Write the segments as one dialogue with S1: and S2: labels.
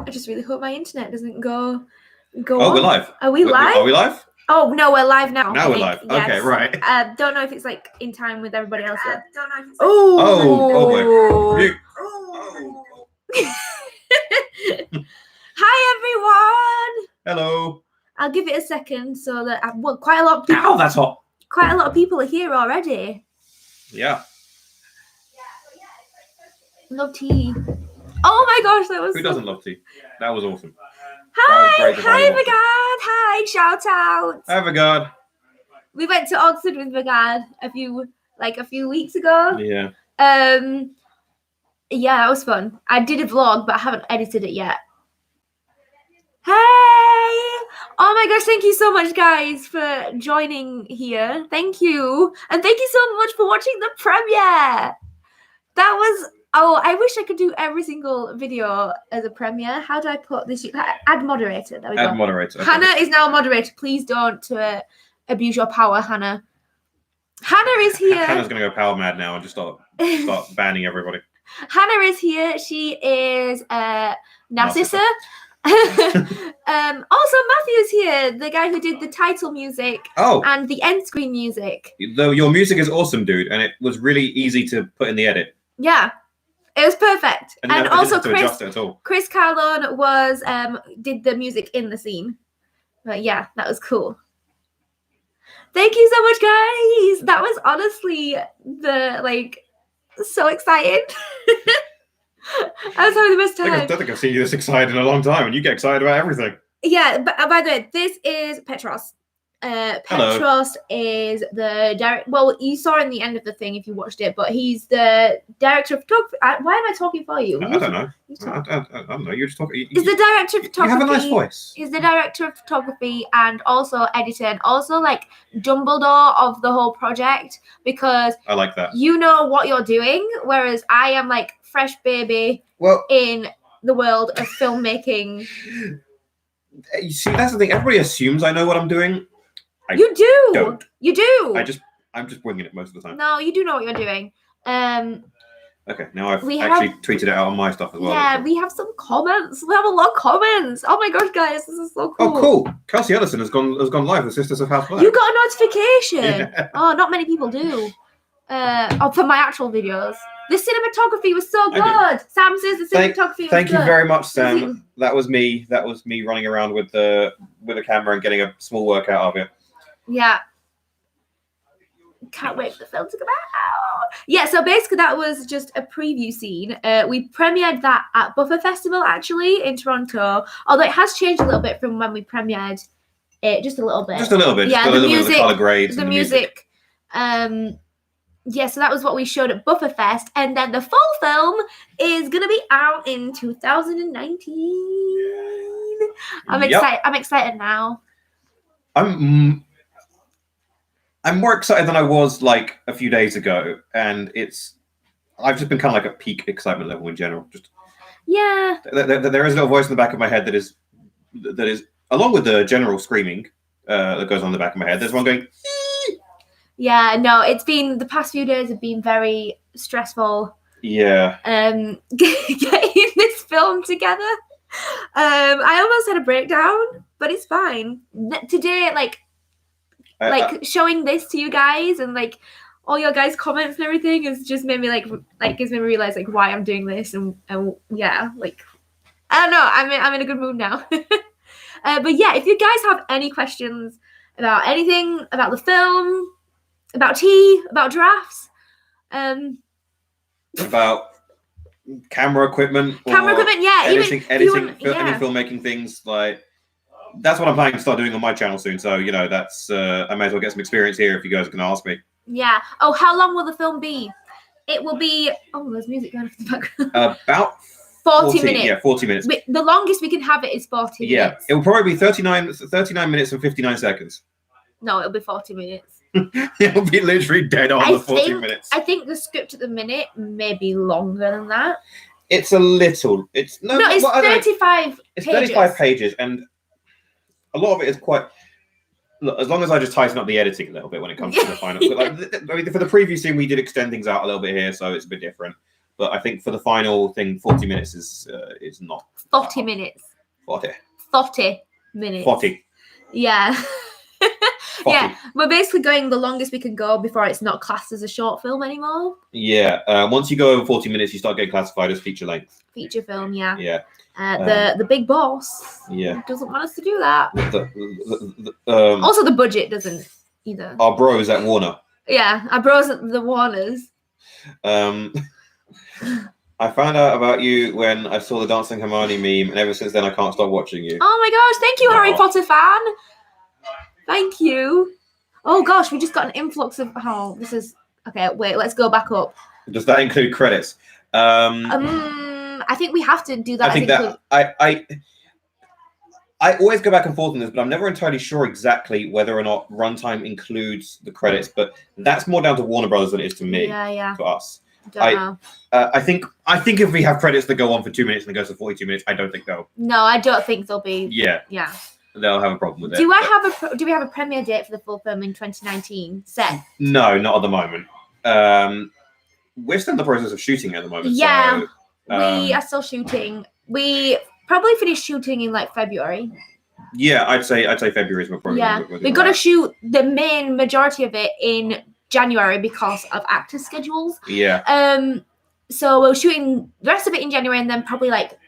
S1: I just really hope my internet doesn't go
S2: Oh,
S1: off.
S2: we're live.
S1: Are we live?
S2: Are we live?
S1: Oh, no, we're live now.
S2: Now we're live.
S1: Yes.
S2: Okay, right.
S1: Don't know if it's like in time with everybody else.
S2: Don't know if it's
S1: Oh. Hi, everyone.
S2: Hello.
S1: I'll give it a second so that quite a lot of people.
S2: Ow, that's hot.
S1: Quite a lot of people are here already.
S2: Yeah.
S1: Love tea. Oh my gosh, that was.
S2: Who doesn't love tea? That was awesome.
S1: Hi, Vigard. Hi, shout out.
S2: Hi, Vigard.
S1: We went to Oxford with Vigard a few weeks ago.
S2: Yeah.
S1: Yeah, that was fun. I did a vlog, but I haven't edited it yet. Hey! Oh my gosh, thank you so much, guys, for joining here. Thank you. And thank you so much for watching the premiere. That was... Oh, I wish I could do every single video as a premiere. How do I put this? Add moderator. There we go.
S2: Add moderator. Okay.
S1: Hannah is now a moderator. Please don't abuse your power, Hannah. Hannah is here.
S2: Hannah's going to go power mad now and just start banning everybody.
S1: Hannah is here. She is Narcissa. Also, Matthew's here, the guy who did the title music and the end screen music.
S2: Your music is awesome, dude, and it was really easy to put in the edit.
S1: Yeah. It was perfect. And also Chris Carlone was did the music in the scene. But yeah, that was cool. Thank you so much, guys. That was honestly so excited. I was having the best time.
S2: I don't think I've seen you this excited in a long time, and you get excited about everything.
S1: Yeah, but by the way, this is Petros. Petros is the director. Well, you saw in the end of the thing if you watched it, but he's the director of photography. Why am I talking for you?
S2: I don't know. I don't know. You're just talking.
S1: He's the director of photography.
S2: You have a nice voice.
S1: He's the director of photography and also editor and also like Dumbledore of the whole project because
S2: I like that.
S1: You know what you're doing, whereas I am like fresh baby in the world of filmmaking.
S2: You see, that's the thing. Everybody assumes I know what I'm doing.
S1: You do.
S2: Don't.
S1: You do.
S2: I'm just winging it most of the time.
S1: No, you do know what you're doing.
S2: Okay, now I've actually tweeted it out on my stuff as well.
S1: Yeah, we have some comments. We have a lot of comments. Oh my gosh, guys, this is so cool.
S2: Oh, cool. Kelsey Ellison has gone live. The Sisters of House Black.
S1: You got a notification. Yeah. Oh, not many people do. For my actual videos. The cinematography was so good. Sam says the cinematography was good.
S2: Thank you very much, Sam. That was me. That was me running around with a camera and getting a small workout of it.
S1: Yeah. Can't wait for the film to come out. Yeah, so basically that was just a preview scene. We premiered that at Buffer Festival, actually, in Toronto. Although it has changed a little bit from when we premiered it, just a little bit.
S2: Just a little bit.
S1: Yeah,
S2: just a little bit of the colour grades.
S1: The music. Yeah, so that was what we showed at Bufferfest, and then the full film is gonna be out in 2019. I'm excited. I'm excited now.
S2: I'm more excited than I was like a few days ago, and I've just been kind of like at peak excitement level in general. Just
S1: yeah.
S2: There is a little voice in the back of my head that is along with the general screaming that goes on in the back of my head. There's one going.
S1: Yeah, no, the past few days have been very stressful.
S2: Yeah.
S1: Getting this film together. I almost had a breakdown, but it's fine. Today, showing this to you guys and like all your guys' comments and everything has just made me gives me realize like why I'm doing this and yeah, like I don't know, I'm in a good mood now. But yeah, if you guys have any questions about anything about the film, about tea, about giraffes,
S2: about camera equipment,
S1: yeah,
S2: editing, any filmmaking things, like that's what I'm planning to start doing on my channel soon. So that's I may as well get some experience here if you guys are going to ask me.
S1: Yeah. Oh, how long will the film be? It will be. Oh, there's music going off in the background.
S2: About
S1: 40 minutes.
S2: Yeah, 40 minutes.
S1: The longest we can have it is 40 minutes.
S2: Yeah, it will probably be 39 minutes and 59 seconds.
S1: No, it'll be 40 minutes.
S2: It'll be literally dead on the 40 minutes.
S1: I think the script at the minute may be longer than that.
S2: It's a little. It's
S1: 35 pages.
S2: It's 35 pages, and a lot of it is quite. Look, as long as I just tighten up the editing a little bit when it comes to the final. For the preview scene, we did extend things out a little bit here, so it's a bit different. But I think for the final thing, 40 minutes is not
S1: 40 minutes.
S2: 40.
S1: 40 minutes.
S2: 40.
S1: Yeah.
S2: 40.
S1: Yeah, we're basically going the longest we can go before it's not classed as a short film anymore.
S2: Yeah. Once you go over 40 minutes, you start getting classified as feature length.
S1: Feature film, yeah.
S2: Yeah.
S1: The big boss doesn't want us to do that. Also, the budget doesn't either.
S2: Our bros at Warner.
S1: Yeah, our bros at the Warners.
S2: I found out about you when I saw the Dancing Hermione meme, and ever since then I can't stop watching you.
S1: Oh my gosh, thank you, Harry Potter fan. Thank you. Oh gosh, we just got an influx of... Oh, this is... Okay, wait, let's go back up.
S2: Does that include credits?
S1: I think we have to do that.
S2: I think that... I always go back and forth on this, but I'm never entirely sure exactly whether or not runtime includes the credits, but that's more down to Warner Brothers than it is to me.
S1: Yeah.
S2: To us.
S1: Don't know.
S2: I think if we have credits that go on for 2 minutes and it goes to 42 minutes, I don't think they'll...
S1: No, I don't think they'll be...
S2: Yeah. They'll have a problem with it.
S1: Do we have a premiere date for the full film in 2019 set?
S2: No, not at the moment. We're still in the process of shooting at the moment.
S1: Yeah,
S2: so,
S1: we are still shooting. We probably finished shooting in like February.
S2: Yeah, I'd say February is my program.
S1: Yeah, we've got to shoot the main majority of it in January because of actor schedules.
S2: Yeah.
S1: So we're shooting the rest of it in January, and then probably like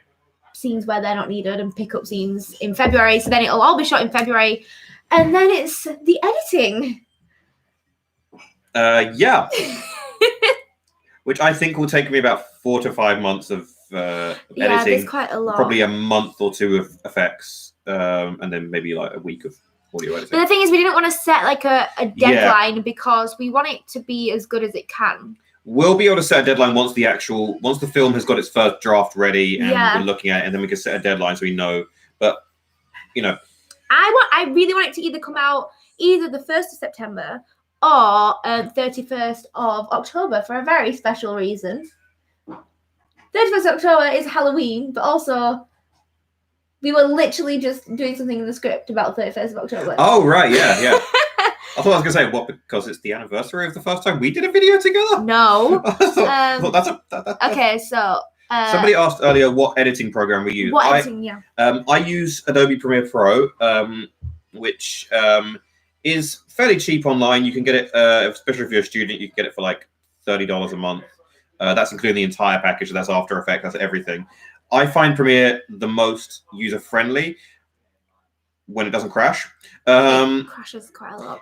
S1: scenes where they're not needed and pick up scenes in February. So then it'll all be shot in February, and then it's the editing.
S2: Yeah. Which I think will take me about 4 to 5 months of editing.
S1: Yeah, there's quite a lot.
S2: Probably a month or two of effects, and then maybe like a week of audio editing.
S1: But the thing is, we didn't want to set like a deadline because we want it to be as good as it can.
S2: We'll be able to set a deadline once the film has got its first draft ready and we're looking at it, and then we can set a deadline so we know. But
S1: I really want it to either come out either the 1st of September or 31st of October for a very special reason. 31st of October is Halloween, but also we were literally just doing something in the script about 31st of October.
S2: Oh, right, yeah. I thought I was going to say, what, because it's the anniversary of the first time we did a video together?
S1: No.
S2: I thought that's
S1: okay, so...
S2: somebody asked earlier what editing program we use. I use Adobe Premiere Pro, which is fairly cheap online. You can get it, especially if you're a student, you can get it for like $30 a month. That's including the entire package. That's After Effects, that's everything. I find Premiere the most user-friendly when it doesn't crash.
S1: It crashes quite a lot.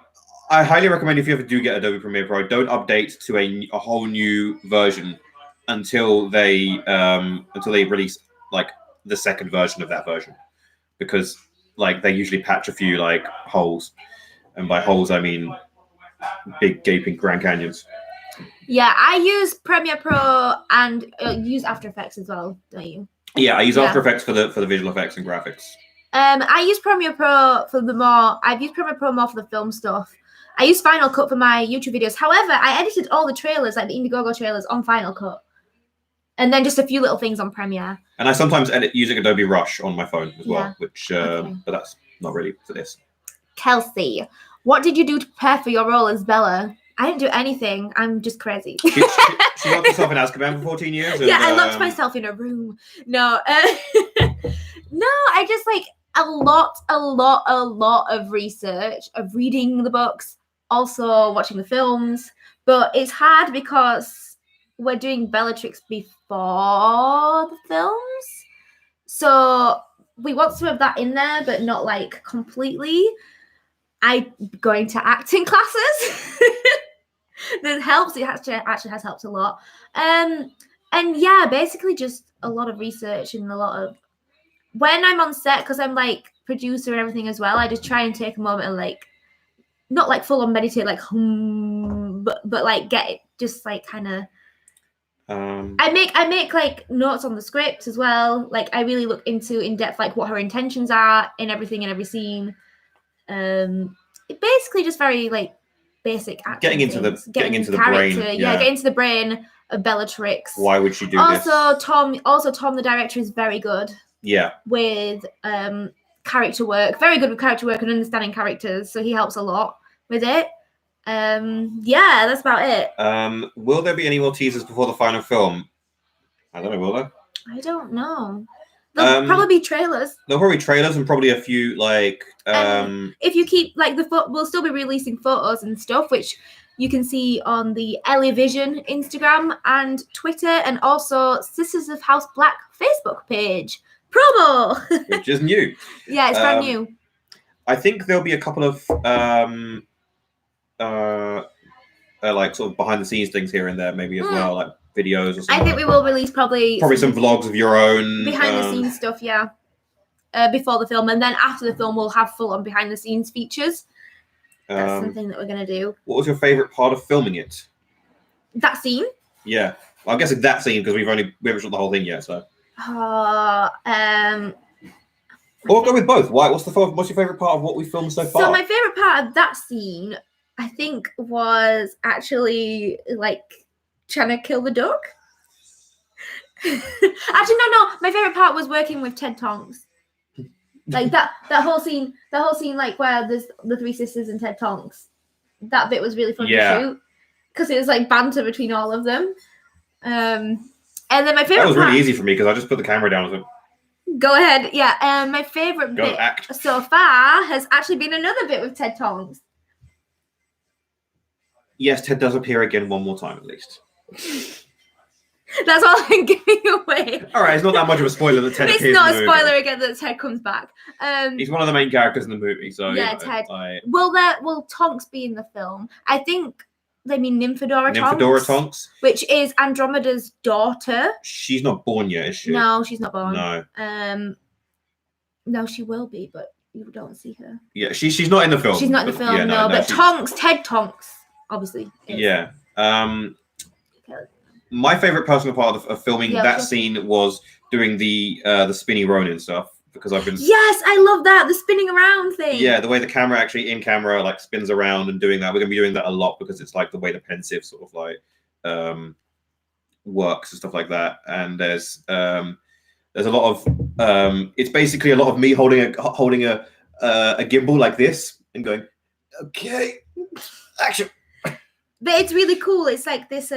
S2: I highly recommend if you ever do get Adobe Premiere Pro, don't update to a whole new version until they release like the second version of that version, because like they usually patch a few like holes, and by holes I mean big gaping Grand Canyons.
S1: Yeah, I use Premiere Pro and use After Effects as well, don't you?
S2: Yeah, I use After Effects for the visual effects and graphics.
S1: I use Premiere Pro I've used Premiere Pro more for the film stuff. I use Final Cut for my YouTube videos. However, I edited all the trailers, like the Indiegogo trailers, on Final Cut. And then just a few little things on Premiere.
S2: And I sometimes edit using Adobe Rush on my phone as well, which, but that's not really for this.
S1: Kelsey, what did you do to prepare for your role as Bella? I didn't do anything. I'm just crazy.
S2: She locked herself in Azkaban for 14 years.
S1: Yeah, I locked myself in a room. No, no, I just like a lot of research, of reading the books, also watching the films. But it's hard because we're doing Bellatrix before the films. So we want some of that in there, but not like completely. I'm going to acting classes. That helps. It actually has helped a lot. And yeah, basically just a lot of research and a lot of when I'm on set, because I'm like producer and everything as well, I just try and take a moment and like not like full on meditate like but like get it just like kind of I make like notes on the script as well. Like I really look into in depth like what her intentions are in everything in every scene. It basically just very like basic acting.
S2: Getting into the brain.
S1: Yeah, get into the brain of Bellatrix.
S2: Why would she do this?
S1: Tom, the director, is very good.
S2: Yeah.
S1: With character work. Very good with character work and understanding characters. So he helps a lot with it. Yeah, that's about it.
S2: Will there be any more teasers before the final film? I don't know, will there?
S1: I don't know. There'll probably be trailers.
S2: There'll probably be trailers and probably a few like.
S1: If you keep like we'll still be releasing photos and stuff, which you can see on the Vision Instagram and Twitter, and also Sisters of House Black Facebook page. Promo,
S2: which is new.
S1: Yeah, it's brand new.
S2: I think there'll be a couple of like sort of behind the scenes things here and there, maybe as well, like videos or something.
S1: I think we will release probably
S2: some vlogs of your own
S1: behind the scenes stuff, yeah. Before the film, and then after the film, we'll have full on behind the scenes features. That's something that we're gonna do.
S2: What was your favorite part of filming it?
S1: That scene.
S2: Yeah, well, I'm guessing that scene because we haven't shot the whole thing yet, so. Or go with both. Why? What's your favorite part of what we filmed so far?
S1: So my favorite part of that scene, I think, was actually like trying to kill the duck. Actually, no. My favorite part was working with Ted Tonks. Like that whole scene, like where there's the three sisters and Ted Tonks. That bit was really fun to shoot because it was like banter between all of them. And then my favorite.
S2: That was really easy for me because I just put the camera down. And
S1: go ahead, yeah. My favorite bit so far has actually been another bit with Ted Tonks.
S2: Yes, Ted does appear again one more time at least.
S1: That's all I'm giving away.
S2: All right, it's not that much of a spoiler that Ted appears in the movie. It's
S1: not a spoiler again that Ted comes back.
S2: He's one of the main characters in the movie, so
S1: yeah, Ted. Will Tonks be in the film? I think they mean Nymphadora
S2: Tonks,
S1: which is Andromeda's daughter.
S2: She's not born yet, is she?
S1: No, she's not born.
S2: No.
S1: No, she will be, but you don't see her.
S2: Yeah, she's not in the film.
S1: She's not in the film, no. But Ted Tonks, obviously. Is.
S2: Yeah. My favorite personal part of filming that scene was doing the spinny Ronin stuff because I've been.
S1: Yes, I love that, the spinning around thing.
S2: Yeah, the way the camera actually in camera like spins around and doing that. We're gonna be doing that a lot because it's like the way the pensive sort of like works and stuff like that. And there's a lot of it's basically a lot of me holding a gimbal like this and going, okay, action.
S1: But it's really cool. It's like this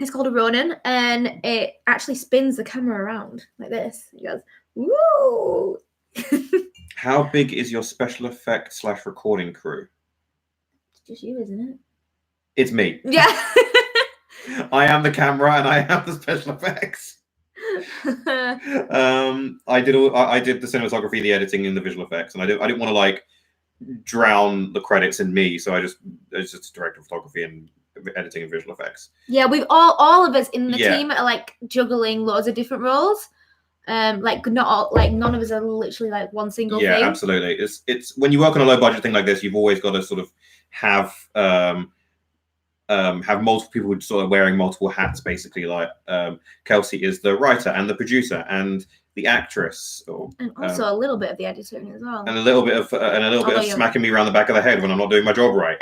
S1: it's called a Ronin, and it actually spins the camera around like this. It goes, woo!
S2: How big is your special effects / recording crew?
S1: It's just you, isn't it?
S2: It's me.
S1: Yeah.
S2: I am the camera and I have the special effects. I did the cinematography, the editing, and the visual effects, and I didn't want to like drown the credits in me, so it's just director of photography and editing and visual effects. Yeah,
S1: we've all of us in the team are like juggling loads of different roles. Like none of us are literally like one single thing.
S2: Yeah, absolutely. It's when you work on a low budget thing like this, you've always got to sort of have multiple people sort of wearing multiple hats, basically. Like Kelsey is the writer and the producer and the actress,
S1: and also a little bit of the editing as well,
S2: and a little bit of smacking me around the back of the head when I'm not doing my job right.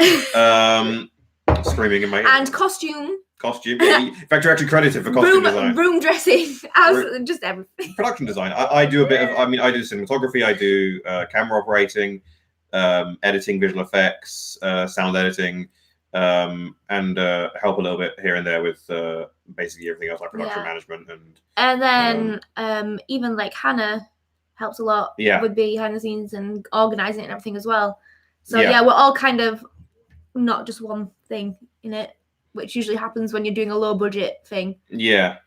S2: Screaming in my ear.
S1: And costume.
S2: In fact, you're actually credited for costume design.
S1: Room dressing, just everything.
S2: Production design. I do a bit of. I do cinematography. I do camera operating, editing, visual effects, sound editing, and help a little bit here and there with basically everything else like production management
S1: and then even like Hannah helps a lot with behind the scenes and organizing it and everything as well. So we're all kind of not just one thing in it, which usually happens when you're doing a low budget thing.
S2: Yeah.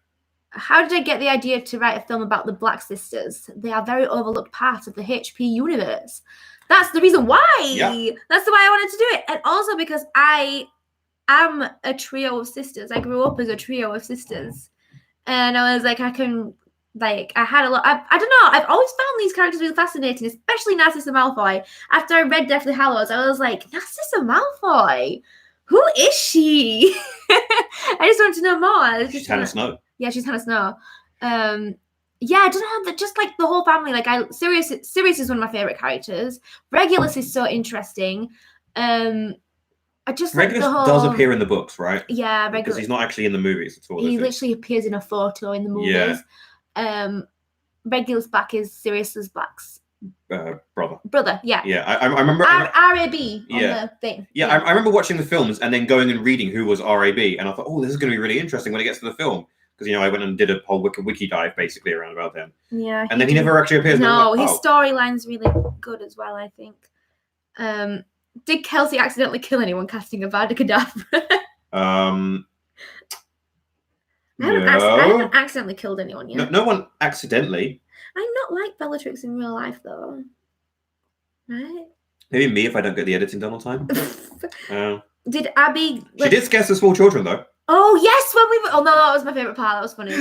S1: How did I get the idea to write a film about the Black sisters? They are a very overlooked part of the HP universe. That's the reason why. Yeah. That's the why I wanted to do it. And also because I am a trio of sisters. I grew up as a trio of sisters. And I was like, I had a lot. I don't know. I've always found these characters really fascinating, especially Narcissa Malfoy. After I read Deathly Hallows, I was like, Narcissa Malfoy? Who is she? I just want to know more.
S2: She's Hannah Snow.
S1: Yeah, she's Hannah Snow. I don't know. Just like the whole family. Like Sirius is one of my favorite characters. Regulus is so interesting.
S2: Regulus does appear in the books, right?
S1: Yeah, Regulus.
S2: Because he's not actually in the movies at all.
S1: He literally appears in a photo in the movies. Yeah. Regulus Black is Sirius's Black's brother. Yeah.
S2: Yeah, I remember
S1: RAB on the thing.
S2: Yeah, I remember watching the films and then going and reading who was RAB, and I thought, oh, this is going to be really interesting when it gets to the film because I went and did a whole wiki dive basically around about them.
S1: Yeah.
S2: And then he never actually appears.
S1: No, his storyline's really good as well, I think. Did Kelsey accidentally kill anyone casting a Kedavra? I haven't accidentally killed anyone yet.
S2: No one accidentally.
S1: I'm not like Bellatrix in real life, though. Right?
S2: Maybe me if I don't get the editing done on time.
S1: Did Abby...
S2: She did scare some small children, though.
S1: Oh, yes! When we were... Oh, no, that was my favourite part. That was funny.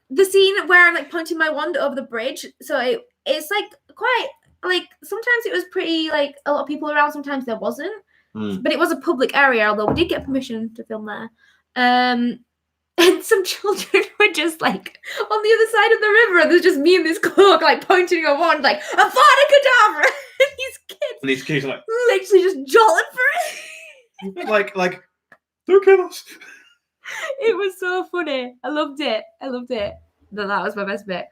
S1: The scene where I'm, like, pointing my wand over the bridge. So it's, like, quite... Like, sometimes it was pretty, like, a lot of people around. Sometimes there wasn't. But it was a public area, although we did get permission to film there. And some children were just like on the other side of the river, and there's just me and this cloak like pointing a wand, like a Kedavra. And these kids
S2: are like
S1: literally just jolting for
S2: it. like, don't kill us.
S1: It was so funny. I loved it. That was my best bit.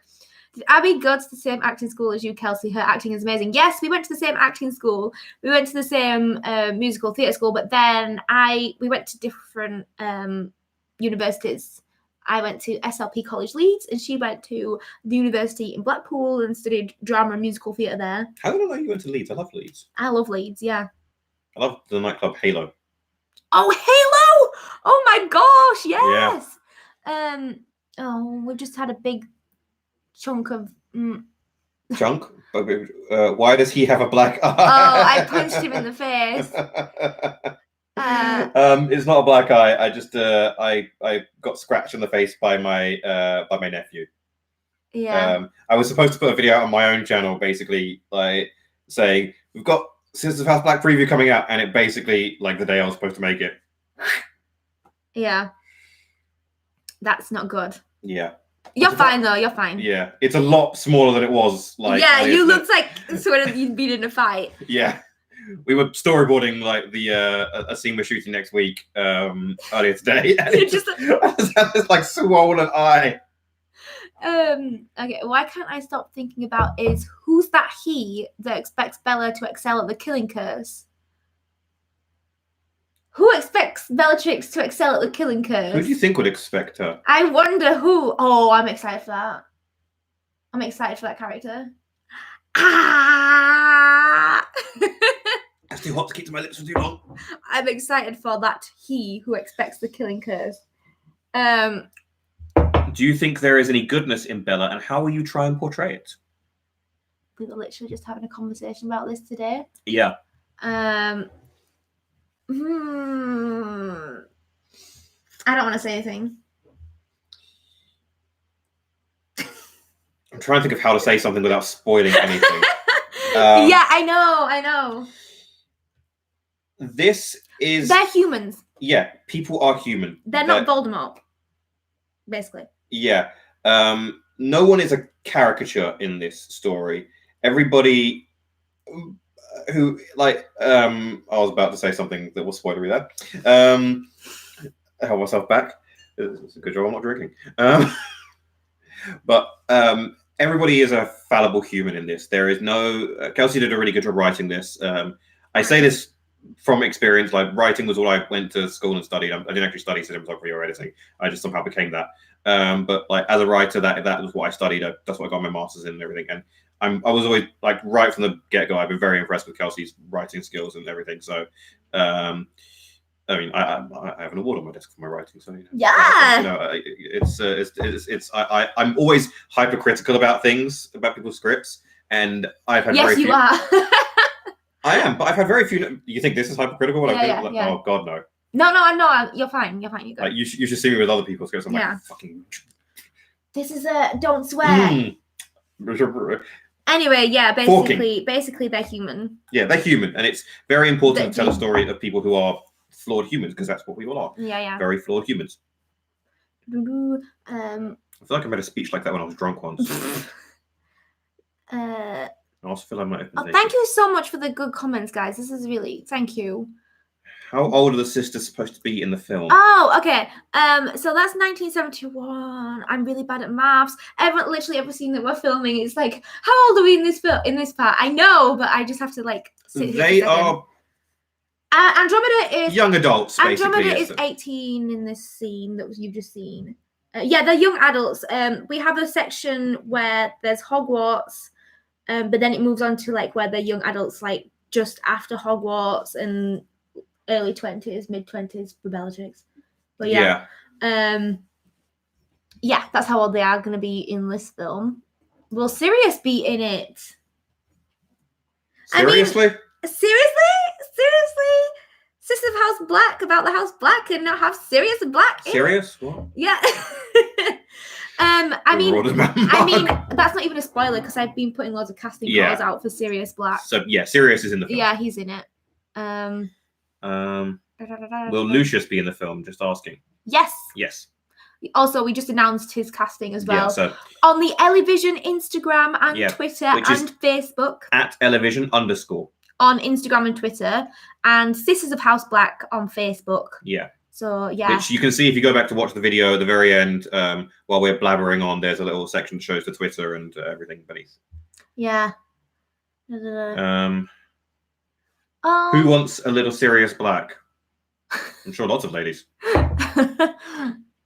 S1: Did Abby go to the same acting school as you, Kelsey? Her acting is amazing. Yes, we went to the same acting school. We went to the same musical theatre school, but then we went to different universities. I went to SLP College Leeds, and she went to the university in Blackpool and studied drama and musical theatre there.
S2: How did I know you went to Leeds? I love Leeds.
S1: I love Leeds, yeah.
S2: I love the nightclub Halo.
S1: Oh, Halo! Oh my gosh, yes! Yeah. We've just had a big chunk of...
S2: Chunk? Why does he have a black eye?
S1: Oh, I punched him in the face.
S2: It's not a black eye. I just I got scratched in the face by my nephew.
S1: Yeah.
S2: I was supposed to put a video out on my own channel, basically like saying we've got Sisters of House Black preview coming out, and it basically like the day I was supposed to make it.
S1: Yeah. That's not good.
S2: Yeah.
S1: You're fine though. You're fine.
S2: Yeah, it's a lot smaller than it was. Like
S1: yeah, you looked like sort of you'd been in a fight.
S2: Yeah. We were storyboarding like the a scene we're shooting next week earlier today. And it just had this like swollen eye.
S1: Okay, why can't I stop thinking about is who's that he that expects Bella to excel at the killing curse? Who expects Bellatrix to excel at the killing curse?
S2: Who do you think would expect her?
S1: I wonder who. Oh, I'm excited for that. I'm excited for that character. Ah!
S2: That's too hot to keep to my lips for too long.
S1: I'm excited for that he who expects the killing curse.
S2: Do you think there is any goodness in Bella, and how will you try and portray it?
S1: We were literally just having a conversation about this today.
S2: Yeah.
S1: I don't want to say anything.
S2: I'm trying to think of how to say something without spoiling anything.
S1: Yeah, I know.
S2: They're
S1: humans.
S2: Yeah, people are human.
S1: They're not Voldemort, basically.
S2: Yeah. No one is a caricature in this story. Everybody who, like, I was about to say something that was spoilery there. I held myself back. It's a good job I'm not drinking. But everybody is a fallible human in this. There is no... Kelsey did a really good job writing this. I say this from experience. Like, writing was all I went to school and studied. I didn't actually study cinematography or editing. I just somehow became that. But like as a writer, that was what I studied. That's what I got my master's in and everything. And I was always like right from the get-go. I've been very impressed with Kelsey's writing skills and everything. So, I mean, I have an award on my desk for my writing. So
S1: yeah,
S2: I'm always hypercritical about things, about people's scripts, and I've had
S1: very few. Yes, you are.
S2: I am, but I've had very few. You think this is hypercritical?
S1: Yeah.
S2: Oh God, no.
S1: No, I know. You're fine. You're good.
S2: Like, you should see me with other people's scripts. I'm like, fucking.
S1: This is don't swear. Anyway, yeah, basically they're human.
S2: Yeah, they're human, and it's very important to tell a story of people who are flawed humans, because that's what we all are.
S1: Yeah.
S2: Very flawed humans.
S1: I
S2: feel like I made a speech like that when I was drunk once. I also feel I might have been
S1: thank you so much for the good comments, guys. This is really thank you.
S2: How old are the sisters supposed to be in the film?
S1: Oh, okay. So that's 1971. I'm really bad at maths. Literally every scene that we're filming is like, how old are we in this part? I know, but I just have to like sit here.
S2: They are.
S1: Andromeda is
S2: young adults.
S1: Andromeda
S2: basically,
S1: is 18 in this scene that you've just seen. Yeah, they're young adults. We have a section where there's Hogwarts, but then it moves on to like where they're young adults, like just after Hogwarts and early 20s, mid 20s for Bellatrix. But yeah, yeah, that's how old they are going to be in this film. Will Sirius be in it?
S2: Seriously?
S1: I mean, seriously, Sisters of House Black about the House Black and not have Sirius and Black.
S2: Serious? What?
S1: Yeah. I mean, that's not even a spoiler because I've been putting loads of casting calls out for Sirius Black.
S2: So yeah, Sirius is in the film.
S1: Yeah, he's in it.
S2: Will Lucius be in the film? Just asking.
S1: Yes.
S2: Yes.
S1: Also, we just announced his casting as well.
S2: Yeah, so
S1: on the Elevision Instagram and Twitter and Facebook.
S2: At Elevision_.
S1: On Instagram and Twitter. And Sisters of House Black on Facebook.
S2: Yeah.
S1: So, yeah.
S2: Which you can see if you go back to watch the video at the very end, while we're blabbering on, there's a little section that shows the Twitter and everything beneath.
S1: Yeah.
S2: Who wants a little Sirius Black? I'm sure lots of ladies.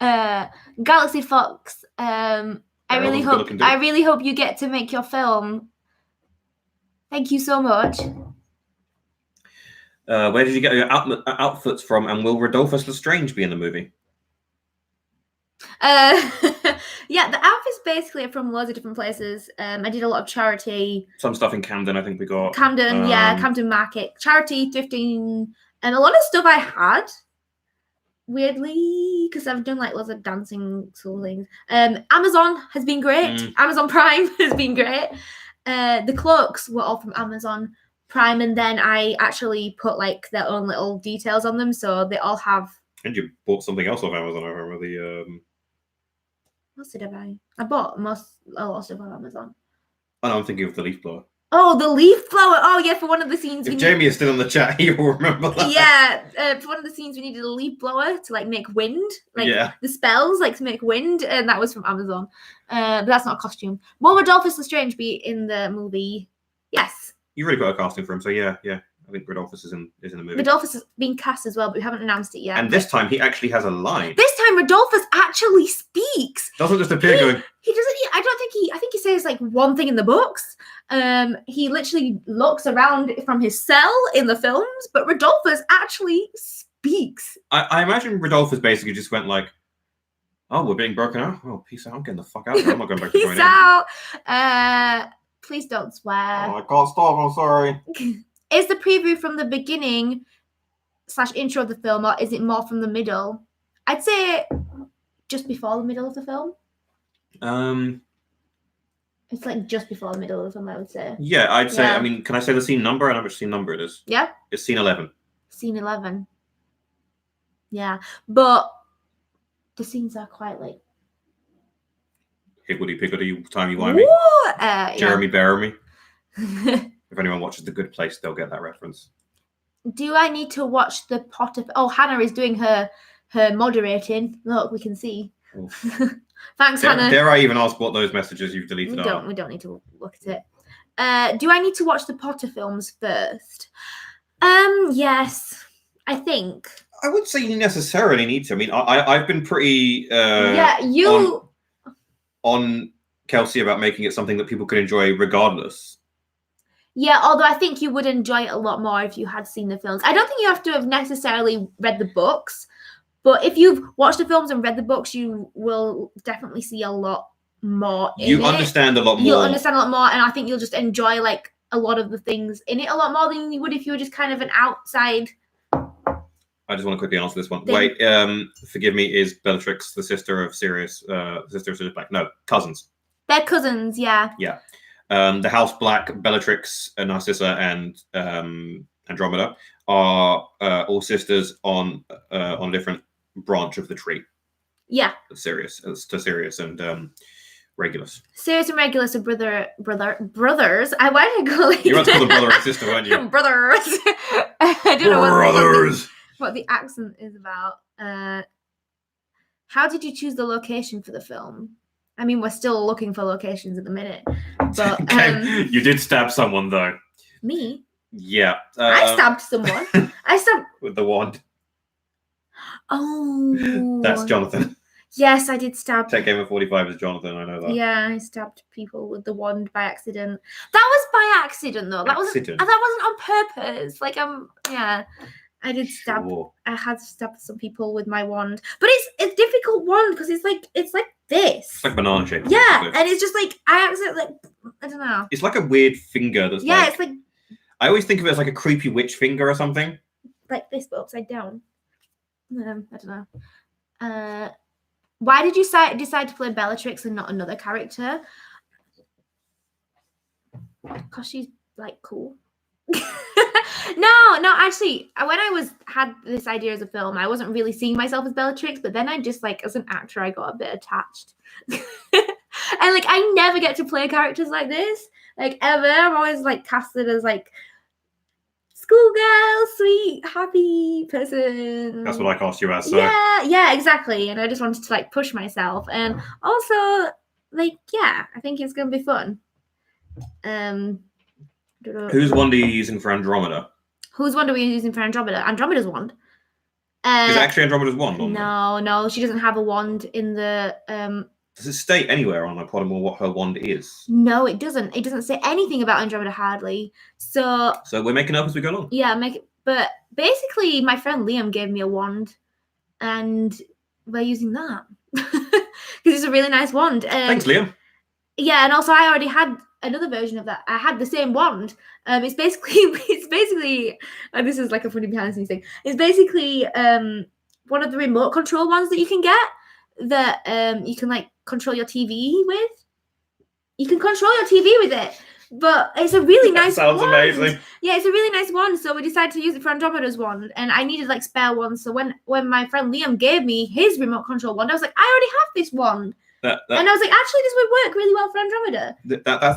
S1: Galaxy Fox, I really hope you get to make your film. Thank you so much.
S2: Where did you get your outfits from, and will Rodolphus Lestrange be in the movie?
S1: Yeah, the outfits basically are from loads of different places. I did a lot of charity.
S2: Some stuff in Camden, I think we got.
S1: Camden, Camden Market. Charity, thrifting, and a lot of stuff I had. Weirdly, because I've done like lots of dancing sort of things. Amazon has been great. Amazon Prime has been great. The cloaks were all from Amazon Prime, and then I actually put like their own little details on them, so they all have. And
S2: you bought something else off Amazon. I remember the.
S1: What did I buy? I bought a lot of stuff on Amazon.
S2: Oh, no, I'm thinking of the leaf blower.
S1: Oh, the leaf blower. Oh, yeah, for one of the scenes.
S2: If Jamie is still in the chat, he will remember that.
S1: Yeah, for one of the scenes, we needed a leaf blower to, like, make wind. Like, the spells, like, to make wind, and that was from Amazon. But that's not a costume. Will Rodolphus Lestrange be in the movie? Yes.
S2: You really got a casting for him, so yeah. I think Rodolphus is in the movie.
S1: Rodolphus has been cast as well, but we haven't announced it yet.
S2: And this time, he actually has a line.
S1: This time, Rodolphus actually speaks.
S2: Doesn't just appear going...
S1: He doesn't... I think he says, like, one thing in the books. He literally looks around from his cell in the films, but Rodolphus actually speaks.
S2: I imagine Rodolphus basically just went like, oh, we're being broken out? Oh, peace out. I'm getting the fuck out. I'm not going back to
S1: Peace out. Please don't swear.
S2: Oh, I can't stop. I'm sorry.
S1: Is the preview from the beginning / intro of the film, or is it more from the middle? I'd say just before the middle of the film. It's like just before the middle of the film, I would say.
S2: Yeah, I'd say. I mean, can I say the scene number? I know which scene number it is.
S1: Yeah.
S2: It's scene 11.
S1: Scene 11. Yeah, but the scenes are quite like
S2: higgledy piggledy, timey-wimey. Jeremy Bearimy. If anyone watches The Good Place, they'll get that reference.
S1: Do I need to watch the Potter? Oh, Hannah is doing her moderating. Look, we can see. Thanks, Hannah.
S2: Dare I even ask what those messages you've deleted are?
S1: We don't need to look at it. Do I need to watch the Potter films first? Yes, I think.
S2: I wouldn't say you necessarily need to. I mean, I've been pretty on Kelsey about making it something that people could enjoy regardless.
S1: Yeah, although I think you would enjoy it a lot more if you had seen the films. I don't think you have to have necessarily read the books, but if you've watched the films and read the books, you will definitely see a lot more in it.
S2: You understand a lot more.
S1: You'll understand a lot more, and I think you'll just enjoy like a lot of the things in it a lot more than you would if you were just kind of an outside.
S2: I just want to quickly answer this one. Wait, forgive me, is Bellatrix the sister of Sirius, sister of Sirius Black? No, cousins.
S1: They're cousins, yeah.
S2: Yeah. The House Black, Bellatrix, Narcissa, and Andromeda are all sisters on a different branch of the tree.
S1: Yeah.
S2: Sirius and Regulus.
S1: Sirius and Regulus are brothers. Why did I go like
S2: you were to call them brother and sister, weren't you?
S1: Brothers. I don't know what the accent is about. How did you choose the location for the film? I mean, we're still looking for locations at the minute. But
S2: you did stab someone, though.
S1: Me?
S2: Yeah.
S1: I stabbed someone. I stabbed
S2: with the wand.
S1: Oh.
S2: That's Jonathan.
S1: Yes, I did stab.
S2: Tech Gamer 45 is Jonathan. I know that.
S1: Yeah, I stabbed people with the wand by accident. That was by accident, though. That wasn't on purpose. Like yeah, I did stab. Sure. I had stabbed some people with my wand, but it's a difficult wand because it's like this.
S2: It's like banana shaped.
S1: Yeah, basically. And it's just like I accidentally. I don't know.
S2: It's like a weird finger. That's
S1: it's like.
S2: I always think of it as like a creepy witch finger or something.
S1: Like this, but upside down. I don't know. Why did you decide to play Bellatrix and not another character? Because she's like cool. No, actually, when I had this idea as a film, I wasn't really seeing myself as Bellatrix, but then I just like as an actor, I got a bit attached. And like I never get to play characters like this, like ever. I'm always like casted as like schoolgirl, sweet, happy person.
S2: That's what I cast you as.
S1: So. Yeah, exactly. And I just wanted to like push myself, and also like I think it's gonna be fun.
S2: Whose wand are you using for Andromeda?
S1: Whose wand are we using for Andromeda? Andromeda's wand.
S2: Is it actually Andromeda's wand?
S1: No, she doesn't have a wand in the.
S2: Does it state anywhere on the Pottermore what her wand is?
S1: No, it doesn't. It doesn't say anything about Andromeda hardly. So
S2: we're making up as we go along.
S1: Yeah, but basically, my friend Liam gave me a wand, and we're using that because it's a really nice wand.
S2: Thanks, Liam.
S1: Yeah, and also I already had another version of that. I had the same wand. It's basically, and this is like a funny behind the scenes thing. It's basically one of the remote control ones that you can get that you can like control your TV with. You can control your TV with it, but it's a really nice.
S2: Sounds wand. Amazing.
S1: Yeah, it's a really nice wand. So we decided to use it for Andromeda's wand, and I needed like spare ones. So when my friend Liam gave me his remote control wand, I was like, I already have this wand. And I was like, actually, this would work really well for Andromeda.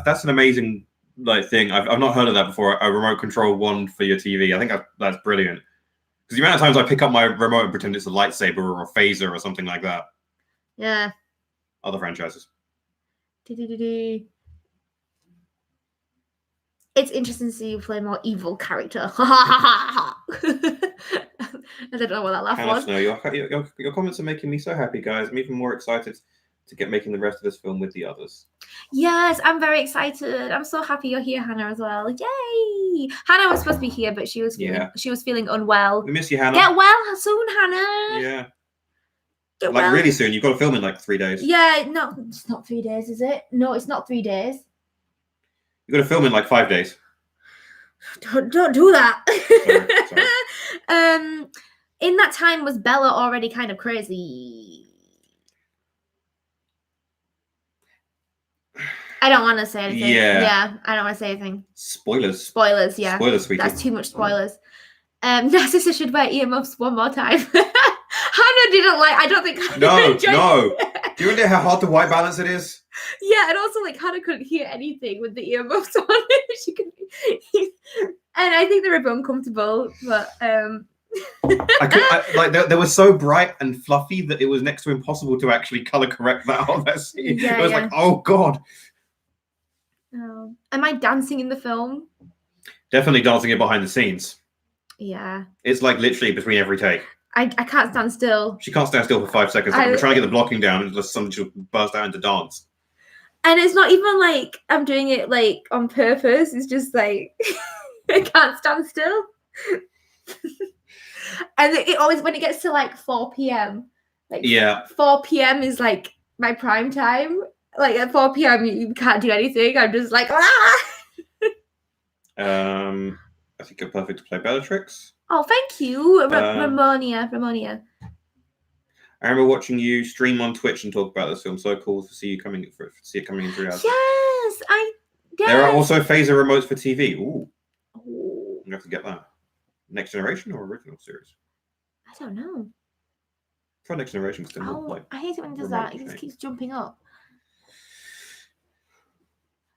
S2: That's an amazing like thing. I've not heard of that before. A remote control wand for your TV. I think that's brilliant. Because the amount of times I pick up my remote and pretend it's a lightsaber or a phaser or something like that.
S1: Yeah.
S2: Other franchises.
S1: It's interesting to see you play a more evil character. I don't know what that laugh was.
S2: No, your comments are making me so happy, guys. I'm even more excited to get making the rest of this film with the others.
S1: Yes, I'm very excited. I'm so happy you're here, Hannah, as well. Yay! Hannah was supposed to be here, but she was feeling unwell.
S2: We miss you, Hannah.
S1: Get well soon, Hannah.
S2: Yeah. Really soon. You've got to film in like 3 days.
S1: Yeah, no, it's not 3 days, is it? No, it's not 3 days.
S2: You've got to film in like 5 days.
S1: Don't do that.
S2: Sorry.
S1: In that time, was Bella already kind of crazy? I don't want to say anything. Yeah, I don't want to say anything.
S2: Spoilers,
S1: yeah.
S2: Spoilers, sweetie.
S1: That's too much spoilers. Narcissa should wear earmuffs one more time. Hannah didn't like. I don't think Hannah enjoyed it.
S2: Do you know how hard to white balance it is?
S1: Yeah, and also like Hannah couldn't hear anything with the earmuffs on. She could, and I think they were a bit uncomfortable, but
S2: they were so bright and fluffy that it was next to impossible to actually color correct that on that scene.
S1: Yeah,
S2: it was like, oh god.
S1: Oh. Am I dancing in the film?
S2: Definitely dancing it behind the scenes.
S1: Yeah.
S2: It's like literally between every take.
S1: I can't stand still.
S2: She can't stand still for 5 seconds. I'm trying to get the blocking down and just suddenly she'll burst out into dance.
S1: And it's not even like I'm doing it like on purpose. It's just like I can't stand still. And it always, when it gets to like 4 p.m. like 4 p.m. is like my prime time. Like at 4 p.m. you can't do anything. I'm just like
S2: I think you're perfect to play Bellatrix.
S1: Oh, thank you, Ramonia.
S2: I remember watching you stream on Twitch and talk about this film. So cool to see it coming in 3 hours.
S1: Yes,
S2: There are also phaser remotes for TV. Ooh. You have to get that. Next Generation or original series?
S1: I don't know.
S2: For Next Generation, still
S1: I hate it when it does that. It just keeps jumping up.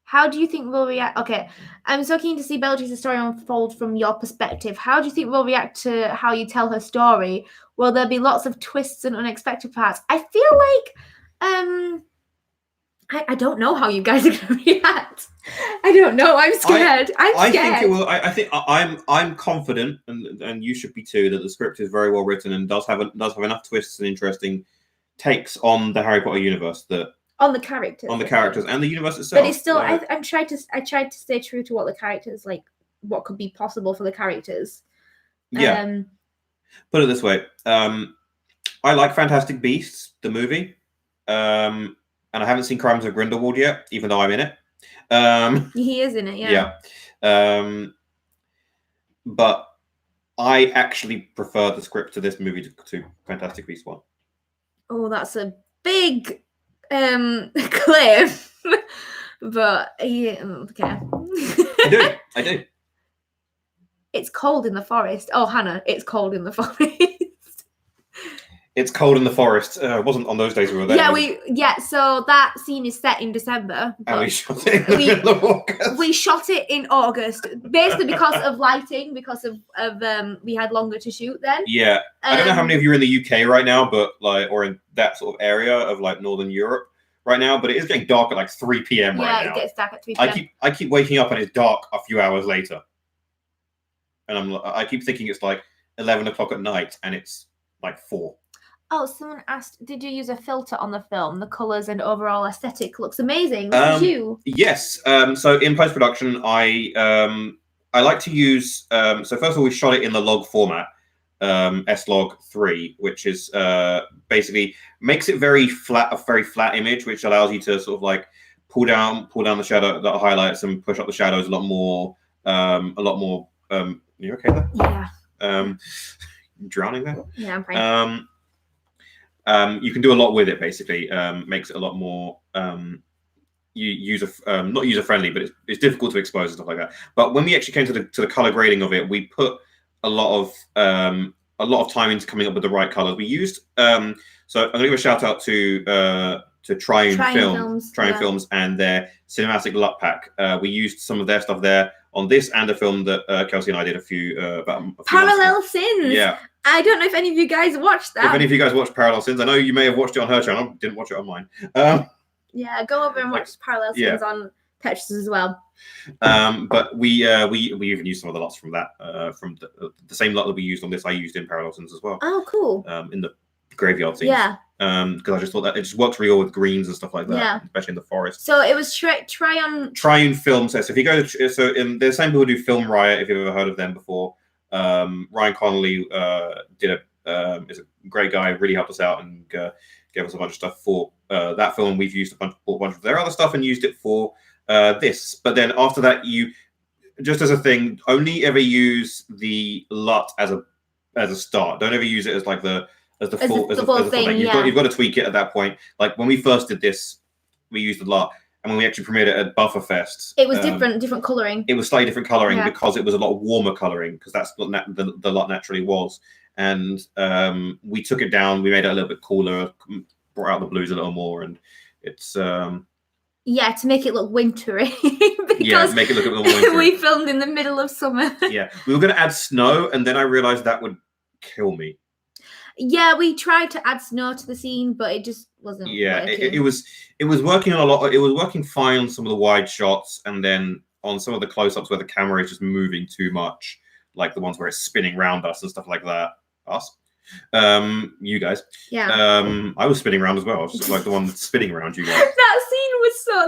S1: How do you think we'll react? Okay, I'm so keen to see Bellatrix's story unfold from your perspective. How do you think we'll react to how you tell her story? Will there be lots of twists and unexpected parts? I feel like, I don't know how you guys are going to react. I don't know. I'm scared. I'm scared.
S2: I think it will. I think I'm confident, and you should be too, that the script is very well written and does have enough twists and interesting takes on the Harry Potter universe,
S1: on the characters
S2: and the universe itself.
S1: But it's still, I tried to stay true to what the characters, like what could be possible for the characters.
S2: Yeah. Put it this way, I like Fantastic Beasts, the movie, and I haven't seen Crimes of Grindelwald yet, even though I'm in it.
S1: He is in it, yeah.
S2: Yeah. But I actually prefer the script to this movie to Fantastic Beasts 1.
S1: Oh, that's a big claim. But yeah, okay.
S2: I do.
S1: It's cold in the forest. Oh, Hannah, it's cold in the forest.
S2: It's cold in the forest. It wasn't on those days we were there.
S1: Yeah, so that scene is set in December.
S2: And we shot it in the middle of August.
S1: We shot it in August, basically because of lighting, because of we had longer to shoot then.
S2: Yeah. I don't know how many of you are in the UK right now, but or in that sort of area of Northern Europe right now, but it is getting dark at 3 p.m. right now. Yeah,
S1: it gets dark at 3 p.m.
S2: I keep waking up and it's dark a few hours later. And I keep thinking it's 11 o'clock at night and it's 4.
S1: Oh, someone asked, did you use a filter on the film? The colours and overall aesthetic looks amazing. Did you?
S2: Yes. So in post-production, I like to use... so first of all, we shot it in the log format, S-Log 3, which is basically makes it a very flat image, which allows you to sort of pull down the shadow, the highlights, and push up the shadows a lot more. You okay there?
S1: Yeah.
S2: Drowning there?
S1: Yeah, I'm fine.
S2: You can do a lot with it. Basically, makes it a lot more not user friendly, but it's difficult to expose and stuff like that. But when we actually came to the color grading of it, we put a lot of time into coming up with the right colors. We used so I'm gonna give a shout out to Triune Films and their cinematic LUT pack. We used some of their stuff there on this and a film that Kelsey and I did a few
S1: Parallel Sins.
S2: Yeah.
S1: I don't know if any of you guys watched that.
S2: If any of you guys watched Parallel Sins, I know you may have watched it on her channel. Didn't watch it on mine.
S1: Yeah, go over and watch Parallel Sins on Tetris as well.
S2: But we even used some of the lots from that, from the same lot that we used on this. I used in Parallel Sins as well.
S1: Oh, cool.
S2: In the graveyard scenes.
S1: Yeah.
S2: Because I just thought that it just works really well with greens and stuff like that, especially in the forest.
S1: So it was Triune
S2: Films. So if you go to there's the same people who do Film Riot, if you've ever heard of them before. Ryan Connolly is a great guy, really helped us out and gave us a bunch of stuff for that film. We've used a bunch of their other stuff and used it for this. But then after that, you just as a thing, only ever use the LUT as a start. Don't ever use it as the full thing. You've got to tweak it at that point. Like when we first did this, we used the LUT. And when we actually premiered it at Bufferfest,
S1: it was different colouring.
S2: It was slightly different colouring because it was a lot warmer colouring, because that's what the LUT naturally was. And we took it down, we made it a little bit cooler, brought out the blues a little more, and it's to
S1: make it look wintry.
S2: Make it look a little wintry.
S1: We filmed in the middle of summer.
S2: Yeah, we were going to add snow, and then I realised that would kill me.
S1: Yeah, we tried to add snow to the scene, but it just wasn't.
S2: Yeah, it was working on a lot. It was working fine on some of the wide shots, and then on some of the close-ups where the camera is just moving too much, like the ones where it's spinning around us and stuff like that. Us, you guys.
S1: Yeah.
S2: I was spinning around as well. I was just like the one spinning around you guys.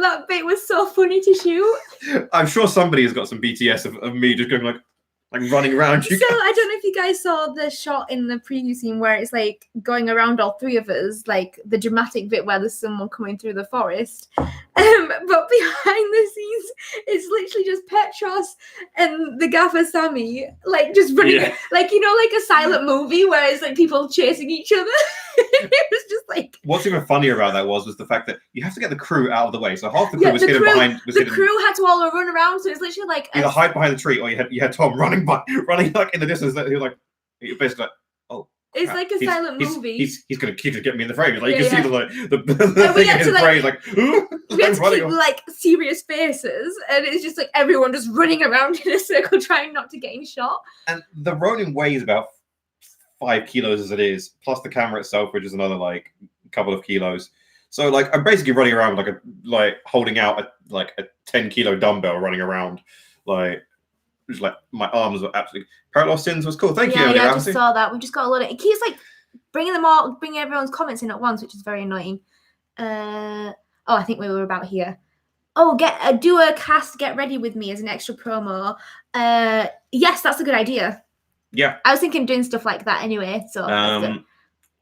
S1: That bit was so funny to shoot.
S2: I'm sure somebody has got some BTS of me just going running around you.
S1: So I don't know if you guys saw the shot in the preview scene where it's going around all three of us, the dramatic bit where there's someone coming through the forest. But behind the scenes, it's literally just Petros and the gaffer Sammy, just running, like a silent movie where it's people chasing each other. It was just
S2: What's even funnier about that was the fact that you have to get the crew out of the way. So half the crew was hidden behind.
S1: The crew had to all run around, so it's literally
S2: either hide behind the tree, or you had Tom running in the distance. He was basically oh.
S1: It's like a silent movie.
S2: He's gonna get me in the frame. You can see the
S1: thing in
S2: his brain.
S1: We had to keep serious faces, and it's just everyone just running around in a circle trying not to get in shot.
S2: And the Ronin weighs about 5 kilos as it is, plus the camera itself, which is another couple of kilos. So I'm basically running around with holding out a 10-kilo dumbbell, running around just my arms were absolutely. Parallel Sins was cool. Thank you.
S1: Yeah, I just saw that. We just got a lot of. It keeps bringing everyone's comments in at once, which is very annoying. I think we were about here. Oh, do a cast, get ready with me as an extra promo. Yes, that's a good idea.
S2: Yeah.
S1: I was thinking doing stuff like that anyway. So
S2: who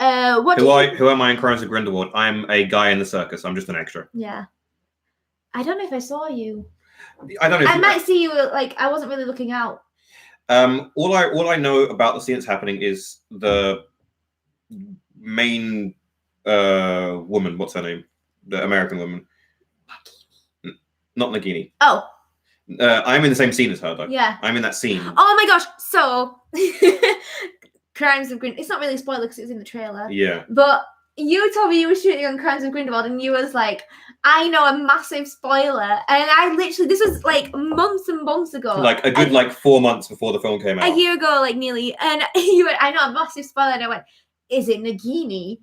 S2: am I in Crimes of Grindelwald? I'm a guy in the circus. I'm just an extra.
S1: Yeah. I don't know if I saw you.
S2: I don't know.
S1: I might see you. Like, I wasn't really looking out.
S2: All I know about the scene that's happening is the main woman. What's her name? The American woman. Not Nagini.
S1: Oh.
S2: I'm in the same scene as her, though.
S1: Yeah.
S2: I'm in that scene.
S1: Oh my gosh. So, Crimes of Grindelwald. It's not really a spoiler because it was in the trailer.
S2: Yeah.
S1: But you told me you were shooting on Crimes of Grindelwald, and you was like, I know a massive spoiler. And I literally, this was like months and months ago.
S2: Like a good 4 months before the film came out.
S1: A year ago, like nearly. And you went, I know a massive spoiler. And I went, is it Nagini?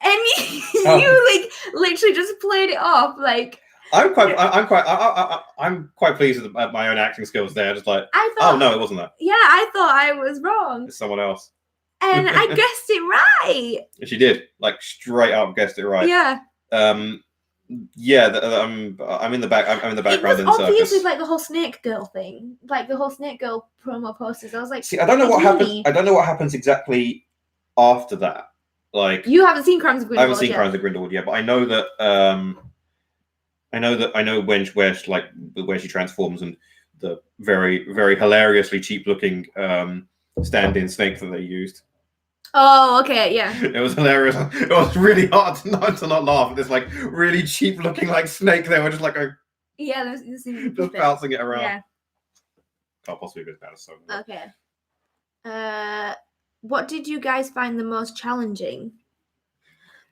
S1: And you like literally just played it off like.
S2: I'm quite pleased with my own acting skills there. Just like, oh no, it wasn't that.
S1: Yeah, I thought I was wrong.
S2: It's someone else.
S1: And I guessed it right.
S2: She did, like straight up guessed it right.
S1: Yeah.
S2: Yeah. I'm in the back. I'm in the background in the circus.
S1: Obviously, like the whole Snake Girl thing, like the whole Snake Girl promo posters. I was like,
S2: see, I don't know what happens. I don't know what happens exactly after that. Like,
S1: you haven't seen Crimes of Grindelwald.
S2: I haven't seen Crimes of Grindelwald yet, but I know that. I know where she transforms and the very, very hilariously cheap looking stand-in snake that they used.
S1: Oh, okay, yeah.
S2: It was hilarious. It was really hard to not laugh at this like really cheap looking like snake. They were just like just bouncing it around. Yeah. Can't possibly be as bad as so.
S1: Okay. What did you guys find the most challenging?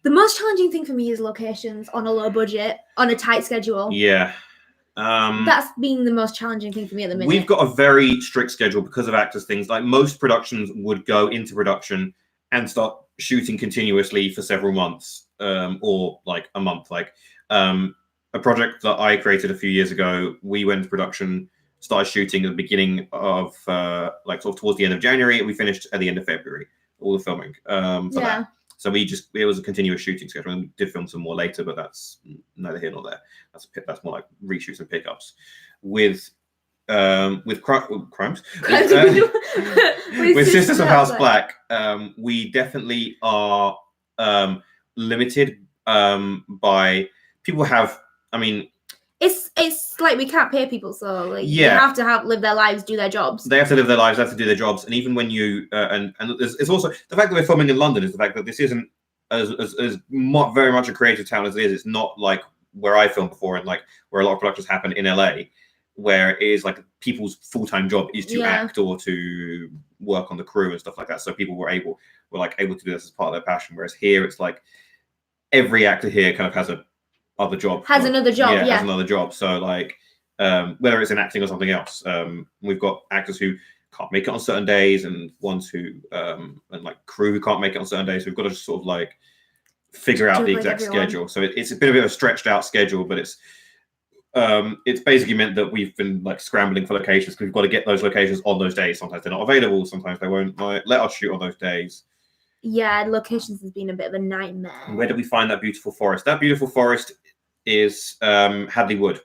S1: The most challenging thing for me is locations on a low budget, on a tight schedule.
S2: Yeah.
S1: That's been the most challenging thing for me at the minute.
S2: We've got a very strict schedule because of actors' things. Like most productions would go into production and start shooting continuously for several months, or like a month. Like a project that I created a few years ago, we went into production, started shooting at the beginning of like sort of towards the end of January, and we finished at the end of February, all the filming for that. So it was a continuous shooting schedule, and we did film some more later, but that's neither here nor there. That's more like reshoots and pickups. With Crimes, with Sisters of House Black, we definitely are limited by people have. I mean,
S1: it's like we can't pay people, so like they have to live their lives, do their jobs.
S2: They have to live their lives, they have to do their jobs, and even when you and it's also the fact that we're filming in London is the fact that this isn't as very much a creative town as it is. It's not like where I filmed before and like where a lot of productions happen in LA, where it is like people's full-time job is to act or to work on the crew and stuff like that. So people were able to do this as part of their passion. Whereas here, it's like every actor here kind of has another job.
S1: Has another
S2: job. So like whether it's in acting or something else, we've got actors who can't make it on certain days and ones who and like crew who can't make it on certain days. So we've got to just sort of like figure out the exact schedule. So it's been a bit of a stretched out schedule, but it's basically meant that we've been like scrambling for locations because we've got to get those locations on those days. Sometimes they're not available. Sometimes they won't let us shoot on those days.
S1: Yeah, locations has been a bit of a nightmare.
S2: Where did we find that beautiful forest? That beautiful forest is Hadley Wood.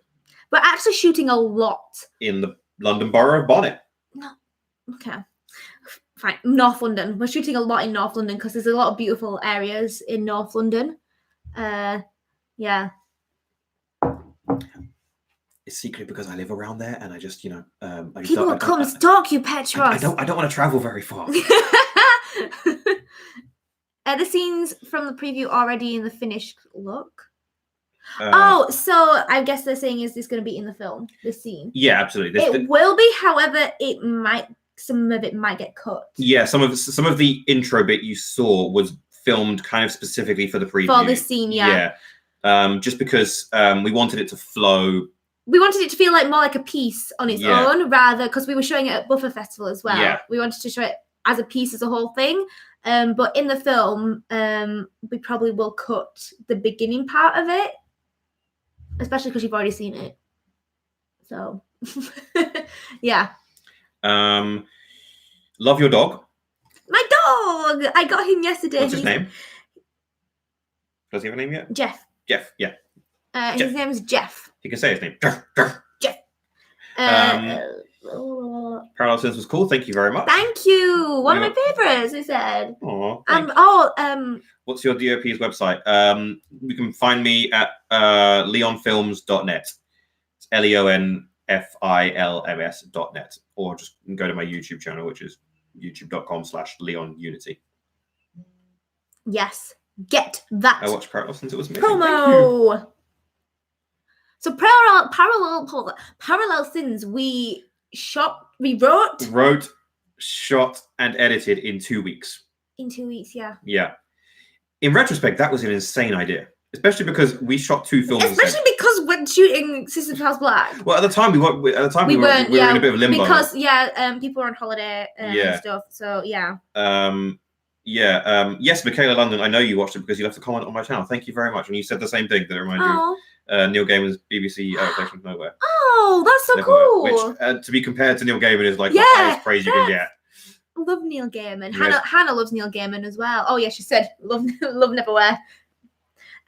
S1: We're actually shooting a lot
S2: in the London Borough of Bonnet.
S1: No, okay, fine. North London. We're shooting a lot in North London because there's a lot of beautiful areas in North London. Yeah.
S2: It's secretly because I live around there, and I just,
S1: people will come stalk you, Petros.
S2: I don't want to travel very far.
S1: Are the scenes from the preview already in the finished look? So I guess they're saying, is this going to be in the film? This scene?
S2: Yeah, absolutely.
S1: It will be. However, some of it might get cut.
S2: Yeah, some of the intro bit you saw was filmed kind of specifically for the preview.
S1: For this scene, yeah.
S2: Just because we wanted it to flow.
S1: We wanted it to feel like more like a piece on its own, rather because we were showing it at Buffer Festival as well. Yeah. We wanted to show it as a piece, as a whole thing. But in the film, we probably will cut the beginning part of it, especially because you've already seen it. So, yeah.
S2: Love your dog.
S1: My dog. I got him yesterday.
S2: What's his name? Does he have a name yet?
S1: Jeff.
S2: Jeff, yeah.
S1: His name's Jeff.
S2: He can say his name. Jeff. Parallel Sins was cool. Thank you very much.
S1: Thank you. One of my favorites, he said. What's
S2: your DOP's website? You can find me at leonfilms.net. It's leonfilms.net. Or just go to my YouTube channel, which is youtube.com/leonunity.
S1: Yes. Get that.
S2: I watched Parallel since it was missing.
S1: Promo. So Parallel Sins, we wrote,
S2: shot, and edited in 2 weeks.
S1: In 2 weeks, yeah.
S2: Yeah. In retrospect, that was an insane idea, especially because we shot 2 films.
S1: Especially because we're shooting Sisters of House Black.
S2: Well, at the time we were in a bit of limbo
S1: because people were on holiday and stuff. So yeah.
S2: Yes, Michaela London, I know you watched it because you left a comment on my channel. Thank you very much. And you said the same thing that reminded you of Neil Gaiman's BBC adaptation of Nowhere.
S1: Oh, that's so cool.
S2: Which, to be compared to Neil Gaiman, is like the highest praise you can get.
S1: Love Neil Gaiman. Hannah loves Neil Gaiman as well. Oh, yeah, she said love Neverwhere.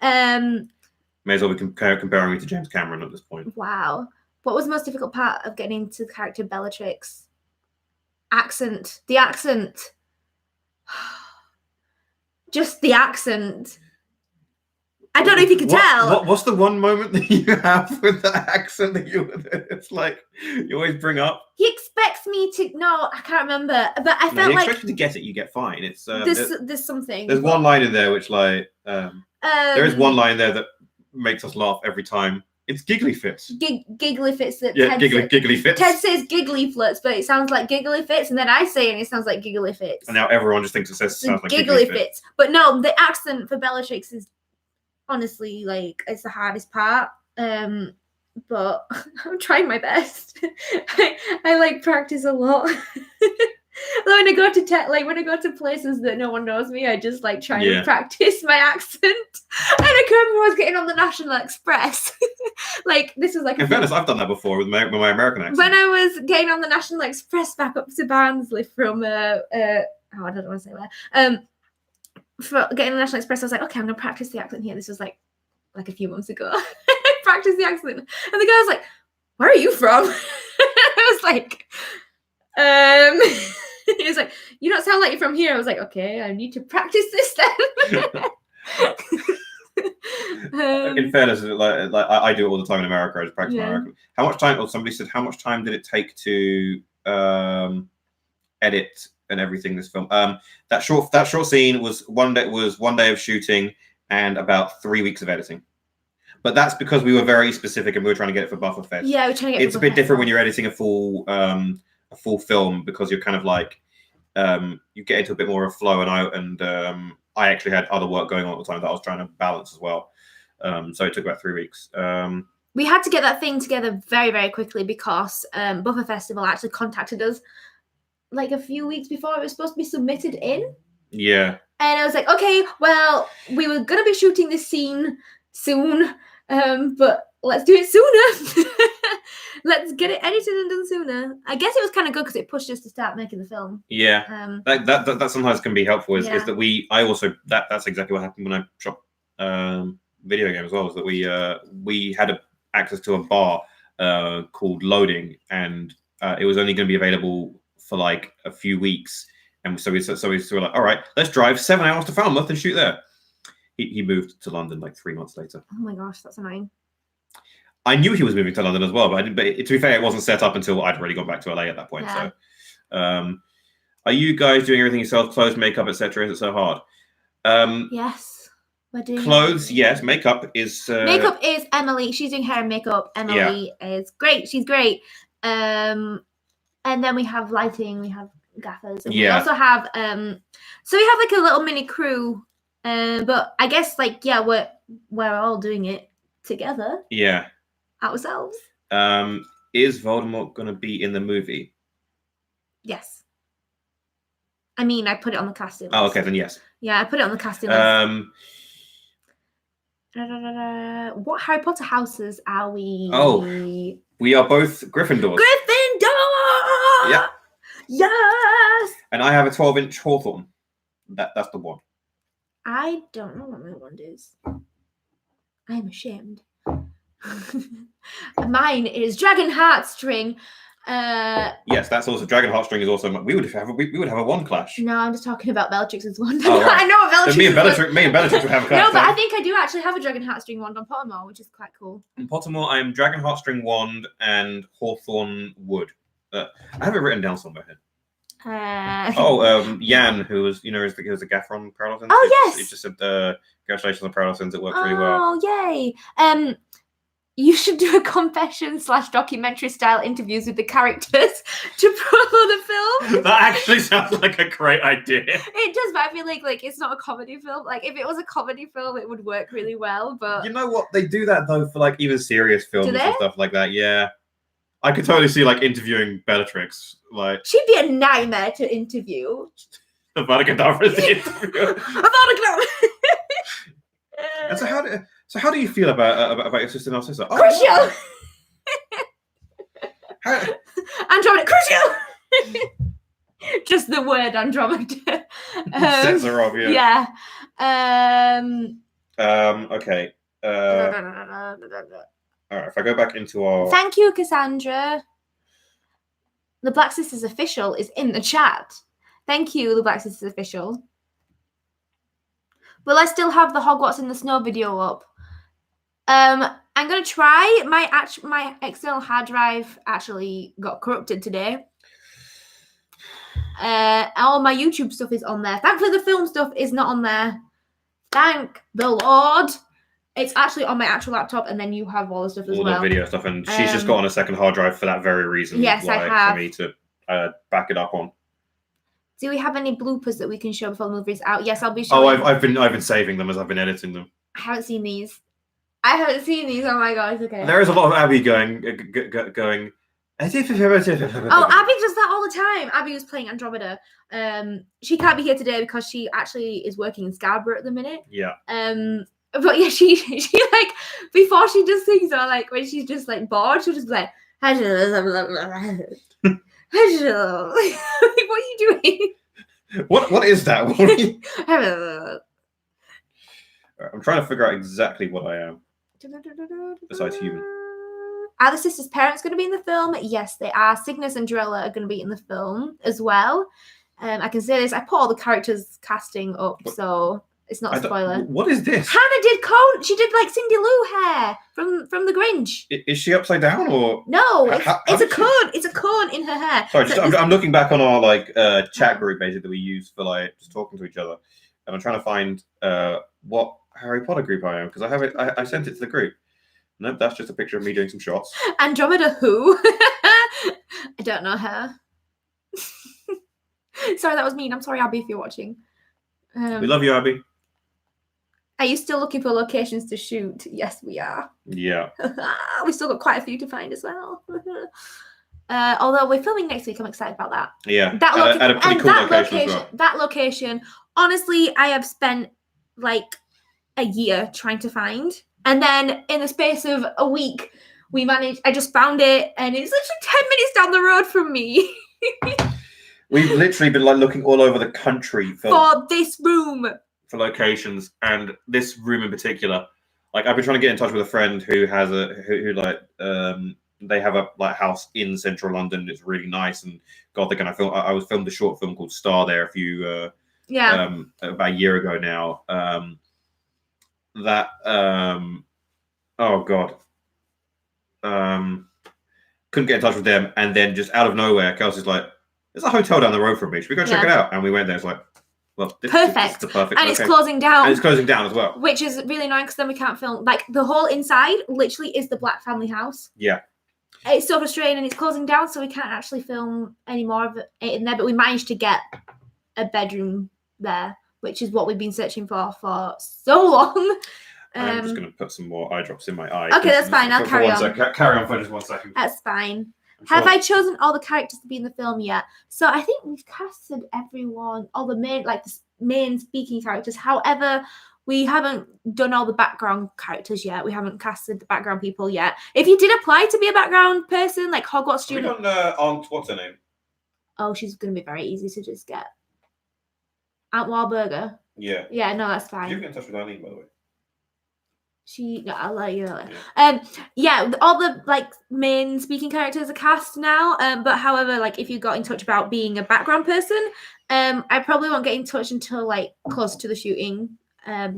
S2: May as well be comparing me to James Cameron at this point.
S1: Wow. What was the most difficult part of getting into the character Bellatrix? Accent. The accent. Just the accent. I don't know if you can tell.
S2: What's the one moment that you have with the accent that it's like you always bring up?
S1: He expects me to. No, I can't remember. But I felt like.
S2: He expects you to get it. You get fine. It's
S1: there's something.
S2: There's one line in there which there is one line there that makes us laugh every time. It's giggly fits.
S1: Giggly fits.
S2: Giggly fits.
S1: Ted says giggly flits, but it sounds like giggly fits, and then I say it and it sounds like giggly fits.
S2: And now everyone just thinks sounds like
S1: giggly fits. But no, the accent for Bellatrix is honestly it's the hardest part. But I'm trying my best. I practice a lot. When I go to places that no one knows me, I just try to practice my accent. And I can remember I was getting on the National Express. This was
S2: in fairness, I've done that before with my American accent.
S1: When I was getting on the National Express back up to Barnsley from I don't want to say where. For getting on the National Express, I was like, okay, I'm gonna practice the accent here. This was like a few months ago. I practiced the accent, and the guy was like, "Where are you from?" I was like, he was like, "You don't sound like you're from here." I was like, "Okay, I need to practice this then."
S2: In fairness, I do it all the time in America. I just practice my American. How much time? Or somebody said, how much time did it take to edit and everything? This film. That short scene was one day of shooting and about 3 weeks of editing. But that's because we were very specific and we were trying to get it for Buffer Fest.
S1: Yeah, we're trying to get.
S2: It's a bit different when you're editing a full film because you're kind of you get into a bit more of flow, and I actually had other work going on at the time that I was trying to balance as well. So it took about 3 weeks.
S1: We had to get that thing together very, very quickly because Buffer Festival actually contacted us a few weeks before it was supposed to be submitted in.
S2: Yeah.
S1: And I was like, okay, well, we were going to be shooting this scene soon, but let's do it sooner. Let's get it edited and done sooner. I guess it was kind of good because it pushed us to start making the film.
S2: Yeah, that sometimes can be helpful. Is that that's exactly what happened when I shot video game as well. Is that we had access to a bar called Loading, and it was only going to be available for a few weeks. And so we were like, all right, let's drive 7 hours to Falmouth and shoot there. He moved to London 3 months later.
S1: Oh my gosh, that's annoying.
S2: I knew he was moving to London as well, but to be fair, it wasn't set up until I'd already gone back to LA at that point. Yeah. So, are you guys doing everything yourself? Clothes, makeup, etc. Is it so hard?
S1: Yes, we're doing
S2: clothes. Yes, makeup is.
S1: Makeup is Emily. She's doing hair and makeup. Emily is great. She's great. And then we have lighting. We have gaffers. And we also have. So we have a little mini crew. But I guess we're all doing it together.
S2: Yeah.
S1: Ourselves.
S2: Is Voldemort gonna be in the movie?
S1: Yes. I mean, I put it on the casting list.
S2: Oh, okay, then yes.
S1: Yeah, I put it on the casting list. What Harry Potter houses are we?
S2: Oh, we are both Gryffindors.
S1: Gryffindor!
S2: Yeah.
S1: Yes!
S2: And I have a 12-inch Hawthorn. That's the wand.
S1: I don't know what my wand is. I'm ashamed. Mine is Dragon Heartstring.
S2: Yes, that's also Dragon Heartstring is also. We would have a wand clash.
S1: No, I'm just talking about Bellatrix's wand.
S2: Oh, right.
S1: I know what Bellatrix.
S2: So me and Bellatrix would have a clash.
S1: No, but I think I do actually have a Dragon Heartstring wand on Pottermore, which is quite cool.
S2: In Pottermore, I am Dragon Heartstring wand and Hawthorn wood. I have it written down somewhere here. Jan, who was, he was the Gaffron Parallel.
S1: Oh, yes.
S2: He just said, congratulations on Parallel Sins. It worked really well.
S1: Oh, yay. You should do a confession/documentary style interviews with the characters to promo the film.
S2: That actually sounds like a great idea.
S1: It does, but I feel like it's not a comedy film. Like, if it was a comedy film, it would work really well. But
S2: you know what? They do that though for like even serious films and stuff like that. Yeah, I could totally see like interviewing Bellatrix. Like,
S1: she'd be a nightmare to interview.
S2: The Vatican is the interview. And so how do you feel about your sister Narcissa?
S1: Crucial. Andromeda, crucial. Just the word Andromeda.
S2: Sets her off, yeah. Okay. All right. If I go back into our.
S1: Thank you, Cassandra. The Black Sisters official is in the chat. Thank you, the Black Sisters official. Will I still have the Hogwarts in the Snow video up? I'm gonna try. My external hard drive actually got corrupted today. All my YouTube stuff is on there. Thankfully, the film stuff is not on there. Thank the Lord. It's actually on my actual laptop, and then you have all the stuff as well.
S2: All the video stuff, and she's just got on a second hard drive for that very reason.
S1: Yes, I have.
S2: For me to back it up on.
S1: Do we have any bloopers that we can show before the movie's out? Yes, I'll be showing.
S2: Oh, I've been saving them as I've been editing them.
S1: I haven't seen these. Oh my god, okay.
S2: There is a lot of Abby going.
S1: Oh, Abby does that all the time. Abby was playing Andromeda. She can't be here today because she actually is working in Scarborough at the minute.
S2: Yeah.
S1: But yeah, she like before she does things, or like when she's just like bored, she'll just be like, hello. Like, what are you doing?
S2: What is that? I'm trying to figure out exactly what I am. Besides human.
S1: Are the sisters' parents going to be in the film? Yes, they are. Cygnus and Dorella are going to be in the film as well. I can say this. I put all the characters casting up, so it's not a spoiler.
S2: What is this?
S1: Hannah did cone. She did like Cindy Lou hair from The Grinch.
S2: Is she upside down or?
S1: No, it's a cone. It's a cone in her hair.
S2: Sorry, I'm looking back on our like chat group basically that we use for like just talking to each other, and I'm trying to find what Harry Potter group I am because I have it. I sent it to the group. Nope, that's just a picture of me doing some shots.
S1: Andromeda who? I don't know her. Sorry, that was mean. I'm sorry, Abby, if you're watching.
S2: We love you, Abby.
S1: Are you still looking for locations to shoot? Yes, we are.
S2: Yeah.
S1: We still got quite a few to find as well. Although we're filming next week, I'm excited about that.
S2: Yeah. At a pretty cool location as well.
S1: That location, honestly, I have spent like a year trying to find. And then in the space of a week, I just found it, and it's literally 10 minutes down the road from me.
S2: We've literally been like looking all over the country
S1: for this room.
S2: For locations, and this room in particular. Like, I've been trying to get in touch with a friend who has they have a like house in central London. It's really nice, and God, they're gonna film. I was filmed a short film called Star there a few about a year ago now. Oh God. Couldn't get in touch with them, and then just out of nowhere, Kelsey's like, "There's a hotel down the road from me. Should we go check it out?" And we went there. It's like, well, this is the perfect.
S1: And it's closing down.
S2: And it's closing down as well,
S1: which is really annoying because then we can't film. Like the whole inside, literally, is the Black family house.
S2: Yeah.
S1: It's so frustrating, and it's closing down, so we can't actually film any more of it in there. But we managed to get a bedroom there, which is what we've been searching for so long.
S2: I'm just going to put some more eye drops in my eye.
S1: Okay, that's fine. I'll carry on.
S2: Carry on for just 1 second.
S1: That's fine. Have I chosen all the characters to be in the film yet? So I think we've casted everyone, all the main speaking characters. However, we haven't done all the background characters yet. We haven't casted the background people yet. If you did apply to be a background person, like Hogwarts student,
S2: Aunt, what's her name?
S1: Oh, she's going to be very easy to just get. Aunt Wahlberger.
S2: Yeah.
S1: Yeah, no, that's fine.
S2: You can get in touch with Eileen, by the way.
S1: I'll let you know. Yeah, all the like main speaking characters are cast now. But however, like if you got in touch about being a background person, I probably won't get in touch until like close to the shooting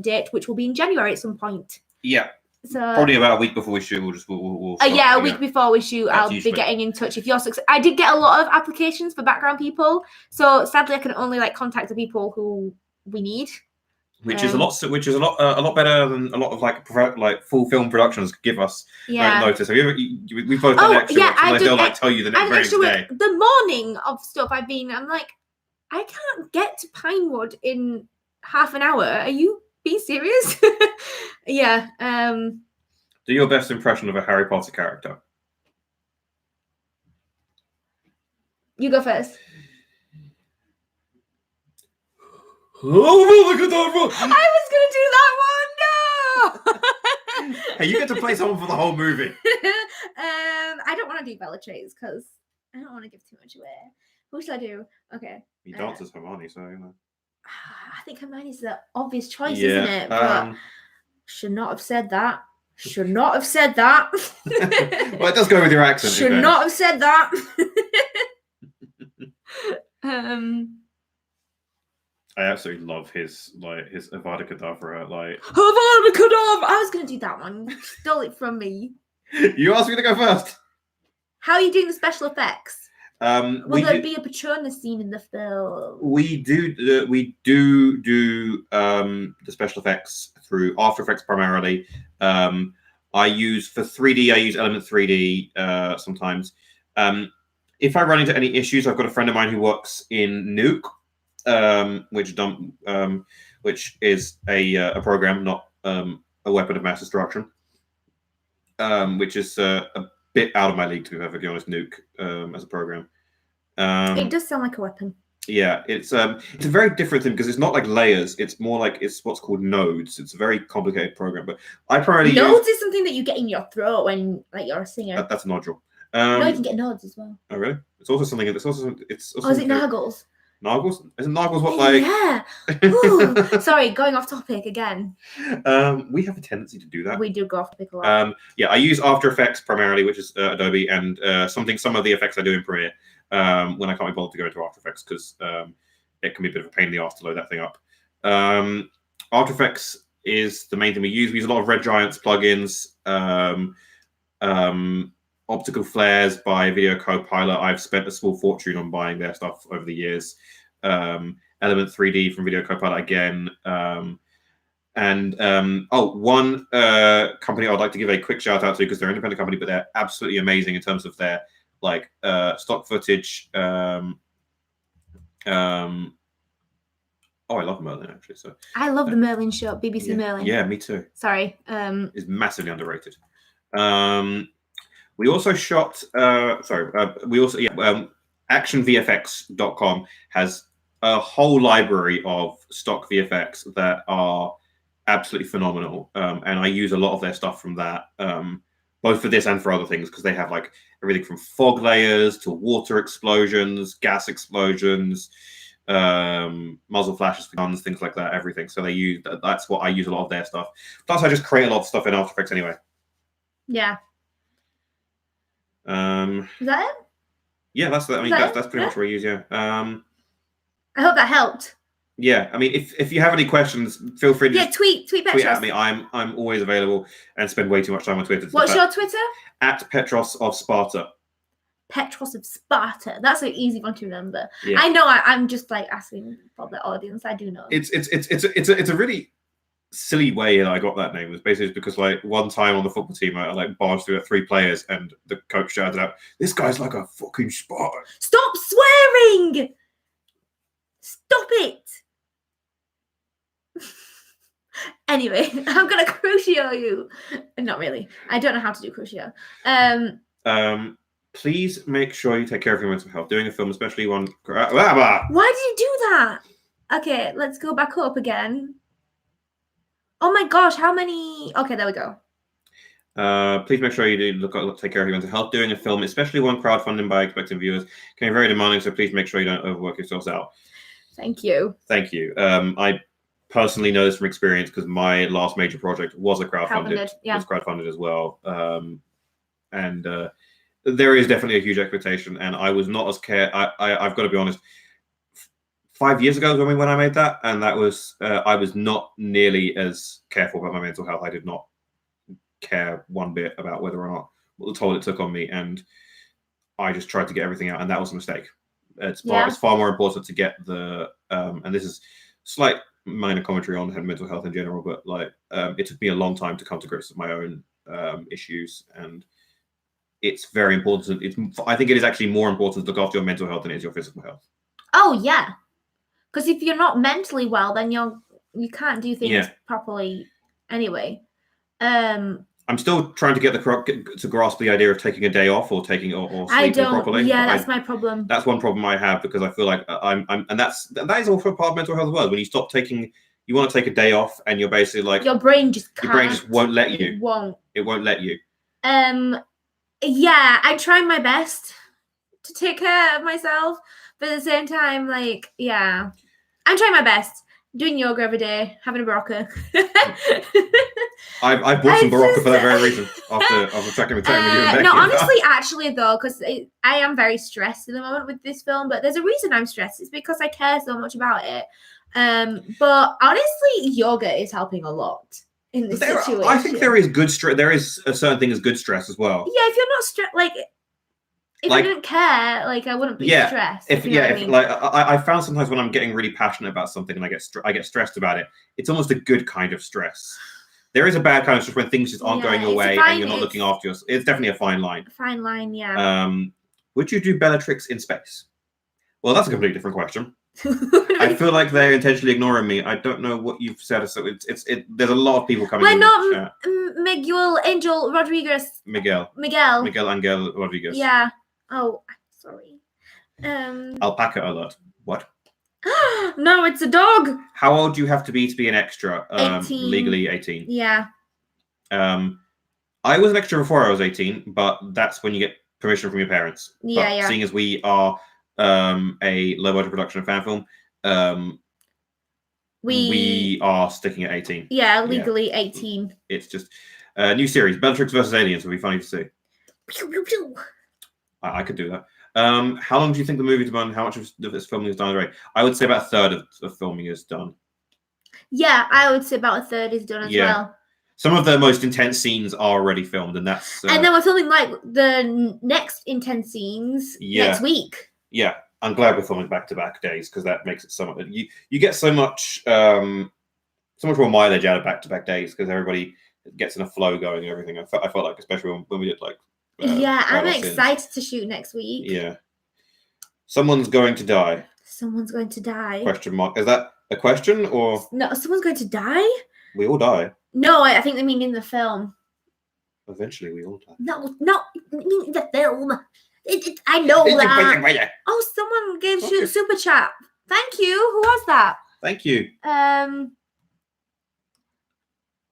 S1: date, which will be in January at some point.
S2: Yeah.
S1: So
S2: probably about a week before we shoot, we'll
S1: start, a week before we shoot, I'll be getting in touch if you're successful. I did get a lot of applications for background people, so sadly I can only like contact the people who we need.
S2: Which is a lot better than a lot of like full film productions give us notice. Have you ever? We've both done extra work, so they'll like tell you the next day.
S1: The morning of stuff I'm like, I can't get to Pinewood in half an hour. Are you being serious? Yeah.
S2: Do your best impression of a Harry Potter character.
S1: You go first.
S2: Oh my God!
S1: I was gonna do that one. No.
S2: Hey, you get to play someone for the whole movie.
S1: I don't want to do Bellatrix because I don't want to give too much away. Who should I do? Okay.
S2: He dances Hermione, so you know.
S1: I think Hermione's the obvious choice, isn't it? But should not have said that. Should not have said that.
S2: Well, it does go with your accent.
S1: Should not have said that.
S2: I absolutely love his Avada Kedavra, like
S1: Avada Kedavra. I was gonna do that one. You stole it from me.
S2: You asked me to go first.
S1: How are you doing the special effects? Will there be a Patronus scene in the film?
S2: We do the special effects through After Effects primarily. I use Element 3D sometimes. If I run into any issues, I've got a friend of mine who works in Nuke, which is a program, not a weapon of mass destruction, which is a bit out of my league, to be perfectly honest. Nuke as a program.
S1: It does sound like a weapon.
S2: Yeah, it's a very different thing because it's not like layers. It's more like it's what's called nodes. It's a very complicated program. But I primarily
S1: nodes is something that you get in your throat when like you're a singer.
S2: That's a nodule.
S1: No, you can get nodes as well.
S2: Oh really? It's also something. It's also.
S1: Is it Naggles?
S2: Naggles? Isn't Naggles what like?
S1: Yeah. Ooh, sorry, going off topic again.
S2: We have a tendency to do that.
S1: We do go off topic a lot.
S2: Yeah, I use After Effects primarily, which is Adobe, and some of the effects I do in Premiere when I can't be bothered to go into After Effects because it can be a bit of a pain in the arse to load that thing up. After Effects is the main thing we use. We use a lot of Red Giant's plugins. Optical flares by Video Copilot. I've spent a small fortune on buying their stuff over the years. Element 3D from Video Copilot again. One company I'd like to give a quick shout out to because they're an independent company, but they're absolutely amazing in terms of their like stock footage. I love Merlin actually. So
S1: I love the Merlin show, BBC Merlin.
S2: Yeah, me too.
S1: Sorry.
S2: Is massively underrated. We also shot. ActionVFX.com has a whole library of stock VFX that are absolutely phenomenal, and I use a lot of their stuff from that, both for this and for other things, because they have like everything from fog layers to water explosions, gas explosions, muzzle flashes for guns, things like that. Everything. So that's what I use a lot of their stuff. Plus, I just create a lot of stuff in After Effects anyway.
S1: Yeah. Is that it?
S2: Yeah, that's pretty much what I use. Yeah.
S1: I hope that helped.
S2: Yeah, I mean, if you have any questions, feel free to
S1: tweet Petros
S2: at me. I'm always available and spend way too much time on Twitter.
S1: What's your Twitter?
S2: At Petros of Sparta.
S1: Petros of Sparta. That's an easy one to remember.
S2: Yeah.
S1: I know. I'm just like asking for the audience. I do know.
S2: It's a really silly way that I got that name. It was basically because like one time on the football team I like barged through 3 players and the coach shouted out, "This guy's like a fucking Spartan."
S1: Stop swearing! Stop it! Anyway, I'm gonna crucio you. Not really. I don't know how to do crucio.
S2: Please make sure you take care of your mental health. Doing a film, especially one.
S1: Why did you do that? Okay, let's go back up again. Oh my gosh, how many? Okay, there we go.
S2: Please make sure you take care of your mental health. Doing a film, especially one crowdfunding by expecting viewers, can be very demanding. So please make sure you don't overwork yourselves out.
S1: Thank you.
S2: Thank you. I personally know this from experience because my last major project was crowdfunded.
S1: Yeah.
S2: Was crowdfunded as well. And there is definitely a huge expectation, and I was not as I've got to be honest. 5 years ago when I made that, and that was I was not nearly as careful about my mental health. I did not care one bit about whether or not what the toll it took on me, and I just tried to get everything out, and that was a mistake. It's far more important to get the and this is slight minor commentary on mental health in general, but like it took me a long time to come to grips with my own issues, and it's very important. I think it is actually more important to look after your mental health than it is your physical health.
S1: Oh yeah, because if you're not mentally well, then you can't do things properly anyway.
S2: I'm still trying to get to grasp the idea of taking a day off or sleeping properly.
S1: Yeah, that's my problem.
S2: That's one problem I have, because I feel like and that is also part of mental health as well. When you stop you want to take a day off, and you're basically like
S1: your brain just can't.
S2: Your brain just won't let you.
S1: It
S2: won't let you.
S1: Yeah, I try my best to take care of myself, but at the same time, like, yeah, I'm trying my best. Doing yoga every day, having a Barocca.
S2: I bought some Barocca for that very reason. After tracking with Becky.
S1: No, honestly, actually, though, because I am very stressed at the moment with this film, but there's a reason I'm stressed. It's because I care so much about it. But honestly, yoga is helping a lot in this situation.
S2: I think there is good stress. There is a certain thing as good stress as well.
S1: Yeah, if you're not stressed, like. If I didn't care, like, I wouldn't be stressed.
S2: I found sometimes when I'm getting really passionate about something and I get stressed about it, it's almost a good kind of stress. There is a bad kind of stress when things just aren't going your way and you're not looking after yourself. It's definitely a fine line.
S1: Fine line, yeah.
S2: Would you do Bellatrix in space? Well, that's a completely different question. I feel like they're intentionally ignoring me. I don't know what you've said. So there's a lot of people coming.
S1: We're not Miguel Angel Rodriguez.
S2: Miguel Angel Rodriguez.
S1: Yeah. Oh, sorry.
S2: Alpaca alert. What?
S1: No, it's a dog.
S2: How old do you have to be an extra?
S1: 18.
S2: Legally 18.
S1: Yeah.
S2: I was an extra before I was 18, but that's when you get permission from your parents.
S1: Yeah.
S2: Seeing as we are a low budget production of fan film, we are sticking at 18.
S1: Yeah, legally 18.
S2: It's just a new series, Bellatrix versus Aliens, will be funny to see.
S1: Pew, pew, pew.
S2: I could do that. How long do you think the movie's done? How much of this filming is done already? I would say about a third of filming is done.
S1: Yeah, I would say about a third is done as well.
S2: Some of the most intense scenes are already filmed, and that's...
S1: and then we're filming, like, the next intense scenes next week.
S2: Yeah, I'm glad we're filming back-to-back days, because that makes it so much... You get so much more mileage out of back-to-back days, because everybody gets in a flow going and everything. I felt like, especially when we did, like...
S1: I'm excited to shoot next week.
S2: Yeah. Someone's going to die.
S1: Someone's going to die.
S2: Question mark. Is that a question or?
S1: No, someone's going to die?
S2: We all die.
S1: No, I think they mean in the film.
S2: Eventually we all die.
S1: No, in the film. I know that. Oh, someone gave super chat. Thank you. Who was that?
S2: Thank you.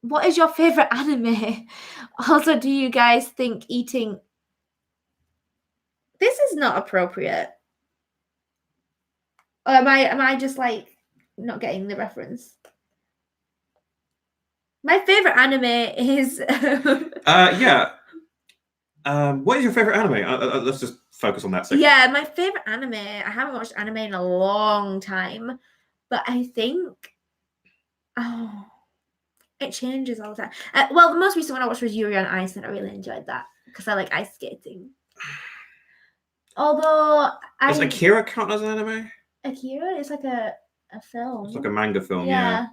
S1: What is your favorite anime? Also, do you guys think eating... This is not appropriate. Or am I just like not getting the reference? My favorite anime is
S2: what is your favorite anime? Let's just focus on that section.
S1: Yeah, my favorite anime. I haven't watched anime in a long time, but I think it changes all the time. Well, the most recent one I watched was Yuri on Ice, and I really enjoyed that because I like ice skating. Although,
S2: does Akira count as an anime?
S1: Akira is like a film.
S2: It's like a manga film, yeah.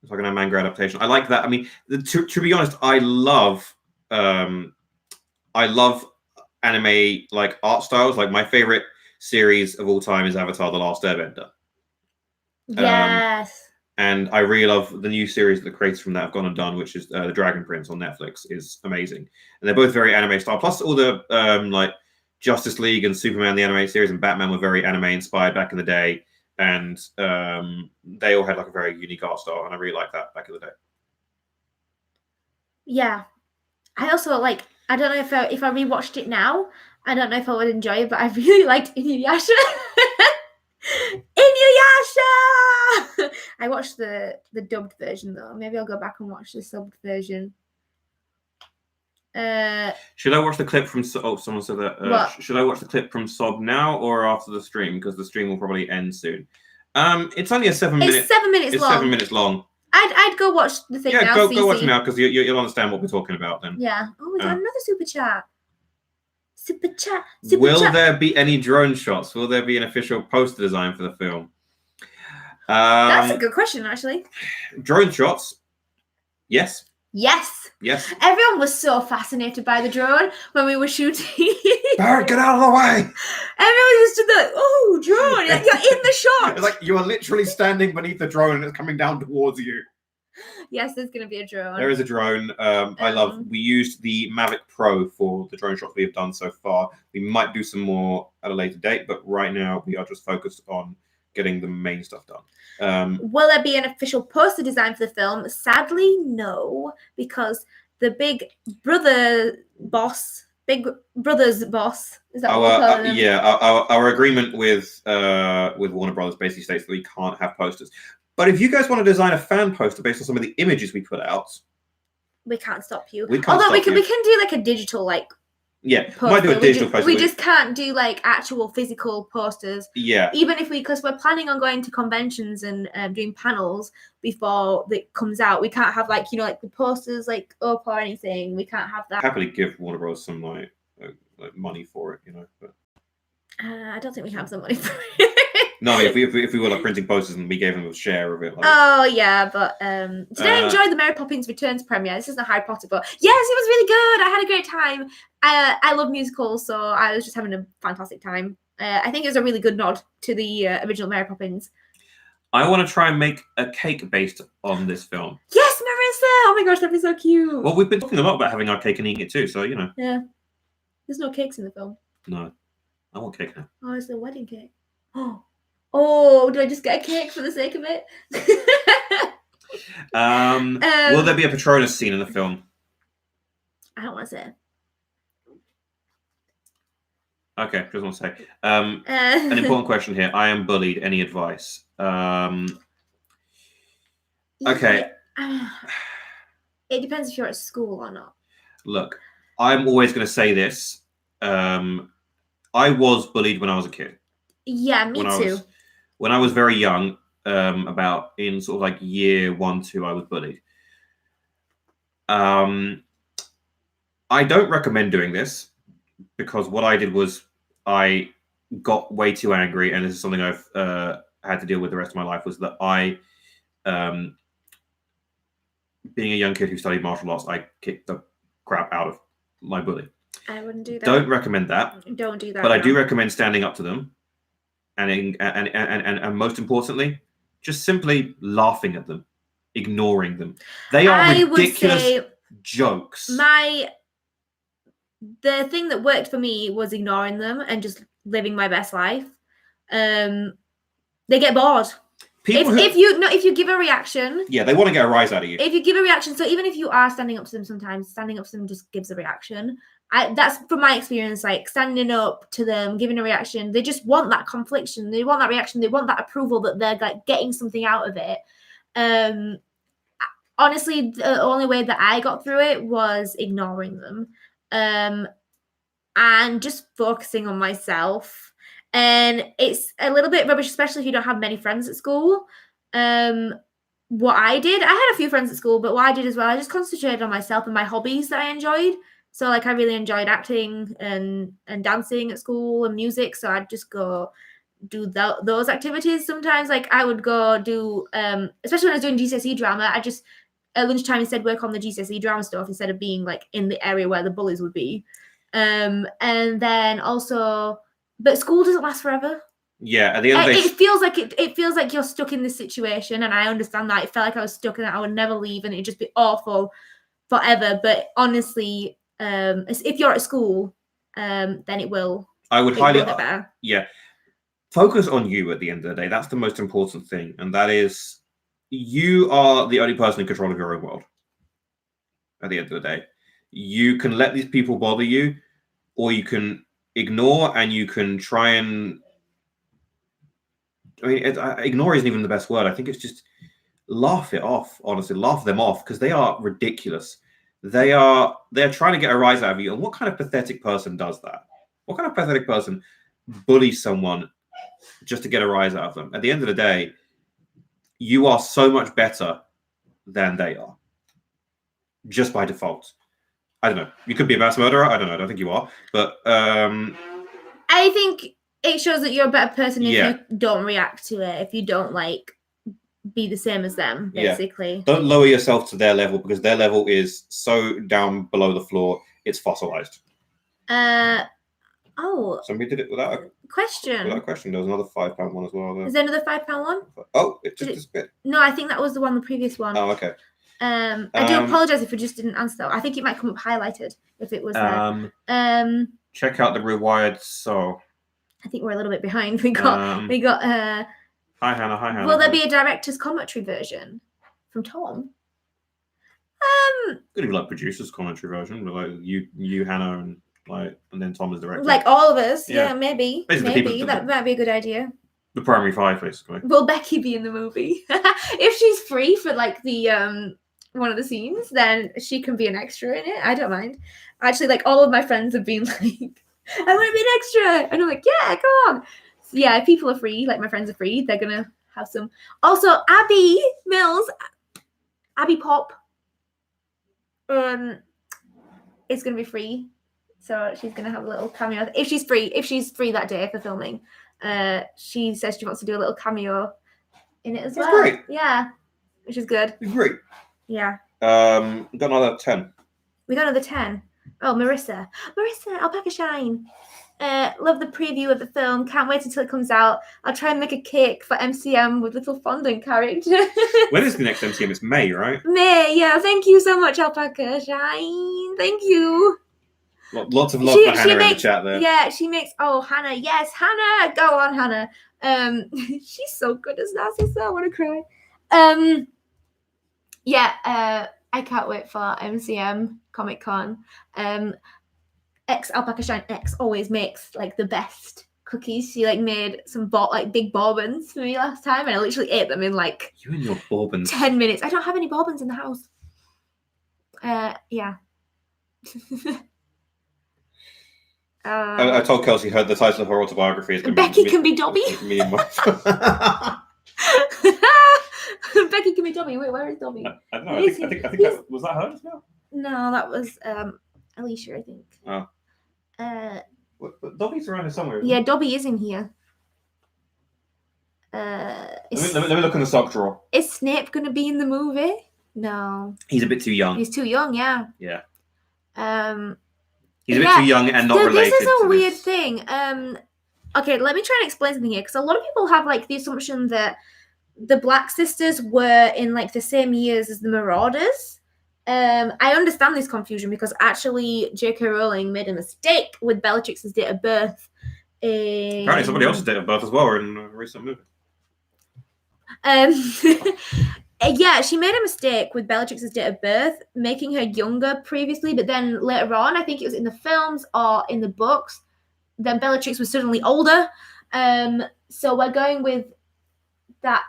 S2: It's like a manga adaptation. I like that. I mean, to be honest, I love anime like art styles. Like my favorite series of all time is Avatar: The Last Airbender.
S1: Yes.
S2: And I really love the new series that the creators from that have gone and done, which is The Dragon Prince on Netflix. Is amazing, and they're both very anime style. Plus, all the like Justice League and Superman, the animated series, and Batman were very anime inspired back in the day, and they all had like a very unique art style, and I really liked that back in the day.
S1: Yeah, I also like. I don't know if I rewatched it now, I don't know if I would enjoy it, but I really liked Inuyasha. Inuyasha. I watched the dubbed version though. Maybe I'll go back and watch the subbed version.
S2: Should I watch the clip from? Oh, someone said that. Should I watch the clip from Sob now or after the stream? Because the stream will probably end soon. It's only a 7 minute.
S1: It's 7 minutes long.
S2: 7 minutes long.
S1: I'd go watch the thing now.
S2: Yeah, go watch now because you'll understand what we're talking about then.
S1: Yeah. Oh, we got another super chat.
S2: Will there be any drone shots? Will there be an official poster design for the film?
S1: That's a good question, actually.
S2: Drone shots? Yes.
S1: Yes.
S2: Yes.
S1: Everyone was so fascinated by the drone when we were shooting.
S2: Barrett, get out of the way!
S1: Everyone just stood there, oh, drone! You're in the shot!
S2: It's like you are literally standing beneath the drone and it's coming down towards you.
S1: Yes, there's going to be a drone.
S2: There is a drone. We used the Mavic Pro for the drone shots we have done so far. We might do some more at a later date, but right now we are just focused on getting the main stuff done.
S1: Will there be an official poster design for the film? Sadly, no, because the Big Brother's boss, is that what we're calling him?
S2: Yeah, our agreement with Warner Brothers basically states that we can't have posters. But if you guys want to design a fan poster based on some of the images we put out,
S1: we can't stop you.
S2: We can
S1: do like a digital
S2: poster. Might do a digital poster.
S1: We just can't do like actual physical posters.
S2: Yeah.
S1: Even if because we're planning on going to conventions and doing panels before it comes out, we can't have like the posters up or anything. We can't have that.
S2: Happily give Warner Bros. Some money for it, but
S1: I don't think we have the money for it.
S2: No, if we were printing posters and we gave them a share of it.
S1: Oh yeah, but did I enjoy the Mary Poppins Returns premiere? This isn't Harry Potter, but yes, it was really good. I had a great time. I love musicals, so I was just having a fantastic time. I think it was a really good nod to the original Mary Poppins.
S2: I want to try and make a cake based on this film.
S1: Yes, Marissa! Oh my gosh, that'd be so cute.
S2: Well, we've been talking a lot about having our cake and eating it too, so
S1: Yeah. There's no cakes in the film.
S2: No. I want cake now.
S1: Oh, it's a wedding cake. Oh, do I just get a cake for the sake of it?
S2: Will there be a Patronus scene in the film?
S1: I don't want to say.
S2: Okay, just want to say. An important question here. I am bullied. Any advice? Okay.
S1: It depends if you're at school or not.
S2: Look, I'm always going to say this. I was bullied when I was a kid.
S1: Yeah, me too.
S2: When I was very young, about in sort of year 1, 2, I was bullied. I don't recommend doing this because what I did was I got way too angry, and this is something I've had to deal with the rest of my life, was that I, being a young kid who studied martial arts, I kicked the crap out of my bully.
S1: I wouldn't do that.
S2: Don't recommend that.
S1: Don't do that.
S2: But I do recommend standing up to them. And most importantly, just simply laughing at them, ignoring them. They are ridiculous jokes.
S1: The thing that worked for me was ignoring them and just living my best life. They get bored. If you give a reaction,
S2: they want to get a rise out of you.
S1: If you give a reaction, so even if you are standing up to them, sometimes standing up to them just gives a reaction. That's from my experience, standing up to them, giving a reaction. They just want that confliction. They want that reaction. They want that approval that they're getting something out of it. Honestly, the only way that I got through it was ignoring them, and just focusing on myself. And it's a little bit rubbish, especially if you don't have many friends at school. What I did, I had a few friends at school, but what I did as well, I just concentrated on myself and my hobbies that I enjoyed. So I really enjoyed acting and dancing at school and music. So I'd just go do those activities. Sometimes I would go do, especially when I was doing GCSE drama, I just at lunchtime instead work on the GCSE drama stuff instead of being in the area where the bullies would be. And then also, but school doesn't last forever.
S2: Yeah, at the end of the day,
S1: it feels like you're stuck in this situation, and I understand that. It felt like I was stuck in it. I would never leave, and it'd just be awful forever. But honestly, if you're at school, then it will.
S2: I would highly
S1: get better.
S2: Yeah, focus on you at the end of the day. That's the most important thing, and that is you are the only person in control of your own world. At the end of the day, you can let these people bother you, or you can ignore, and you can try and I mean, ignore isn't even the best word. I think it's just laugh it off. Honestly, laugh them off because they are ridiculous. They're trying to get a rise out of you. And what kind of pathetic person does that? What kind of pathetic person bullies someone just to get a rise out of them? At the end of the day, you are so much better than they are, just by default. I don't know. You could be a mass murderer. I don't know. I don't think you are. But
S1: I think it shows that you're a better person if you don't react to it. If you don't like be the same as them, basically.
S2: Yeah. Don't lower yourself to their level because their level is so down below the floor. It's fossilized. Somebody did it without a
S1: question.
S2: Without a question. There was another £5 one as well.
S1: Is there another £5 one?
S2: Oh, it just disappeared.
S1: No, I think that was the previous one.
S2: Oh, okay.
S1: I do apologize if we just didn't answer that. I think it might come up highlighted if it was there.
S2: Check out the Rewired Soul.
S1: I think we're a little bit behind. We got
S2: Hi Hannah. Hi Hannah.
S1: Will there be a director's commentary version from Tom?
S2: Could be like producer's commentary version, but like you Hannah and then Tom as director.
S1: Like all of us, maybe.
S2: Basically
S1: maybe that might be a good idea.
S2: The primary five, basically.
S1: Will Becky be in the movie? If she's free for like the one of the scenes, then she can be an extra in it. I don't mind. Actually, like all of my friends have been like, I want to be an extra, and I'm like, yeah, come on. So, yeah, if people are free, like my friends are free, they're gonna have some. Also, Abby Mills, Abby Pop, is gonna be free, so she's gonna have a little cameo if she's free. If she's free that day for filming, she says she wants to do a little cameo in it as well.
S2: That's great.
S1: Yeah, which is good.
S2: Great.
S1: Yeah.
S2: Got another 10.
S1: We got another 10. Oh, Marissa, Alpaca Shine. Love the preview of the film. Can't wait until it comes out. I'll try and make a cake for MCM with little fondant character.
S2: When is the next MCM? It's May, right?
S1: May, yeah. Thank you so much, Alpaca Shine. Thank you.
S2: Lots of love for Hannah in the chat there.
S1: Yeah, she makes. Oh, Hannah, yes, Hannah, go on, Hannah. She's so good as Narcissa. I want to cry. Yeah, I can't wait for MCM Comic Con. Alpaca Shine X always makes like the best cookies. She like made some big bourbons for me last time, and I literally ate them in like
S2: you and your bourbons
S1: 10 minutes. I don't have any bourbons in the house. Yeah.
S2: I told Kelsey her the title of her autobiography is
S1: Becky can be Dobby.
S2: Me and my
S1: Becky can be Dobby. Wait, where is Dobby?
S2: I don't know. I think that was that her as well.
S1: No, that was Alicia, I think.
S2: Oh. But Dobby's around here somewhere.
S1: Yeah, Dobby is in here.
S2: Let me look in the sock drawer.
S1: Is Snape going to be in the movie? No.
S2: He's a bit too young.
S1: He's too young, yeah.
S2: Yeah. He's a bit too young and not related.
S1: This is a weird thing. Okay, let me try and explain something here, because a lot of people have like the assumption that the Black Sisters were in like the same years as the Marauders. I understand this confusion because actually J.K. Rowling made a mistake with Bellatrix's date of birth.
S2: Apparently somebody else's date of birth as well in a recent movie.
S1: Yeah, she made a mistake with Bellatrix's date of birth, making her younger previously, but then later on, I think it was in the films or in the books, then Bellatrix was suddenly older. So we're going with that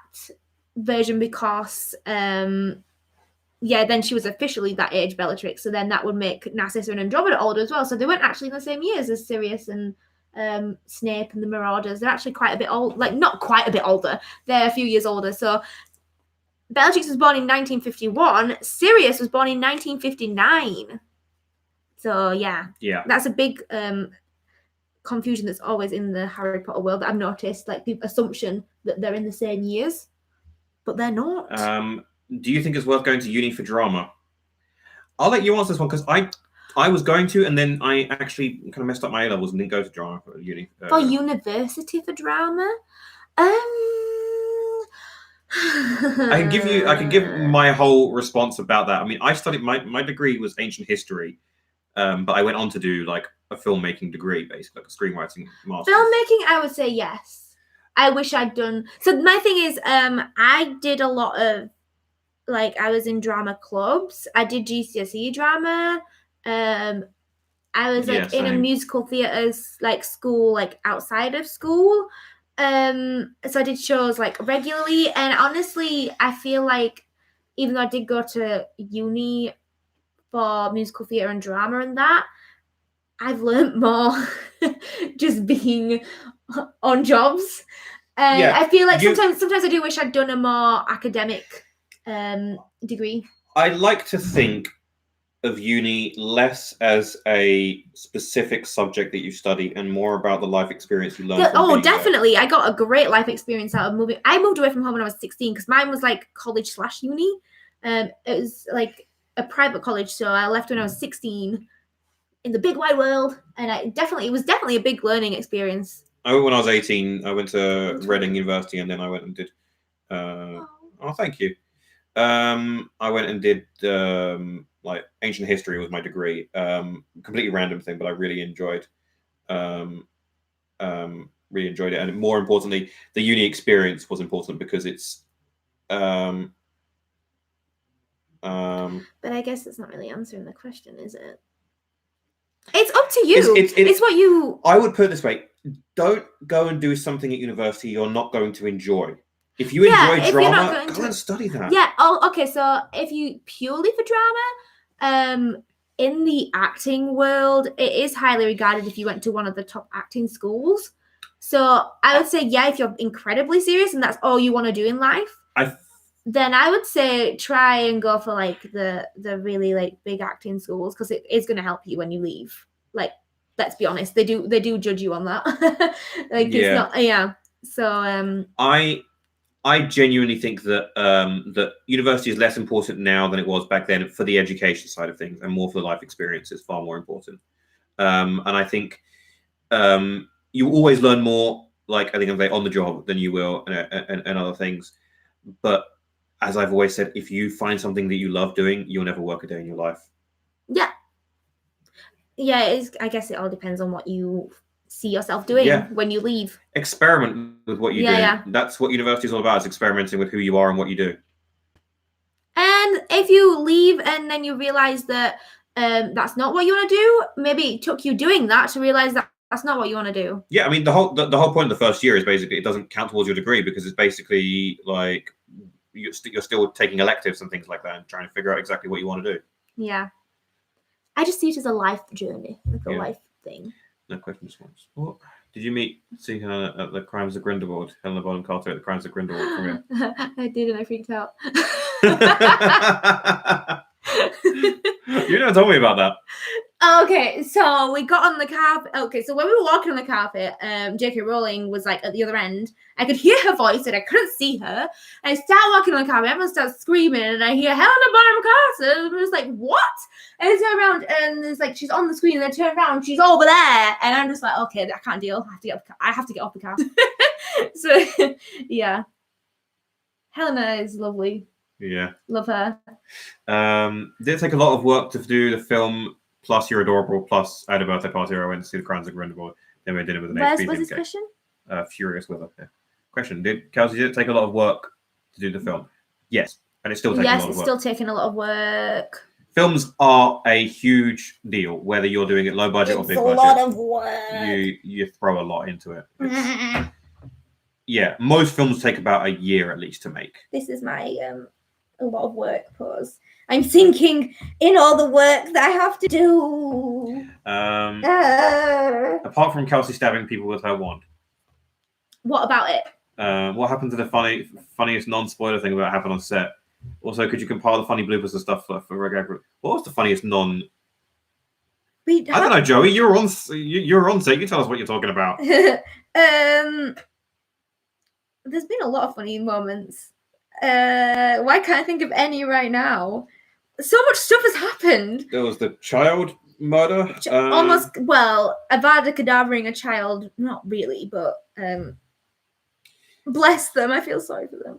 S1: version because then she was officially that age, Bellatrix. So then that would make Narcissa and Andromeda older as well. So they weren't actually in the same years as Sirius and Snape and the Marauders. They're actually quite a bit old, like not quite a bit older. They're a few years older. So Bellatrix was born in 1951. Sirius was born in 1959. So yeah, that's a big confusion that's always in the Harry Potter world that I've noticed. Like the assumption that they're in the same years, but they're not.
S2: Do you think it's worth going to uni for drama? I'll let you answer this one because I was going to, and then I actually kind of messed up my A levels and didn't go to drama for uni.
S1: For university for drama,
S2: I can give my whole response about that. I mean, I studied my degree was ancient history, but I went on to do like a filmmaking degree, basically like a screenwriting master's.
S1: Filmmaking, I would say yes. I wish I'd done. So my thing is, I did a lot of like I was in drama clubs. I did GCSE drama. I was like in a musical theatre like school, like outside of school. So I did shows like regularly, and honestly, I feel like even though I did go to uni for musical theatre and drama and that, I've learned more just being on jobs. And I feel like sometimes I do wish I'd done a more academic degree.
S2: I like to think of uni less as a specific subject that you study and more about the life experience you learn.
S1: Definitely. I got a great life experience out of moving. I moved away from home when I was 16 because mine was like college/uni. It was like a private college, so I left when I was 16 in the big wide world, and it was definitely a big learning experience.
S2: When I was 18, I went to Reading University, and then I went and did. Thank you. I went and did like ancient history was my degree. Completely random thing, but I really enjoyed. Really enjoyed it, and more importantly, the uni experience was important because it's.
S1: But I guess it's not really answering the question, is it? It's up to you. It's what you.
S2: I would put it this way: don't go and do something at university you're not going to enjoy. If you enjoy drama, go and study that.
S1: Yeah. Oh, okay. So if you purely for drama, in the acting world, it is highly regarded if you went to one of the top acting schools. So I would say, yeah, if you're incredibly serious and that's all you want to do in life, then I would say try and go for like the really like big acting schools because it is going to help you when you leave. Like, let's be honest, they do judge you on that. It's not, yeah. So
S2: I genuinely think that that university is less important now than it was back then for the education side of things, and more for the life experience is far more important. And I think you always learn more, like I think I'm saying, on the job than you will and other things. But as I've always said, if you find something that you love doing, you'll never work a day in your life.
S1: Yeah. Yeah, I guess it all depends on what you see yourself doing when you leave.
S2: Experiment with what you do.
S1: Yeah.
S2: That's what university is all about, is experimenting with who you are and what you do.
S1: And if you leave and then you realize that that's not what you want to do, maybe it took you doing that to realize that that's not what you want to do.
S2: Yeah, I mean, the whole point of the first year is basically it doesn't count towards your degree because it's basically like you're still taking electives and things like that and trying to figure out exactly what you want to do.
S1: Yeah. I just see it as a life journey, like a life thing.
S2: No questions. What? Did you see her at the Crimes of Grindelwald? Helena Bonham Carter at the Crimes of Grindelwald premiere?
S1: I did, and I freaked out.
S2: You never told me about that.
S1: Okay, so we got on the carpet. Okay, so when we were walking on the carpet, J.K. Rowling was like at the other end. I could hear her voice, and I couldn't see her. And I start walking on the carpet. Everyone starts screaming, and I hear Helena Bonham Carter. And I was like, "What?" And I turn around, and it's like she's on the screen. And I turn around, she's over there, and I'm just like, "Okay, I can't deal. I have to get off the car." So, yeah, Helena is lovely.
S2: Yeah,
S1: love her.
S2: Did it take a lot of work to do the film? Plus, you're adorable. Plus, I had a birthday party where I went to see the Crimes of Grindelwald. Then we had dinner with an
S1: HP. Where's this question?
S2: Furious with her. Yeah. Question: Kelsey, did it take a lot of work to do the film? Yes, and it's still taking a lot of work. Yes, it's
S1: still taking a lot of work.
S2: Films are a huge deal, whether you're doing it low budget or big budget.
S1: It's a lot of work.
S2: You throw a lot into it. Yeah, most films take about a year at least to make.
S1: This is my a lot of work pause. I'm thinking in all the work that I have to do.
S2: Apart from Kelsey stabbing people with her wand.
S1: What about it?
S2: What happened to the funniest non-spoiler thing about what happened on set? Also, could you compile the funny bloopers and stuff for regular? What was the funniest non? I don't know, Joey. You're on set. You tell us what you're talking about.
S1: There's been a lot of funny moments. Why can't I think of any right now? So much stuff has happened.
S2: There was the child murder.
S1: Almost, well, Avada Kedavering a child. Not really, but bless them. I feel sorry for them.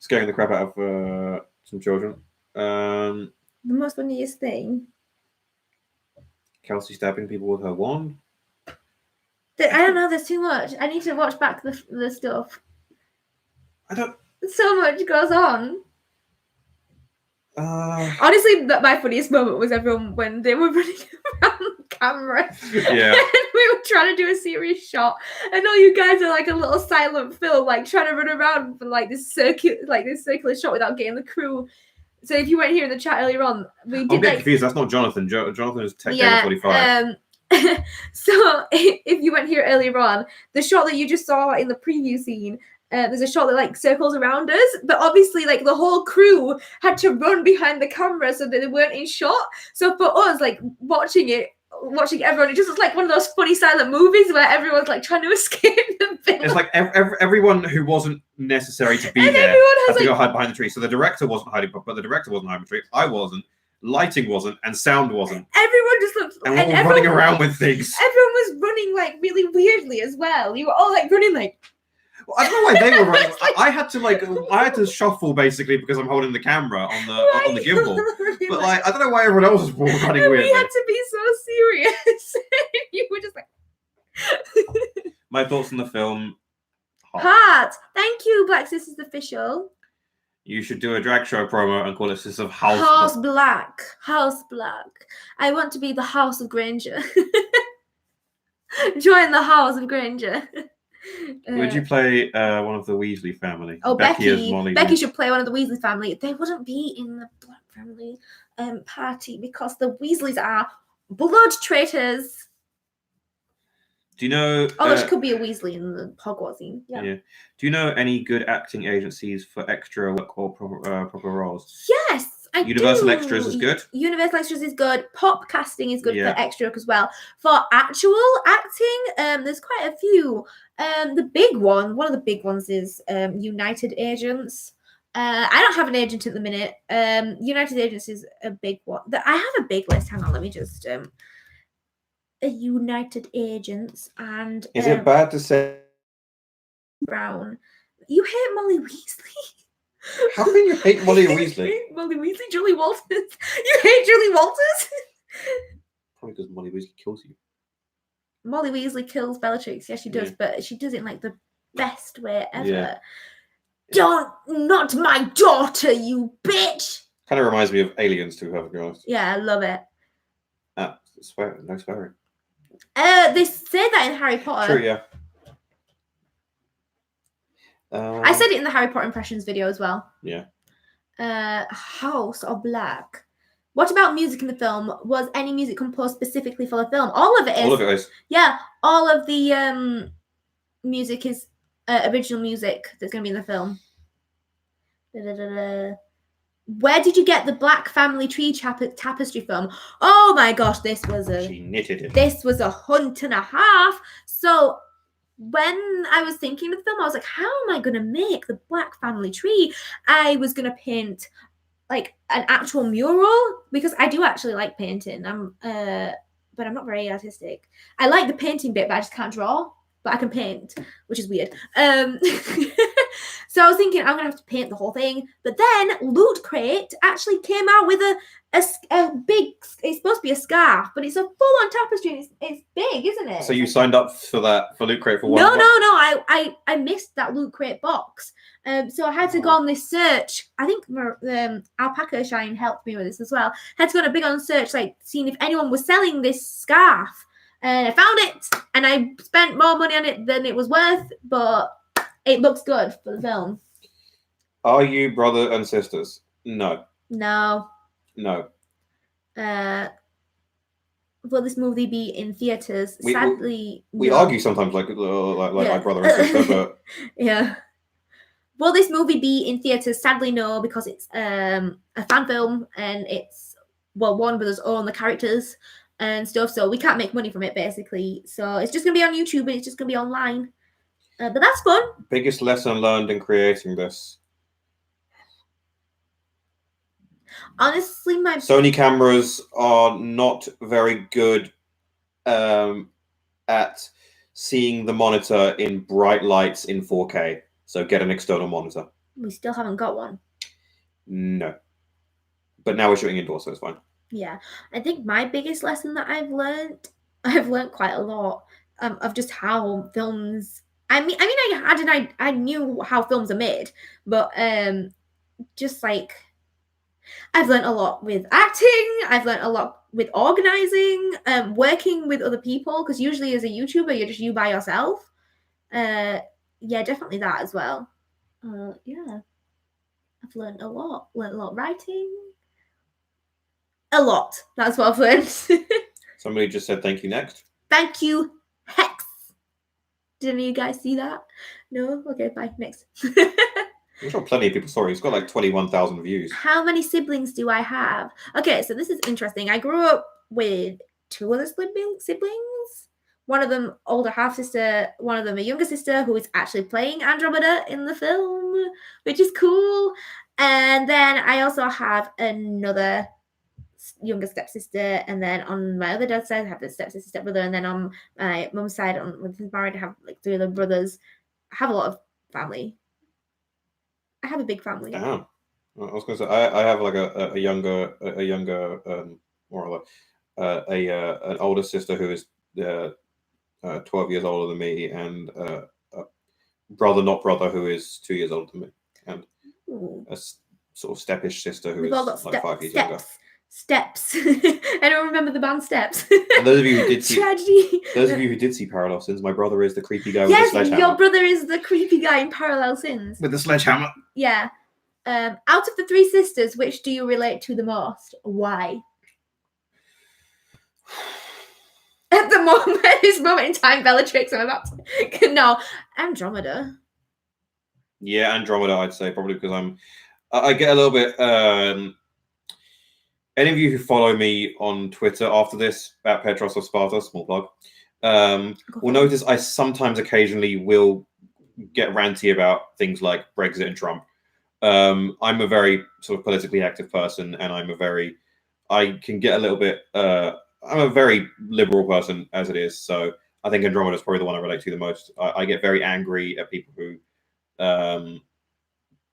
S2: Scaring the crap out of some children.
S1: The most funniest thing.
S2: Kelsey stabbing people with her wand.
S1: I don't know. There's too much. I need to watch back the stuff. So much goes on. Honestly, my funniest moment was everyone when they were running around the camera.
S2: Yeah.
S1: And we were trying to do a serious shot, and all you guys are like a little silent film, like trying to run around for like this circular shot without getting the crew. So if you weren't here in the chat earlier on, we did.
S2: I'm getting confused. That's not Jonathan. Jonathan is Tech
S1: yeah,
S2: 45.
S1: So if you went here earlier on, the shot that you just saw in the preview scene, there's a shot that like circles around us, but obviously like the whole crew had to run behind the camera so that they weren't in shot. So for us, like watching everyone, it just was like one of those funny silent movies where everyone's like trying to escape the villain.
S2: It's like everyone who wasn't necessary to be there had to go hide behind the tree. So the director wasn't hiding, but the director wasn't hiding behind the tree. I wasn't. Lighting wasn't, and sound wasn't.
S1: Everyone just looked,
S2: and we were running around with things.
S1: Everyone was running like really weirdly as well. You were all like running like.
S2: Well, I don't know why they were running. I had to shuffle basically because I'm holding the camera on the gimbal. But like I don't know why everyone else was running weirdly.
S1: We had to be so serious. You were just like.
S2: My thoughts on the film.
S1: Hot. Thank you, Black Sisters Official.
S2: You should do a drag show promo and call it Sisters of House
S1: Black. House Black. I want to be the House of Granger. Join the House of Granger.
S2: Would you play one of the Weasley family?
S1: Oh, Becky should play one of the Weasley family. They wouldn't be in the Black family party because the Weasleys are blood traitors.
S2: Do you know?
S1: Although she could be a Weasley in the Hogwarts scene. Yeah.
S2: Do you know any good acting agencies for extra work or proper roles?
S1: Yes, I
S2: Universal
S1: do.
S2: Extras is good.
S1: Universal Extras is good. Pop casting is good for extra work as well. For actual acting, there's quite a few. The big one, one of the big ones is United Agents. I don't have an agent at the minute. United Agents is a big one. I have a big list. Hang on, let me just. United Agents and
S2: is it bad to say
S1: Brown? You hate Molly Weasley.
S2: How can you hate Molly Weasley?
S1: Molly Weasley, Julie Walters. You hate Julie Walters?
S2: Probably because Molly Weasley kills you.
S1: Molly Weasley kills Bellatrix. Yes, she does, but she does it in like the best way ever. Yeah. Not my daughter, you bitch.
S2: Kind of reminds me of Aliens, to be honest.
S1: Yeah, I love it.
S2: No swearing.
S1: They say that in Harry Potter.
S2: True, yeah.
S1: I said it in the Harry Potter impressions video as well.
S2: Yeah.
S1: House of Black. What about music in the film? Was any music composed specifically for the film? All of it is.
S2: All of it is.
S1: Yeah, all of the music is original music that's going to be in the film. Where did you get the Black Family Tree tapestry from? Oh my gosh, this was
S2: she knitted it.
S1: This was a hunt and a half. So when I was thinking of the film, I was like, how am I going to make the Black Family Tree? I was going to paint like an actual mural because I do actually like painting. But I'm not very artistic. I like the painting bit, but I just can't draw. But I can paint, which is weird. So I was thinking I'm gonna have to paint the whole thing, but then Loot Crate actually came out with a big. It's supposed to be a scarf, but it's a full-on tapestry. It's big, isn't it?
S2: So you signed up for that for Loot Crate for one?
S1: No. I missed that Loot Crate box. So I had to go on this search. I think Alpaca Shine helped me with this as well. I had to go on a big on search, like seeing if anyone was selling this scarf. And I found it, and I spent more money on it than it was worth, but it looks good for the film.
S2: Are you brother and sisters? No.
S1: No. Will this movie be in theaters? Sadly,
S2: we argue sometimes, like my brother and sister, but
S1: yeah. Will this movie be in theaters? Sadly, no, because it's a fan film, and it's Warner Brothers own the characters and stuff, so we can't make money from it basically. So it's just gonna be on YouTube and it's just gonna be online. But that's fun.
S2: Biggest lesson learned in creating this?
S1: Honestly, my
S2: Sony cameras are not very good at seeing the monitor in bright lights in 4K. So get an external monitor.
S1: We still haven't got one.
S2: No. But now we're shooting indoors, so it's fine.
S1: Yeah, I think my biggest lesson that I've learned quite a lot of just how films. I knew how films are made, but just like I've learned a lot with acting. I've learned a lot with organizing, working with other people, because usually as a YouTuber, you're just you by yourself. Yeah, definitely that as well. Yeah, I've learned a lot. Learned a lot writing. A lot. That's what I've learned.
S2: Somebody just said thank you next.
S1: Thank you, Hex. Did any of you guys see that? No? Okay, bye. Next.
S2: I'm sure plenty of people saw it. It's got like 21,000 views.
S1: How many siblings do I have? Okay, so this is interesting. I grew up with 2 other siblings. One of them older half sister, one of them a younger sister who is actually playing Andromeda in the film, which is cool. And then I also have another younger stepsister, and then on my other dad's side I have the stepsister, stepbrother, and then on my mum's side, when he's married, I have like 3 other brothers. I have a lot of family. I have a big family.
S2: Damn. I was gonna say I have like a younger more like an older sister who is 12 years older than me, and a brother not brother who is 2 years older than me, and a sort of stepish sister who is like 5 years younger.
S1: Steps. I don't remember the band Steps.
S2: And those of you who did see
S1: Tragedy.
S2: Those of you who did see Parallel Sins, my brother is the creepy guy with the sledgehammer.
S1: Your brother is the creepy guy in Parallel Sins.
S2: With the sledgehammer.
S1: Yeah. Out of the 3 sisters, which do you relate to the most? Why? At the moment, this moment in time, Bellatrix, I'm about to... No, Andromeda.
S2: Yeah, Andromeda, I'd say, probably because I get a little bit... any of you who follow me on Twitter after this, at Petros of Sparta, small plug, will notice I sometimes occasionally will get ranty about things like Brexit and Trump. I'm a very sort of politically active person, and I can get a little bit... I'm a very liberal person as it is, so I think Andromeda is probably the one I relate to the most. I get very angry at people who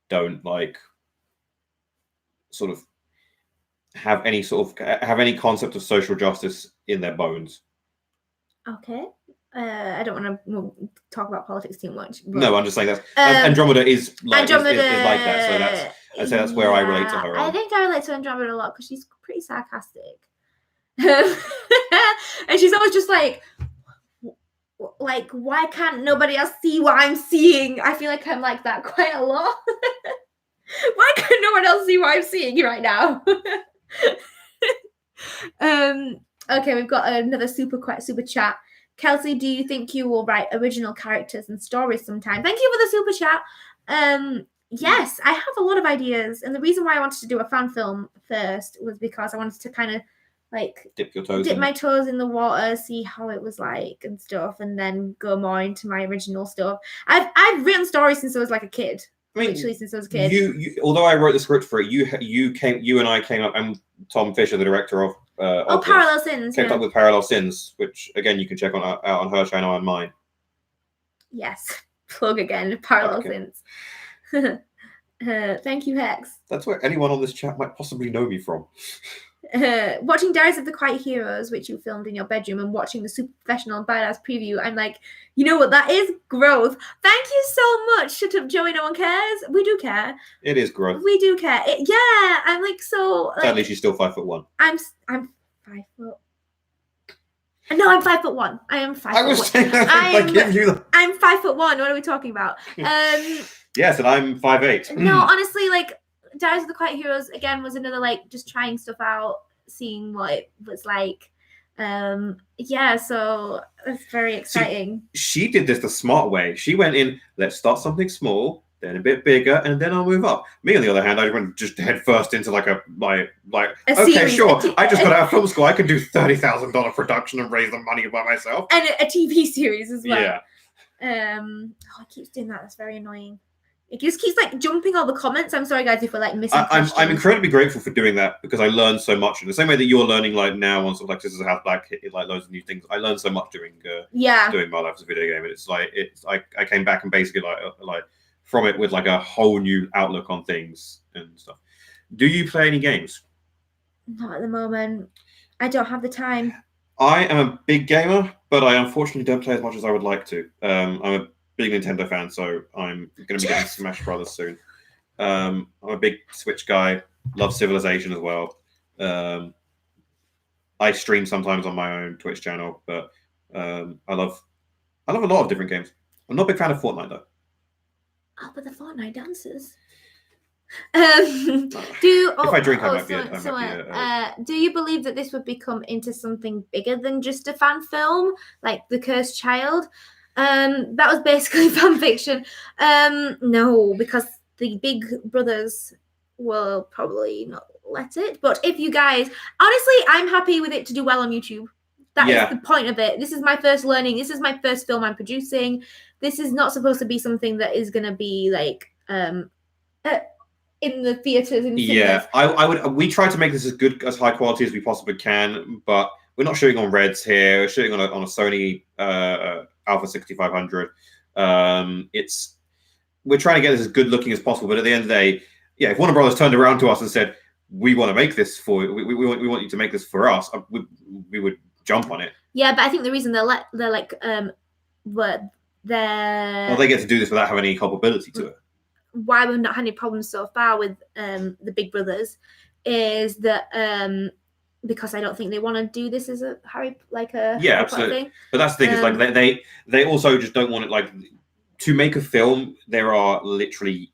S2: don't like sort of have any concept of social justice in their bones.
S1: Okay. I don't want to talk about politics too much. But,
S2: no, I'm just saying that Andromeda is like that. So I'd say that's where I relate to her.
S1: I think I relate to Andromeda a lot because she's pretty sarcastic. And she's always just like, why can't nobody else see what I'm seeing? I feel like I'm like that quite a lot. Why can't no one else see what I'm seeing right now? Okay, we've got another super chat. Kelsey, do you think you will write original characters and stories sometime? Thank you for the super chat. Yes, I have a lot of ideas, and the reason why I wanted to do a fan film first was because I wanted to kind of like dip my toes in the water, see how it was like and stuff, and then go more into my original stuff. I've written stories since I was like a kid. I mean, literally since I was a kid.
S2: You although I wrote the script for it, you and I came up, and Tom Fisher, the director of
S1: Parallel Sins,
S2: came up with Parallel Sins, which again you can check out on her channel and mine.
S1: Yes, plug again, Parallel Sins. Thank you, Hex.
S2: That's where anyone on this chat might possibly know me from.
S1: Watching Diaries of the Quiet Heroes, which you filmed in your bedroom, and watching the Super Professional and Badass preview, I'm like, you know what? That is growth. Thank you so much. Shut up, Joey. No one cares. We do care.
S2: It is growth.
S1: We do care. Yeah, I'm like so.
S2: Sadly, she's still 5'1".
S1: I'm 5 foot. No, I'm 5'1". I am 5'1".
S2: I was saying that.
S1: I'm 5'1". What are we talking about?
S2: Yes, and I'm 5'8".
S1: No, honestly, like. Diaries of the Quiet Heroes again was another like just trying stuff out, seeing what it was like. Yeah, so it's very exciting.
S2: She did this the smart way. She went in, let's start something small, then a bit bigger, and then I'll move up. Me, on the other hand, I went just head first into like a okay, series, sure. I just got out of film school. I could do $30,000 production and raise the money by myself.
S1: And a TV series as well.
S2: Yeah.
S1: It keeps doing that. That's very annoying. It just keeps like jumping all the comments. I'm sorry, guys, if we're like missing.
S2: I'm incredibly grateful for doing that because I learned so much. In the same way that you're learning like now on sort of like Sisters of House Black, like loads of new things. I learned so much doing my life as a video game, and it's like I came back and basically like from it with like a whole new outlook on things and stuff. Do you play any games?
S1: Not at the moment. I don't have the time.
S2: I am a big gamer, but I unfortunately don't play as much as I would like to. I'm a big Nintendo fan, so I'm going to be getting Smash Brothers soon. I'm a big Switch guy. Love Civilization as well. I stream sometimes on my own Twitch channel, but I love a lot of different games. I'm not a big fan of Fortnite though.
S1: Oh, but the Fortnite dances.
S2: If I drink,
S1: do you believe that this would become into something bigger than just a fan film, like The Cursed Child? That was basically fan fiction. No, because the big brothers will probably not let it. But if you guys, honestly, I'm happy with it to do well on YouTube. That is the point of it. This is my first learning. This is my first film I'm producing. This is not supposed to be something that is going to be like in the theaters and cinemas.
S2: I would. We try to make this as high quality as we possibly can, but we're not shooting on Reds here. We're shooting on a Sony Alpha 6500. We're trying to get this as good looking as possible, but at the end of the day, yeah, if Warner Brothers turned around to us and said, "We want to make this for you. We want you to make this for us," we would jump on it.
S1: Yeah, but I think the reason they
S2: get to do this without having any culpability to it.
S1: Why we've not had any problems so far with the Big Brothers is that because I don't think they want to do this as a Harry
S2: absolutely
S1: thing.
S2: But that's the thing, is like they also just don't want it. Like, to make a film, there are literally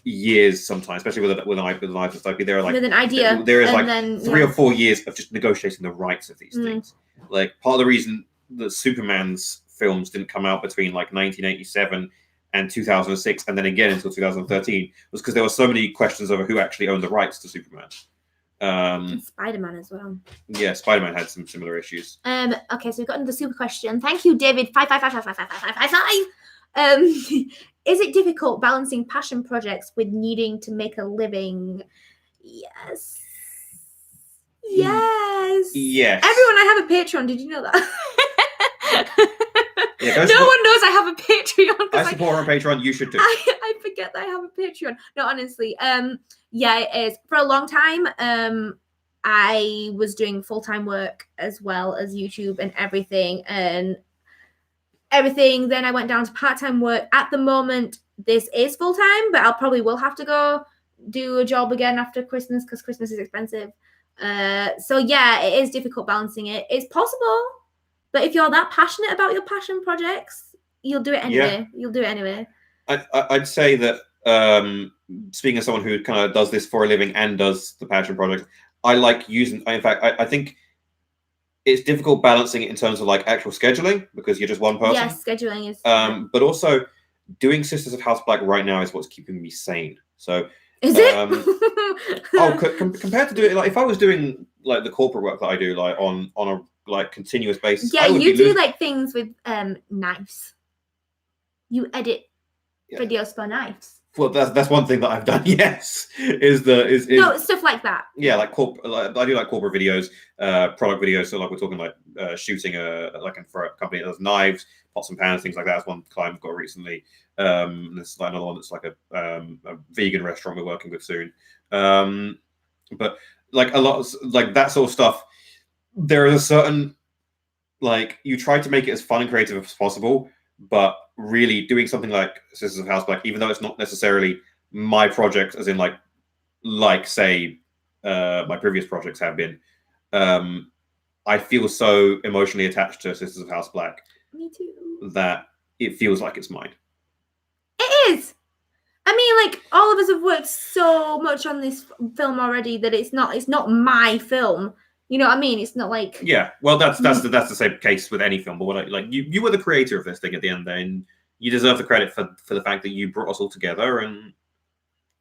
S2: years sometimes, especially with an IP. There are like
S1: with an idea.
S2: There is like 3 or 4 years of just negotiating the rights of these things. Like, part of the reason that Superman's films didn't come out between like 1987 and 2006, and then again until 2013, was because there were so many questions over who actually owned the rights to Superman.
S1: And Spider-Man as well.
S2: Yeah, Spider-Man had some similar issues.
S1: Okay, so we've gotten the super question. Thank you, David. 555555555. Is it difficult balancing passion projects with needing to make a living? Yes. Yes.
S2: Yes.
S1: Everyone, I have a Patreon. Did you know that? Yeah, no one knows I have a Patreon.
S2: I support her on Patreon. You should too.
S1: I forget that I have a Patreon. No, honestly. Yeah, it is. For a long time, I was doing full-time work as well as YouTube and everything. Then I went down to part-time work. At the moment, this is full-time, but I'll probably will have to go do a job again after Christmas because Christmas is expensive. So yeah, it is difficult balancing it. It's possible. But if you're that passionate about your passion projects, you'll do it anyway. Yeah. You'll do it anyway.
S2: I'd say that speaking as someone who kind of does this for a living and does the passion project, I like using. In fact, I think it's difficult balancing it in terms of like actual scheduling because you're just one person.
S1: Yes, scheduling is.
S2: But also doing Sisters of House Black right now is what's keeping me sane. So.
S1: Is it?
S2: Compared to doing, like, if I was doing like the corporate work that I do, like on a like continuous basis.
S1: Yeah, you do like things with knives. You edit videos for knives.
S2: Well, that's one thing that I've done. Yes, is
S1: no stuff like that.
S2: Yeah, like I do like corporate videos, product videos. So like we're talking like shooting for a company that does knives, pots and pans, things like that. That's one client we've got recently. There's like another one that's like a vegan restaurant we're working with soon. But like a lot of like that sort of stuff. There is a certain, like, you try to make it as fun and creative as possible, but really doing something like Sisters of House Black, even though it's not necessarily my project, as in like say my previous projects have been, I feel so emotionally attached to Sisters of House Black.
S1: Me too.
S2: That it feels like it's mine.
S1: It is. I mean, like, all of us have worked so much on this film already that it's not my film. You know what I mean? It's not like...
S2: Yeah, well, that's the same case with any film. But you were the creator of this thing at the end of the day, and you deserve the credit for the fact that you brought us all together. And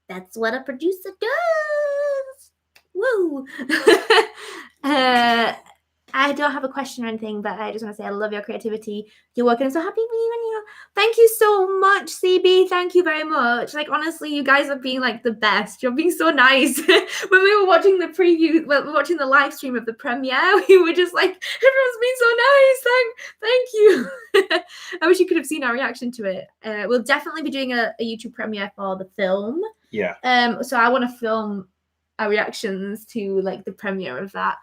S1: that's what a producer does. Woo! I don't have a question or anything, but I just want to say I love your creativity. You're working. I'm so happy for you. And thank you so much, CB. Thank you very much. Like, honestly, you guys are being like the best. You're being so nice. When we were watching the preview, watching the live stream of the premiere, we were just like, everyone's been so nice. Thank you. I wish you could have seen our reaction to it. We'll definitely be doing a YouTube premiere for the film.
S2: Yeah.
S1: So I want to film our reactions to like the premiere of that.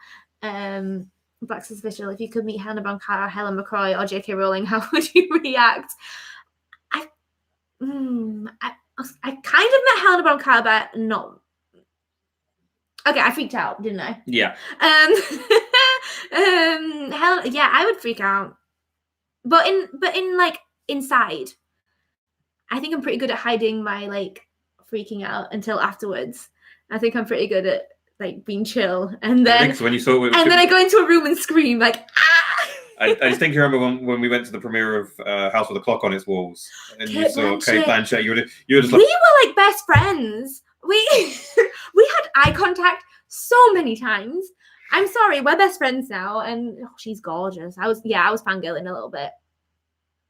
S1: Black's Official. If you could meet Helena Bonham Carter, Helen McCroy, or J.K. Rowling, how would you react? I kind of met Helena Bonham Carter, but not Okay, I freaked out, didn't I?
S2: Yeah.
S1: Hell, yeah, I would freak out. But in like inside, I think I'm pretty good at hiding my like freaking out until afterwards. I think I'm pretty good at like being chill, and then
S2: when you saw
S1: and then I go into a room and scream like ah.
S2: I just think you remember when we went to the premiere of House with a Clock on Its Walls, and you saw Kate Blanchett. You were just like,
S1: we were like best friends. We had eye contact so many times. I'm sorry, we're best friends now, and she's gorgeous. I was fangirling a little bit.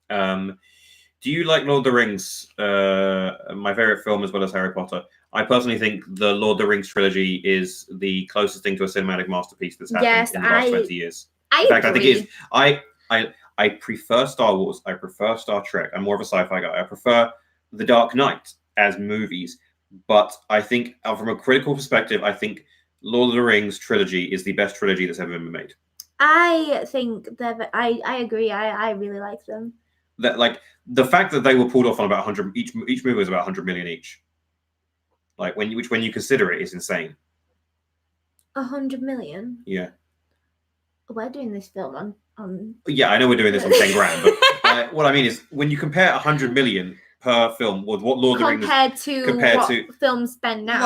S2: Do you like Lord of the Rings? My favorite film, as well as Harry Potter. I personally think the Lord of the Rings trilogy is the closest thing to a cinematic masterpiece that's happened in the last 20 years. In fact, I think it is. I prefer Star Wars. I prefer Star Trek. I'm more of a sci-fi guy. I prefer The Dark Knight as movies. But I think, from a critical perspective, I think Lord of the Rings trilogy is the best trilogy that's ever been made.
S1: I think that I agree. I really like them.
S2: That like the fact that they were pulled off on about 100 each movie was about 100 million each. Like when you consider it, is insane.
S1: 100 million.
S2: Yeah.
S1: We're doing this film on.
S2: Yeah, I know we're doing this on 10 grand, but what I mean is when you compare 100 million per film with what Lord of the Rings
S1: compared to films spend now.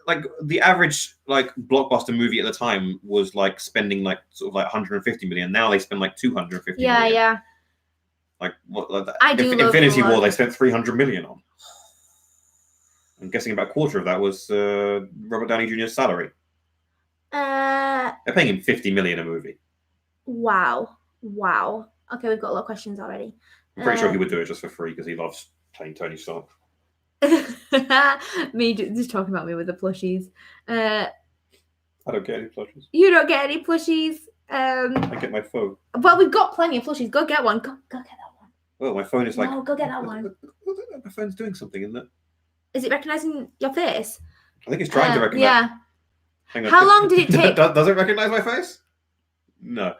S2: Like the average like blockbuster movie at the time was like spending like sort of like 150 million. Now they spend like 250 million.
S1: Yeah.
S2: Like what? Like
S1: I do love
S2: Infinity War. They spent 300 million on. I'm guessing about a quarter of that was Robert Downey Jr.'s salary. They're paying him 50 million a movie.
S1: Wow. Okay, we've got a lot of questions already.
S2: I'm pretty sure he would do it just for free because he loves playing Tony Stark.
S1: Me just talking about me with the plushies.
S2: I don't get any plushies.
S1: You don't get any plushies.
S2: I get my phone.
S1: Well, we've got plenty of plushies. Go get one. Go get that one.
S2: Well, my phone is like.
S1: No, go get that one.
S2: My phone's doing something, isn't it?
S1: Is it recognizing your face?
S2: I think it's trying to recognize.
S1: Yeah.
S2: Hang on.
S1: How long did it take?
S2: Does it recognize my face? No.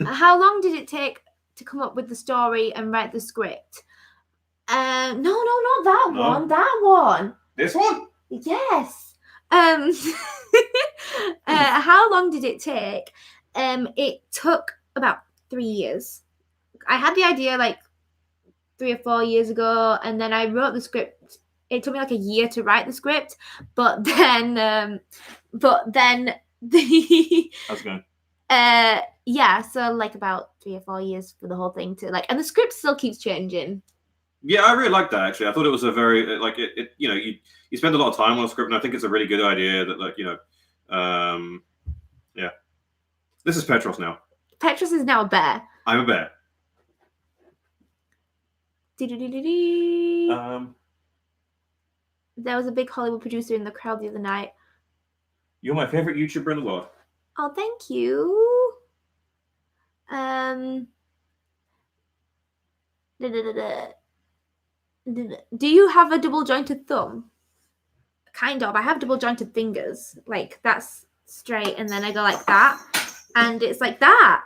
S1: How long did it take to come up with the story and write the script? No, not that one. That one.
S2: This one?
S1: Yes. How long did it take? It took about 3 years. I had the idea like 3 or 4 years ago, and then I wrote the script. It took me like a year to write the script, but then the
S2: How's it going?
S1: Yeah, so like about 3 or 4 years for the whole thing to like, and the script still keeps changing.
S2: Yeah, I really like that actually. I thought it was a very like it you know, you spend a lot of time on a script, and I think it's a really good idea that like, you know, yeah. This is Petros now.
S1: Petros is now a bear.
S2: I'm a bear.
S1: There was a big Hollywood producer in the crowd the other night.
S2: You're my favorite YouTuber in the world.
S1: Oh, thank you. Do you have a double jointed thumb? Kind of. I have double jointed fingers. Like that's straight, and then I go like that, and it's like that.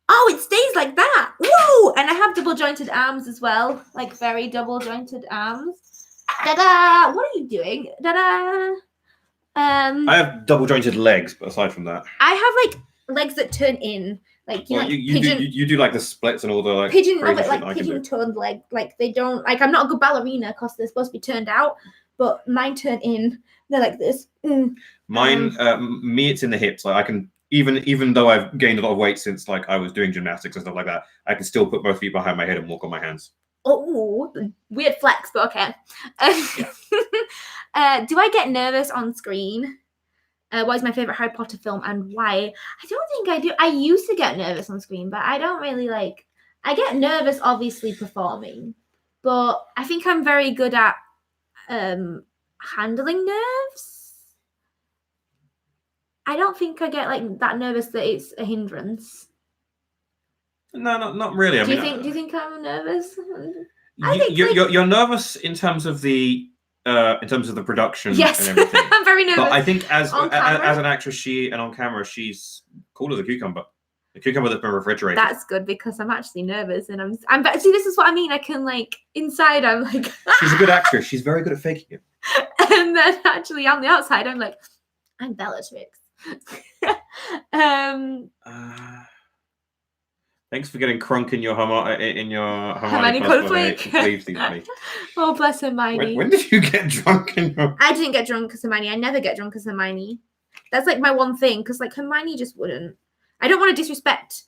S1: Oh, it stays like that. Whoa! And I have double jointed arms as well, like very double jointed arms. Da-da! What are you doing? Da-da!
S2: I have double jointed legs, but aside from that,
S1: I have like legs that turn in, like
S2: you do like the splits and all the like
S1: pigeon toned leg. Like they don't like. I'm not a good ballerina because they're supposed to be turned out, but mine turn in. They're like this.
S2: Mine, me, it's in the hips. Like I can even though I've gained a lot of weight since like I was doing gymnastics and stuff like that, I can still put both feet behind my head and walk on my hands.
S1: Oh, weird flex, but okay. Do I get nervous on screen? What is my favorite Harry Potter film and why? I don't think I do. I used to get nervous on screen, but I don't really like. I get nervous, obviously, performing, but I think I'm very good at handling nerves. I don't think I get like that nervous that it's a hindrance.
S2: No, not really.
S1: Do you think I'm nervous?
S2: You're nervous in terms of the production.
S1: Yes,
S2: and everything.
S1: I'm very nervous.
S2: But I think as an actress, on camera, she's cool as a cucumber. A cucumber that's been refrigerated.
S1: That's good because I'm actually nervous, and I'm. See, this is what I mean. I can like inside, I'm like.
S2: She's a good actress. She's very good at faking it.
S1: And then actually on the outside, I'm like. I'm Bellatrix.
S2: Thanks for getting crunk in your
S1: Hermione
S2: cosplay.
S1: Oh, bless Hermione.
S2: When did you get drunk in your...
S1: I didn't get drunk as Hermione. I never get drunk as Hermione. That's like my one thing, because like Hermione just wouldn't. I don't want to disrespect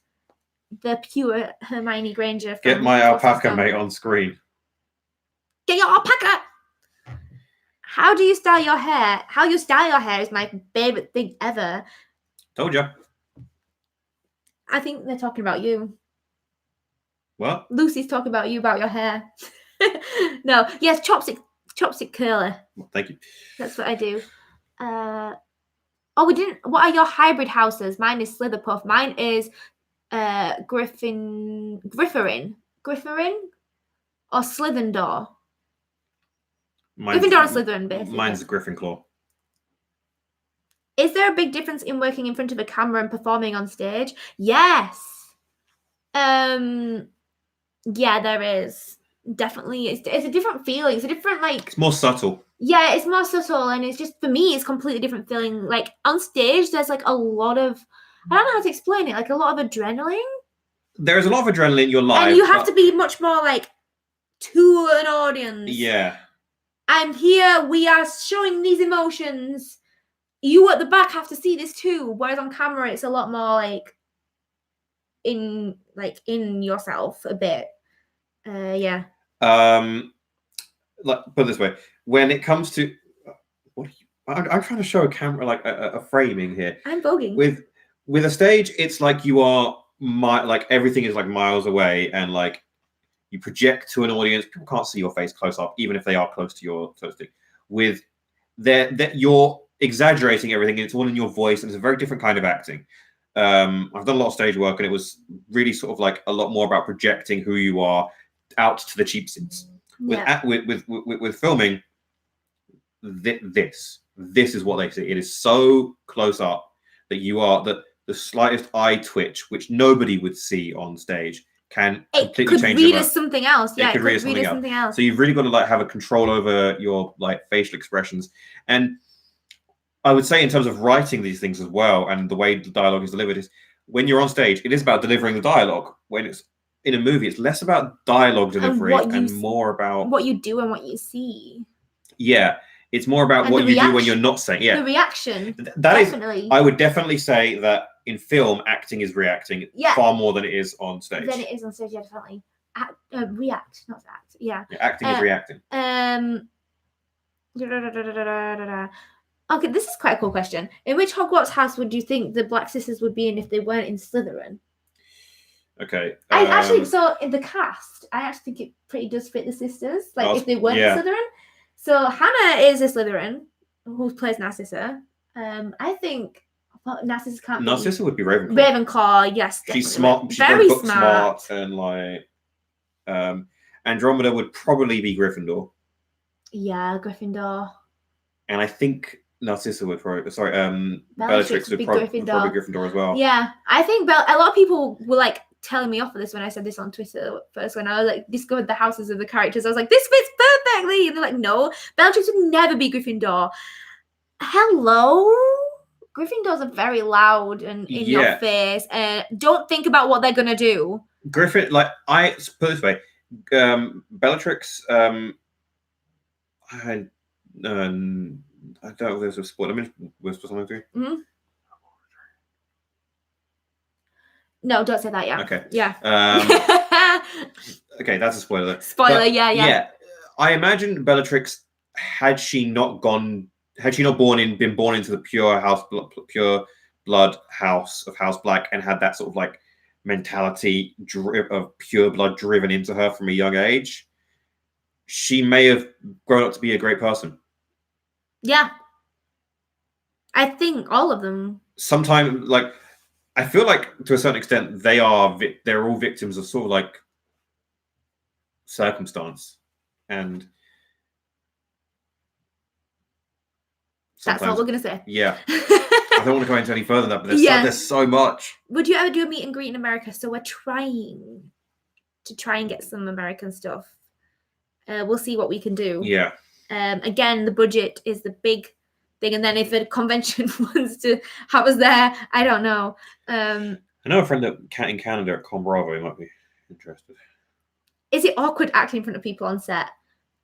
S1: the pure Hermione Granger.
S2: Get my alpaca mate on screen.
S1: Get your alpaca! How do you style your hair? How you style your hair is my favorite thing ever.
S2: Told ya.
S1: I think they're talking about you.
S2: What?
S1: Lucy's talking about you, about your hair. No, yes, chopstick curler.
S2: Well, thank you.
S1: That's what I do. We didn't. What are your hybrid houses? Mine is Slitherpuff. Mine is Gryffindor or Slytherin. Gryffindor and Slytherin, basically.
S2: Mine's a Gryffindor.
S1: Is there a big difference in working in front of a camera and performing on stage? Yes. Yeah, there is. Definitely. It's a different feeling. It's a different, like...
S2: It's more subtle.
S1: Yeah, it's more subtle, and it's just, for me, it's completely different feeling. Like, on stage, there's, like, a lot of... I don't know how to explain it. Like, a lot of adrenaline.
S2: There is a lot of adrenaline. You're live.
S1: And you have to be much more, like, to an audience.
S2: Yeah.
S1: I'm here. We are showing these emotions. You at the back have to see this too. Whereas on camera, it's a lot more like in yourself a bit. Yeah.
S2: Like, put it this way: when it comes to I'm trying to show a camera, like a framing here.
S1: I'm voguing.
S2: With a stage, it's like you are like everything is like miles away, and like you project to an audience. People can't see your face close up, even if they are close to your stick. With that, you're exaggerating everything. It's all in your voice, and it's a very different kind of acting. I've done a lot of stage work, and it was really sort of like a lot more about projecting who you are out to the cheap seats.
S1: Yeah.
S2: With filming, this is what they see. It is so close up that you are the slightest eye twitch, which nobody would see on stage, can completely change
S1: read as something else. Yeah,
S2: it could read as something else. So you've really got to like have a control over your like facial expressions. And I would say in terms of writing these things as well, and the way the dialogue is delivered, is when you're on stage, it is about delivering the dialogue. When it's in a movie, it's less about dialogue delivery and more about
S1: what you do and what you see.
S2: Yeah, it's more about what you do when you're not saying. Yeah,
S1: the reaction.
S2: That definitely. I would definitely say that in film, acting is reacting far more than it is on stage.
S1: Than it is on stage, yeah, definitely. React, not act. Yeah.
S2: Acting is reacting.
S1: Okay, this is quite a cool question. In which Hogwarts house would you think the Black Sisters would be in if they weren't in Slytherin?
S2: Okay.
S1: I actually, so in the cast, I actually think it pretty does fit the sisters. Like if they weren't in Slytherin. So Hannah is a Slytherin who plays Narcissa. I think Narcissa can't be.
S2: Narcissa would be Ravenclaw.
S1: Ravenclaw, yes. Definitely.
S2: She's smart. She's very smart, and like Andromeda would probably be Gryffindor.
S1: Yeah, Gryffindor.
S2: And I think Narcissa would probably Bellatrix would probably Gryffindor as well.
S1: Yeah, I think a lot of people were like telling me off for this when I said this on Twitter first, when I like discovered the houses of the characters. I was like, this fits perfectly, and they're like, no, Bellatrix would never be Gryffindor. Hello, Gryffindors are very loud and in your face, and don't think about what they're gonna do.
S2: Griffin, like I put it this way, Bellatrix. I don't know if there's a spoiler. I mean, whisper something to you.
S1: Mm-hmm. No, don't say that. Yeah.
S2: Okay.
S1: Yeah.
S2: Okay, that's a spoiler.
S1: Spoiler. But, yeah.
S2: I imagine Bellatrix, had she not been born into the pure blood house of House Black, and had that sort of like mentality of pure blood driven into her from a young age, she may have grown up to be a great person.
S1: Yeah. I think all of them.
S2: Sometimes, like, I feel like to a certain extent they're all victims of sort of like circumstance, and
S1: that's all we're gonna say.
S2: Yeah. I don't want to go into any further than that, but there's so much.
S1: Would you ever do a meet and greet in America? So we're trying and get some American stuff. We'll see what we can do.
S2: Yeah.
S1: Again, the budget is the big thing. And then if a convention wants to have us there, I don't know.
S2: I know a friend in Canada at Con Bravo might be interested.
S1: Is it awkward acting in front of people on set?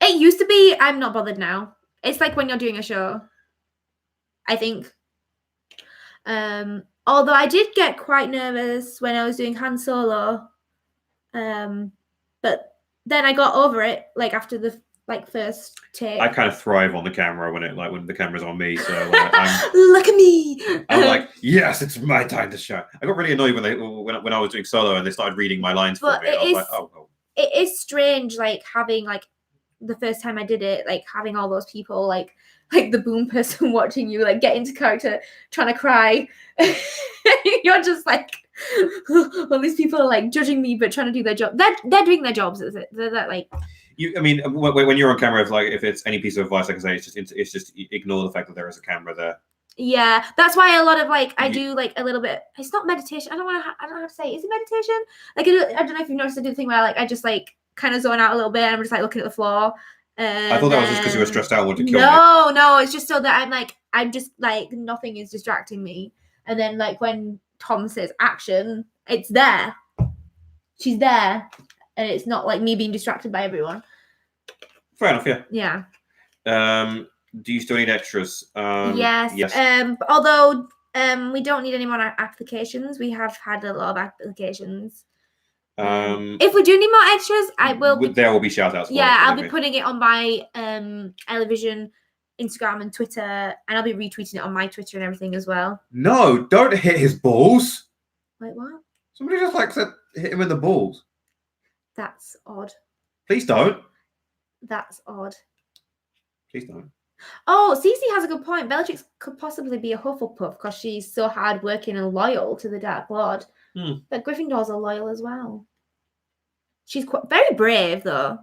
S1: It used to be. I'm not bothered now. It's like when you're doing a show, I think. Although I did get quite nervous when I was doing Han Solo. But then I got over it, like after the first take.
S2: I kind of thrive on the camera when the camera's on me. So
S1: look at me.
S2: I'm like, yes, it's my time to shine. I got really annoyed when I was doing solo and they started reading my lines for me. I was like, oh.
S1: It is strange, like having like the first time I did it, like having all those people like the boom person watching you like get into character, trying to cry. You're just like, all these people are like judging me but trying to do their job. They're doing their jobs, is it? They're like.
S2: I mean, when you're on camera, if it's any piece of advice I can say, it's just ignore the fact that there is a camera there.
S1: Yeah, that's why a lot of I do like a little bit. It's not meditation. I don't know how to say. Is it meditation? Like I don't know if you've noticed I do the thing where I just like kind of zone out a little bit and I'm just like looking at the floor.
S2: I thought that was just because you were stressed out and wanted to kill me.
S1: No, it's just so that I'm just like nothing is distracting me. And then like when Tom says action, it's there. She's there, and it's not like me being distracted by everyone.
S2: Fair enough.
S1: Yeah.
S2: Yeah. Do you still need extras?
S1: Yes. Although we don't need any more applications. We have had a lot of applications. If we do need more extras,
S2: there will be shout outs.
S1: Yeah, I'll be putting it on my Elevision Instagram and Twitter, and I'll be retweeting it on my Twitter and everything as well.
S2: No, don't hit his balls.
S1: Wait, what?
S2: Somebody just said hit him in the balls.
S1: That's odd.
S2: Please don't.
S1: That's odd.
S2: Please don't.
S1: Oh, Cece has a good point. Bellatrix could possibly be a Hufflepuff because she's so hardworking and loyal to the Dark Lord. But Gryffindors are loyal as well. She's very brave, though.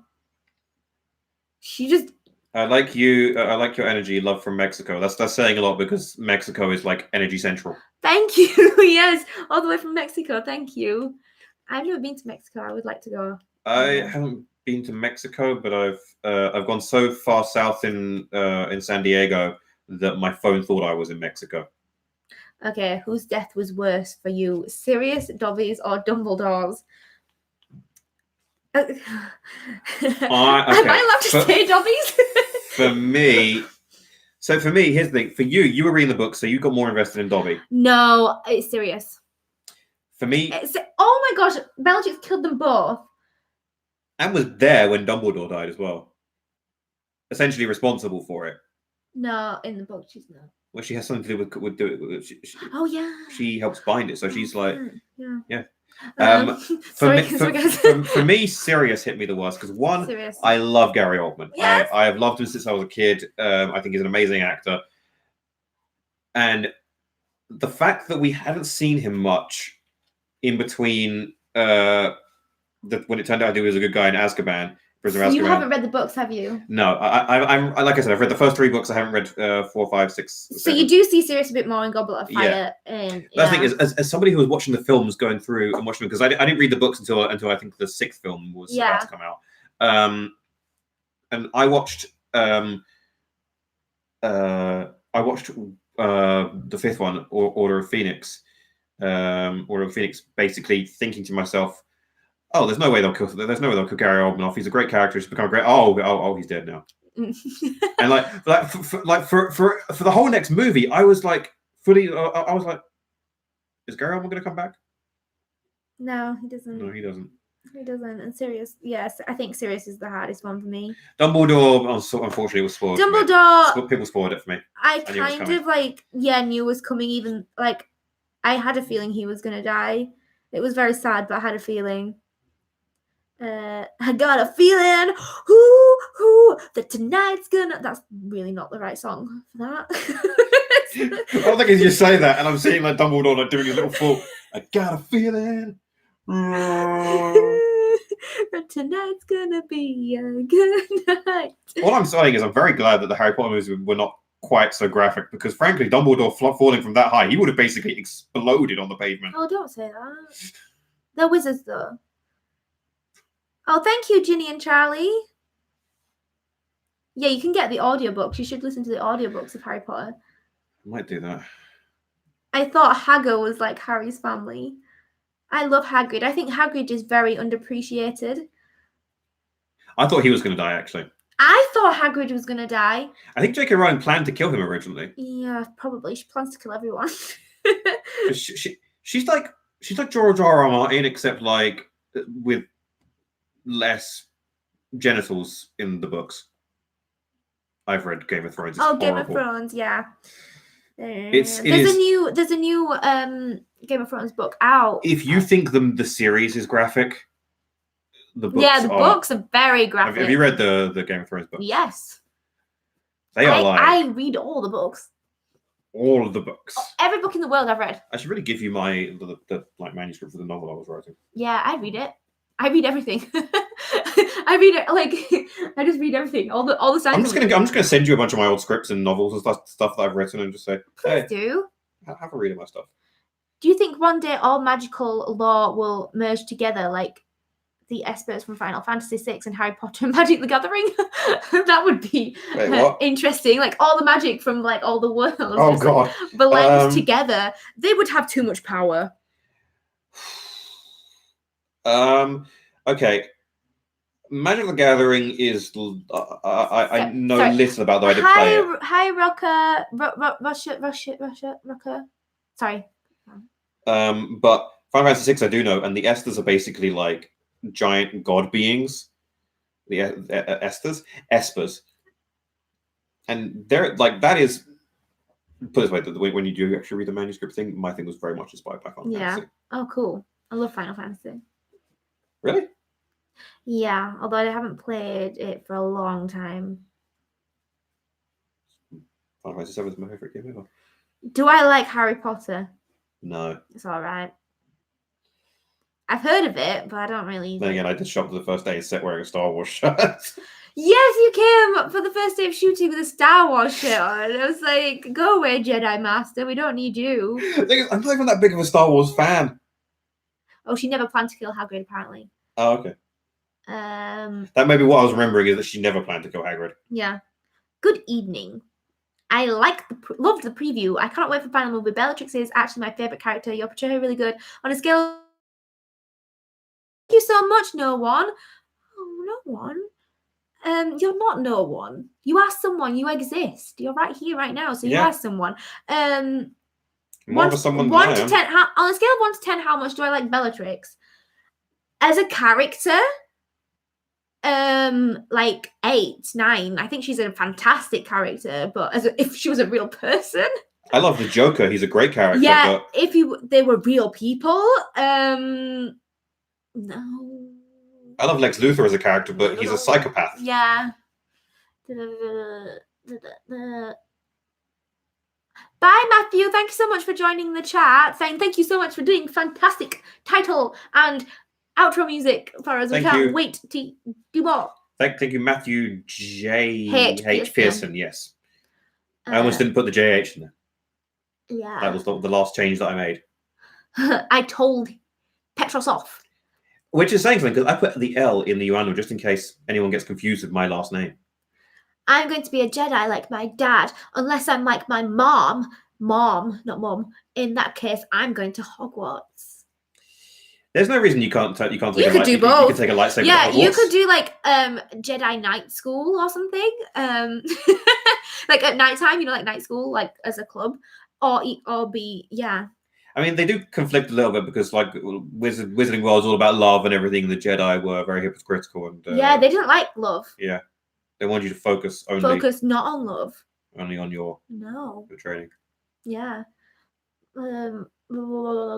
S1: She just...
S2: I like you. I like your energy. Love from Mexico. That's saying a lot because Mexico is like energy central.
S1: Thank you. Yes, all the way from Mexico. Thank you. I've never been to Mexico. I would like to go.
S2: I haven't been to Mexico, but I've gone so far south in San Diego that my phone thought I was in Mexico.
S1: Okay, whose death was worse for you, Sirius, Dobby's, or Dumbledore's? Am I allowed to say Dobby's?
S2: For me, here's the thing. For you were reading the book, so you got more invested in Dobby.
S1: No, it's Sirius.
S2: For me...
S1: oh my gosh, Bellatrix killed them both.
S2: And was there when Dumbledore died as well. Essentially responsible for it.
S1: No, in the book she's not.
S2: Well, she has something to do with
S1: oh yeah.
S2: She helps bind it, so she's like, yeah. For me, Sirius hit me the worst because one, Sirius. I love Gary Oldman. Yes. I have loved him since I was a kid. I think he's an amazing actor, and the fact that we haven't seen him much in between when it turned out he was a good guy in Azkaban.
S1: You haven't read the books, have you?
S2: No, I'm like I said, I've read the first 3 books. I haven't read 4, 5, 6.
S1: So 7. You do see Sirius a bit more in Goblet of Fire.
S2: Yeah. The thing is, as somebody who was watching the films, going through and watching them, because I didn't read the books until I think the 6th film was about to come out. And I watched the 5th one, Order of Phoenix. Order of Phoenix, basically thinking to myself, oh, there's no way they'll kill Gary Oldman off. He's a great character. He's become a great. Oh, he's dead now. And for the whole next movie, I was like fully. I was like, is Gary Oldman going to come back?
S1: No, he doesn't.
S2: No, he doesn't.
S1: He doesn't. And Sirius, yes, I think Sirius is the hardest one for me.
S2: Dumbledore, unfortunately, was spoiled.
S1: Dumbledore,
S2: people spoiled it for me.
S1: I kind of knew it was coming. Even I had a feeling he was going to die. It was very sad, but I had a feeling. I got a feeling, that tonight's gonna. That's really not the right song for that.
S2: I don't think you say that, and I'm seeing like Dumbledore doing his little fall. I got a feeling
S1: that tonight's gonna be a good night.
S2: All I'm saying is, I'm very glad that the Harry Potter movies were not quite so graphic, because frankly, Dumbledore falling from that high, he would have basically exploded on the pavement.
S1: Oh, don't say that. They're wizards, though. Oh, thank you, Ginny and Charlie. Yeah, you can get the audiobooks. You should listen to the audiobooks of Harry Potter.
S2: Might do that.
S1: I thought Hagrid was like Harry's family. I love Hagrid. I think Hagrid is very underappreciated.
S2: I thought he was going to die, actually.
S1: I thought Hagrid was going to die.
S2: I think J.K. Rowling planned to kill him originally.
S1: Yeah, probably. She plans to kill everyone.
S2: She's like George R.R. Martin, except like with less genitals in the books. I've read Game of Thrones. It's
S1: Game
S2: horrible.
S1: of Thrones, yeah.
S2: There's
S1: a new Game of Thrones book out.
S2: If you think the series is graphic, the books
S1: books are very graphic.
S2: Have you read the Game of Thrones books?
S1: Yes.
S2: They are
S1: I read all the books.
S2: All of the books.
S1: Every book in the world I've read.
S2: I should really give you the manuscript for the novel I was writing.
S1: Yeah, I read it. I read everything. I read it I just read everything. All the signs.
S2: I'm just gonna send you a bunch of my old scripts and novels and stuff that I've written and just say,
S1: hey, please do.
S2: Have a read of my stuff.
S1: Do you think one day all magical lore will merge together like the experts from Final Fantasy VI and Harry Potter and Magic the Gathering? That would be interesting. Like all the magic from like all the worlds.
S2: Oh god.
S1: Blend together. They would have too much power.
S2: Okay. Magic the Gathering is I know little about though I did play it.
S1: Hi Rocker. Sorry.
S2: But Final Fantasy VI I do know, and the Esthers are basically like giant god beings. The Espers. And they're like that is put it this way, when you do actually read the manuscript thing, my thing was very much inspired by Final Fantasy.
S1: Oh cool. I love Final Fantasy.
S2: Really?
S1: Yeah, although I haven't played it for a long time.
S2: Final Fantasy VII is my favorite game ever.
S1: Do I like Harry Potter?
S2: No.
S1: It's all right. I've heard of it, but I don't really.
S2: Then again, I did shop the first day set wearing a Star Wars shirt.
S1: Yes, you came for the first day of shooting with a Star Wars shirt on. I was like, go away, Jedi Master. We don't need you.
S2: The thing is, I'm not even that big of a Star Wars fan.
S1: Oh, she never planned to kill Hagrid, apparently.
S2: Oh, okay. That may be what I was remembering, is that she never planned to kill Hagrid.
S1: Yeah. Good evening. I loved the preview. I can't wait for the final movie. Bellatrix is actually my favorite character. Your portrayal really good. On a scale. Thank you so much, no one. Oh, no one. You're not no one. You are someone. You exist. You're right here, right now. So you are someone.
S2: More of someone.
S1: 1 to 10. On a scale of 1 to 10, how much do I like Bellatrix? As a character, like 8, 9. I think she's a fantastic character, but if she was a real person.
S2: I love the Joker. He's a great character.
S1: Yeah, but if they were real people, no.
S2: I love Lex Luthor as a character, but he's a psychopath.
S1: Yeah. Bye, Matthew. Thank you so much for joining the chat. Thank you so much for doing fantastic title and outro music for us. We can't wait to do more.
S2: Thank you, Matthew J. H. Pearson. Yes. I almost didn't put the JH in there.
S1: Yeah.
S2: That was the last change that I made.
S1: I told Petros off.
S2: Which is saying something, because I put the L in the UANU just in case anyone gets confused with my last name.
S1: I'm going to be a Jedi like my dad, unless I'm like my mom, not mom. In that case, I'm going to Hogwarts.
S2: There's no reason you can't take
S1: you could do both.
S2: You could take a lightsaber to Hogwarts.
S1: You could do like Jedi night school or something. Like at nighttime, like night school, like as a club, or be.
S2: I mean, they do conflict a little bit because, like, Wizarding World is all about love and everything. The Jedi were very hypocritical and
S1: they didn't like love.
S2: Yeah, they want you to focus
S1: not on love,
S2: only on your training.
S1: Yeah.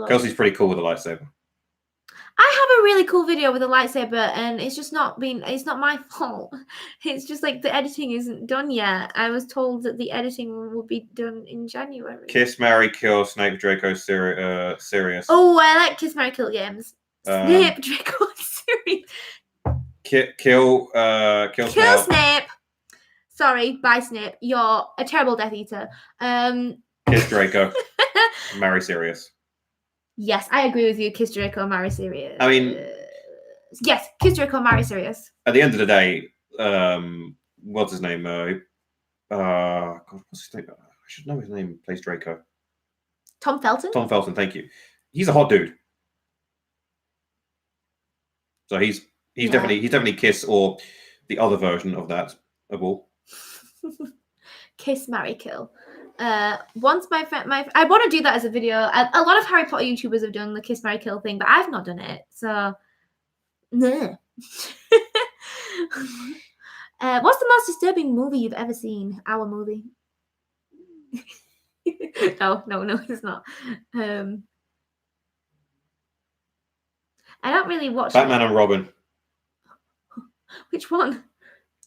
S2: Kelsey's pretty cool with a lightsaber.
S1: I have a really cool video with a lightsaber, and it's just it's not my fault. It's just like the editing isn't done yet. I was told that the editing will be done in January.
S2: Kiss, marry, kill, Snape, Draco, Sirius.
S1: Oh, I like Kiss, marry, kill games. Snape, Draco, Sirius.
S2: Kill
S1: Snape. Sorry, bye Snape. You're a terrible Death Eater.
S2: Kiss Draco. Marry Sirius.
S1: Yes, I agree with you. Kiss Draco, marry Sirius.
S2: I mean,
S1: yes, Kiss Draco, marry Sirius.
S2: At the end of the day, what's his name? God, what's his name? should know his name. Plays Draco.
S1: Tom Felton.
S2: Tom Felton. Thank you. He's a hot dude. So he's definitely Kiss or the other version of that of all.
S1: Kiss, marry, kill. Once my friend, I want to do that as a video. A lot of Harry Potter YouTubers have done the kiss, marry, kill thing, but I've not done it. So, nah. What's the most disturbing movie you've ever seen? Our movie. No, it's not. I don't really watch
S2: Batman and Robin.
S1: Which one?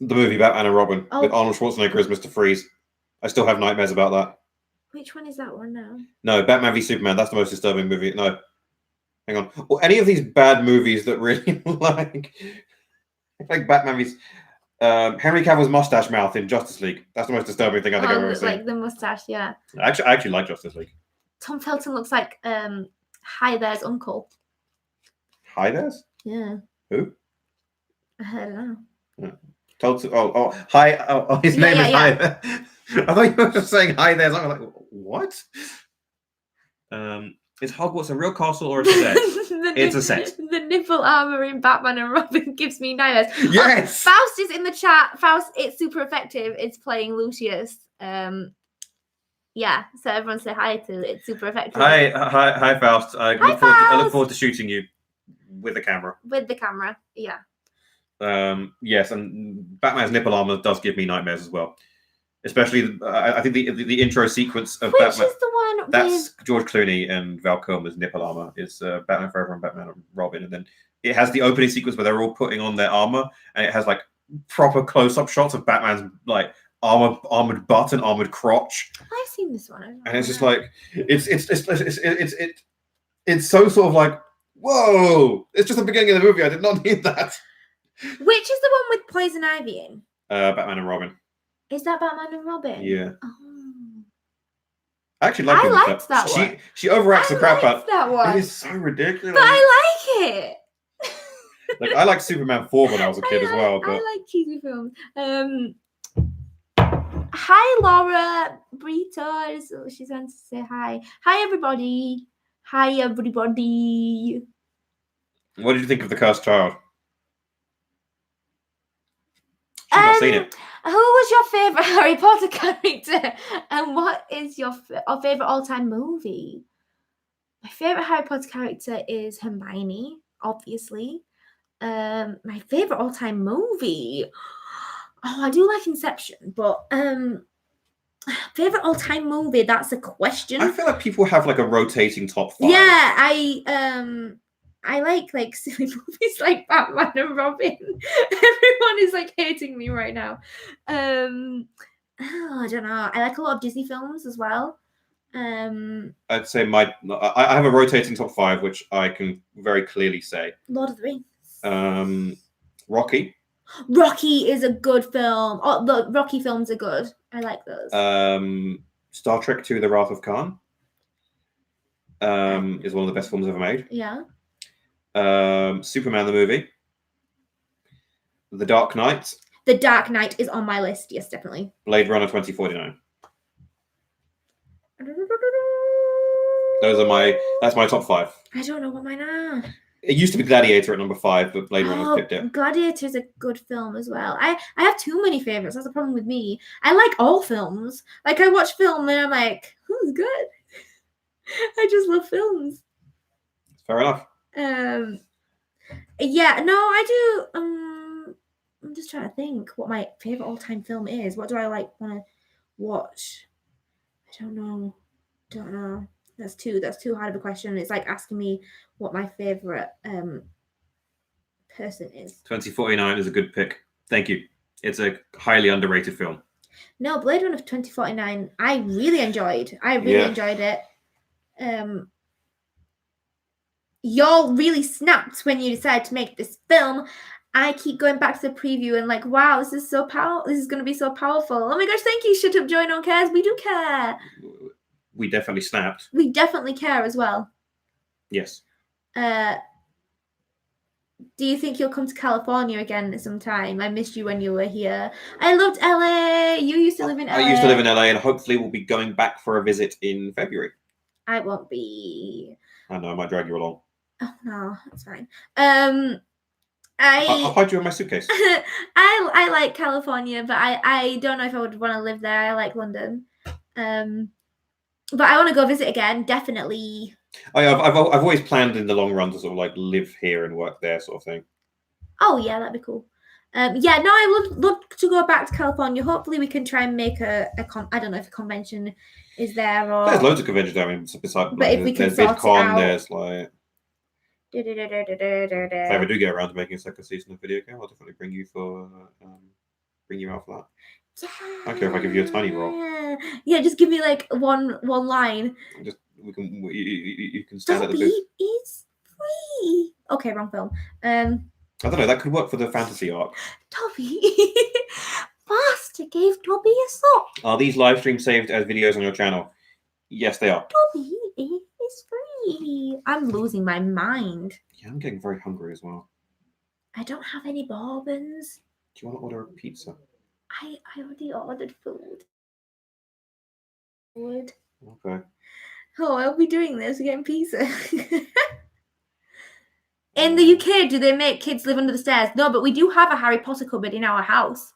S2: The movie Batman and Robin with Arnold Schwarzenegger as Mr. Freeze. I still have nightmares about that.
S1: Which one is that one now?
S2: No, Batman v Superman. That's the most disturbing movie. No, hang on. Or any of these bad movies that really like Batman v Henry Cavill's mustache mouth in Justice League. That's the most disturbing thing I think I've ever seen.
S1: Like the mustache, yeah.
S2: I actually like Justice League.
S1: Tom Felton looks like Hi There's uncle.
S2: Hi There's?
S1: Yeah.
S2: Who?
S1: I don't know.
S2: Hi. His name is Hi There. I thought you were just saying Hi There's. I was like, what? Is Hogwarts a real castle or a set? It's a set.
S1: The nipple armor in Batman and Robin gives me nightmares.
S2: Yes.
S1: Faust is in the chat. Faust, it's super effective. It's playing Lucius. Yeah. So everyone say hi to it. It's super effective.
S2: Hi, Faust. I look forward to shooting you with the camera.
S1: With the camera, yeah.
S2: Yes, and Batman's nipple armor does give me nightmares as well. Especially, I think the intro sequence of Batman.
S1: Which is the one?
S2: That's George Clooney and Val Kilmer's nipple armor. Is Batman Forever and Batman and Robin, and then it has the opening sequence where they're all putting on their armor, and it has like proper close-up shots of Batman's like armored butt and armored crotch.
S1: I've seen this one,
S2: and it's just like it's so sort of like, whoa! It's just the beginning of the movie. I did not need that.
S1: Which is the one with Poison Ivy in?
S2: Batman and Robin.
S1: Is that Batman and Robin?
S2: Yeah.
S1: Oh.
S2: I actually like
S1: that one.
S2: She overacts the crap out.
S1: That one.
S2: It is so ridiculous.
S1: But I like it.
S2: Like I liked Superman 4 when I was a kid as well. But...
S1: I like cheesy films. Hi Laura Brito. She's going to say hi. Hi everybody. Hi everybody.
S2: What did you think of The Cursed Child? She's not seen it.
S1: Who was your favorite Harry Potter character, and what is your favorite all-time movie? My favorite Harry Potter character is Hermione, obviously. My favorite all-time movie. Oh, I do like Inception, but favorite all-time movie. That's a question.
S2: I feel like people have like a rotating top 5.
S1: Yeah, I like silly movies like Batman and Robin. Everyone is like hating me right now. I don't know. I like a lot of Disney films as well.
S2: I'd say I have a rotating top 5, which I can very clearly say.
S1: Lord of the Rings.
S2: Rocky.
S1: Rocky is a good film. Oh, the Rocky films are good. I like those.
S2: Star Trek II: The Wrath of Khan. Is one of the best films ever made.
S1: Yeah.
S2: Superman the movie. The Dark Knight.
S1: The Dark Knight is on my list. Yes, definitely.
S2: Blade Runner 2049. That's my top 5.
S1: I don't know what mine are.
S2: It used to be Gladiator at number 5, but Blade Runner picked it.
S1: Gladiator is a good film as well. I have too many favorites. That's the problem with me. I like all films. Like I watch film and I'm like, who's good? I just love films.
S2: Fair enough.
S1: Yeah, no, I do. I'm just trying to think what my favorite all-time film is. What do I want to watch? I don't know. That's too hard of a question. It's like asking me what my favorite person is.
S2: 2049 is a good pick. Thank you. It's a highly underrated film.
S1: No, Blade Runner 2049, I really enjoyed. Enjoyed it. Y'all really snapped when you decided to make this film. I keep going back to the preview and like, wow, this is so powerful. This is going to be so powerful. Oh my gosh, thank you. Shut up, Joy. No one cares. We do care.
S2: We definitely snapped.
S1: We definitely care as well.
S2: Yes.
S1: Do you think you'll come to California again sometime? I missed you when you were here. I loved LA. You used to live in LA.
S2: I used to live in LA, and hopefully we'll be going back for a visit in February.
S1: I won't be.
S2: I know, I might drag you along.
S1: Oh no, that's fine.
S2: I'll hide you in my suitcase.
S1: I like California, but I don't know if I would want to live there. I like London. But I want to go visit again, definitely.
S2: I've always planned in the long run to sort of like live here and work there, sort of thing.
S1: Oh yeah, that'd be cool. Yeah, no, I would love to go back to California. Hopefully, we can try and make I don't know if a convention is there or.
S2: There's loads of conventions. I mean, besides,
S1: but
S2: like,
S1: if we can
S2: there's
S1: sort
S2: VidCon,
S1: it out.
S2: there's like. If I ever do get around to making a second season of video game, I'll definitely bring you out for that. Yeah. I don't care if I give you a tiny role.
S1: Yeah, just give me like one line.
S2: Just you can stand at the
S1: booth.
S2: booth.
S1: It's free. Okay, wrong film.
S2: I don't know. That could work for the fantasy arc.
S1: Dobby, Master gave Dobby a sock.
S2: Are these live streams saved as videos on your channel? Yes, they are.
S1: Dobby is free. I'm losing my mind.
S2: Yeah, I'm getting very hungry as well.
S1: I don't have any bourbons.
S2: Do you want to order a pizza?
S1: I already ordered food.
S2: Okay.
S1: Oh, I'll be doing this. We're getting pizza. In the UK, do they make kids live under the stairs? No, but we do have a Harry Potter cupboard in our house.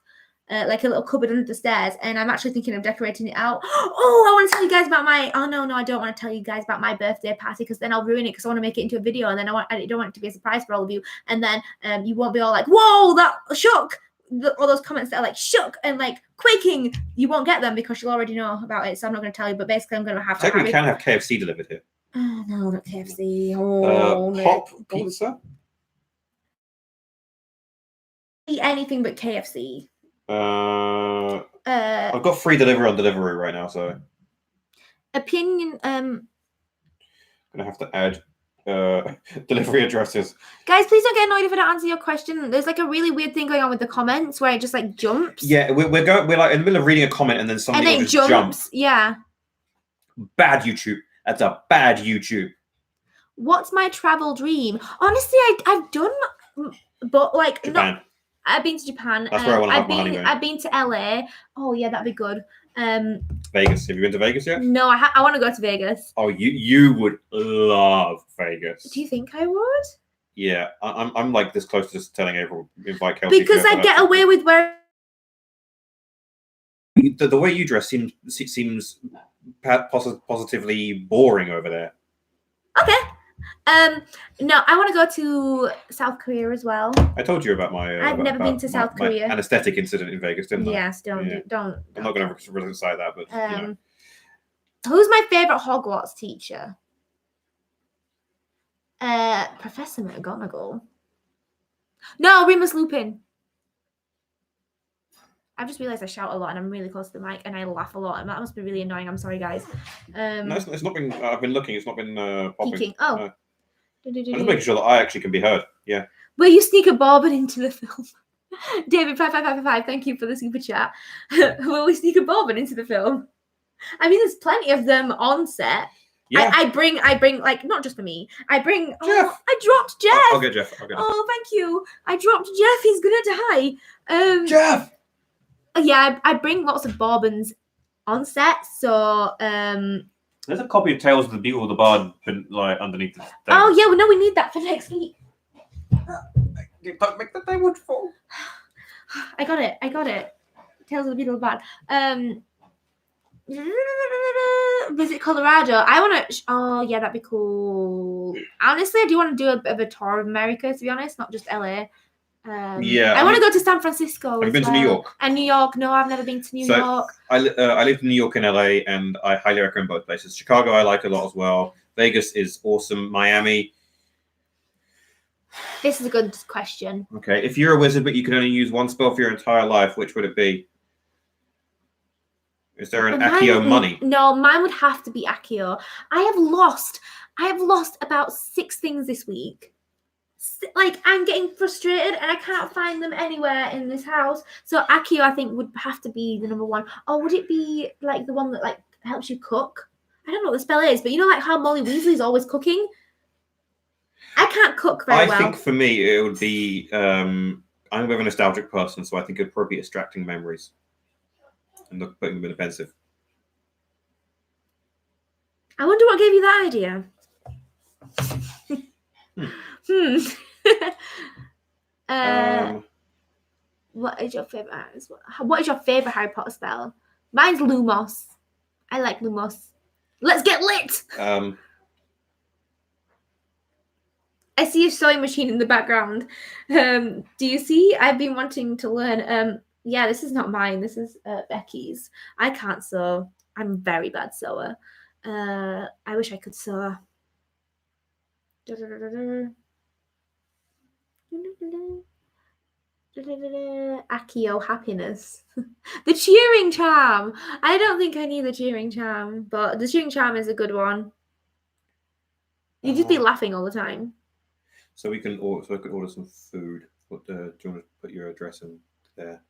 S1: Like a little cupboard under the stairs. And I'm actually thinking of decorating it out. Oh, I want to tell you guys about my... Oh, no, I don't want to tell you guys about my birthday party because then I'll ruin it because I want to make it into a video. And then I don't want it to be a surprise for all of you. And then you won't be all like, whoa, that shook. All those comments that are like shook and like quaking, you won't get them because you'll already know about it. So I'm not going to tell you. But basically, I'm going to have...
S2: Technically, we can have KFC delivered here.
S1: Oh, no, not KFC. Oh,
S2: Pop pizza?
S1: Anything but KFC.
S2: I've got free delivery on delivery right now, so...
S1: Opinion...
S2: I'm going to have to add delivery addresses.
S1: Guys, please don't get annoyed if I don't answer your question. There's like a really weird thing going on with the comments where it just like jumps.
S2: Yeah, we're like in the middle of reading a comment and then somebody just jumps.
S1: Yeah.
S2: Bad YouTube. That's a bad YouTube.
S1: What's my travel dream? Honestly, I've done, but like
S2: Japan.
S1: I've been to Japan.
S2: That's where I want to have my honeymoon.
S1: I've been to LA. Oh yeah, that'd be good.
S2: Vegas. Have you been to Vegas yet?
S1: No, I want to go to Vegas.
S2: Oh, you would love Vegas.
S1: Do you think I would?
S2: Yeah, I'm like this close to just telling everyone invite Kelsey.
S1: Because I get away with wearing.
S2: The way you dress seems positively boring over there.
S1: Okay. No, I want to go to South Korea as well.
S2: I told you about my.
S1: I've never been to South Korea.
S2: My anesthetic incident in Vegas, didn't I?
S1: Yes, don't.
S2: I'm not going to recite that, but.
S1: Who's my favorite Hogwarts teacher? Professor McGonagall. No, Remus Lupin. I've just realised I shout a lot and I'm really close to the mic and I laugh a lot and that must be really annoying. I'm sorry, guys.
S2: No, it's not been. I've been looking. It's not been popping.
S1: Peaking. Oh.
S2: I'm just making sure that I actually can be heard. Yeah.
S1: Will you sneak a bourbon into the film? David 5555, thank you for the super chat. Will we sneak a bourbon into the film? I mean, there's plenty of them on set. Yeah. I bring like not just for me. I bring
S2: Jeff.
S1: Oh, I dropped Jeff.
S2: I'll get Jeff.
S1: Oh, thank you. I dropped Jeff. He's gonna die.
S2: Jeff.
S1: Yeah, I bring lots of bourbons on set. So
S2: there's a copy of Tales of the Beetle of the Bard like underneath the thing.
S1: Oh yeah, well, no, we need that for next week.
S2: Don't make the table fall.
S1: I got it. Tales of the Beetle of the Bard. Visit Colorado. I want to. Oh yeah, that'd be cool. Honestly, I do want to do a bit of a tour of America. To be honest, not just LA.
S2: Yeah,
S1: I want to go to San Francisco.
S2: Have you been to New York?
S1: And New York. No, I've never been to New York.
S2: I lived in New York and LA, and I highly recommend both places. Chicago, I like a lot as well. Vegas is awesome. Miami.
S1: This is a good question.
S2: Okay, if you're a wizard but you could only use one spell for your entire life, which would it be? Is there an Accio money?
S1: No, mine would have to be Accio. I have lost about 6 things this week. Like, I'm getting frustrated and I can't find them anywhere in this house. So Accio, I think, would have to be the number one. Or would it be like the one that like helps you cook? I don't know what the spell is, but you know, like how Molly Weasley's always cooking. I can't cook very well.
S2: I think for me it would be. I'm a bit of a nostalgic person, so I think it'd probably be extracting memories and putting them in a pensive.
S1: I wonder what gave you that idea. What is your favorite? What is your favorite Harry Potter spell? Mine's Lumos. I like Lumos. Let's get lit. I see a sewing machine in the background. Do you see? I've been wanting to learn. Yeah, this is not mine. This is Becky's. I can't sew. I'm a very bad sewer. I wish I could sew. Accio happiness. The cheering charm. I don't think I need the cheering charm, but the cheering charm is a good one. You'd just be laughing all the time.
S2: So I could order some food. Do you want to put your address in there?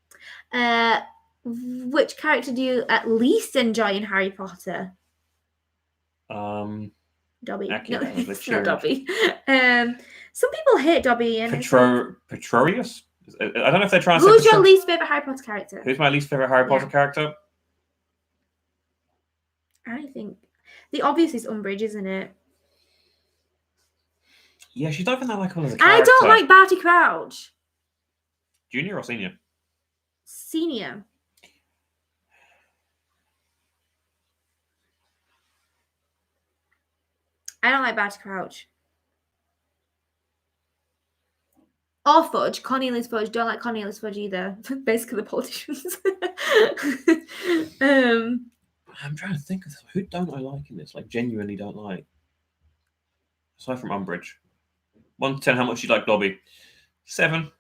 S1: Which character do you at least enjoy in Harry Potter? Dobby.
S2: Accio,
S1: no, it's not Dobby. Some people hate Dobby. And
S2: Pretorius? I don't know if they're trying to.
S1: Who's your least favorite Harry Potter character?
S2: Who's my least favorite Harry Potter character?
S1: I think the obvious is Umbridge, isn't it?
S2: Yeah, she's not even that likable as a character.
S1: I don't like Barty Crouch.
S2: Junior or senior?
S1: Senior. I don't like Barty Crouch. Or Fudge. Cornelius Fudge. Don't like Cornelius Fudge either. Basically the politicians.
S2: I'm trying to think of this. Who don't I like in this? Like, genuinely don't like. Aside from Umbridge. 1 to 10, how much do you like Dobby? 7.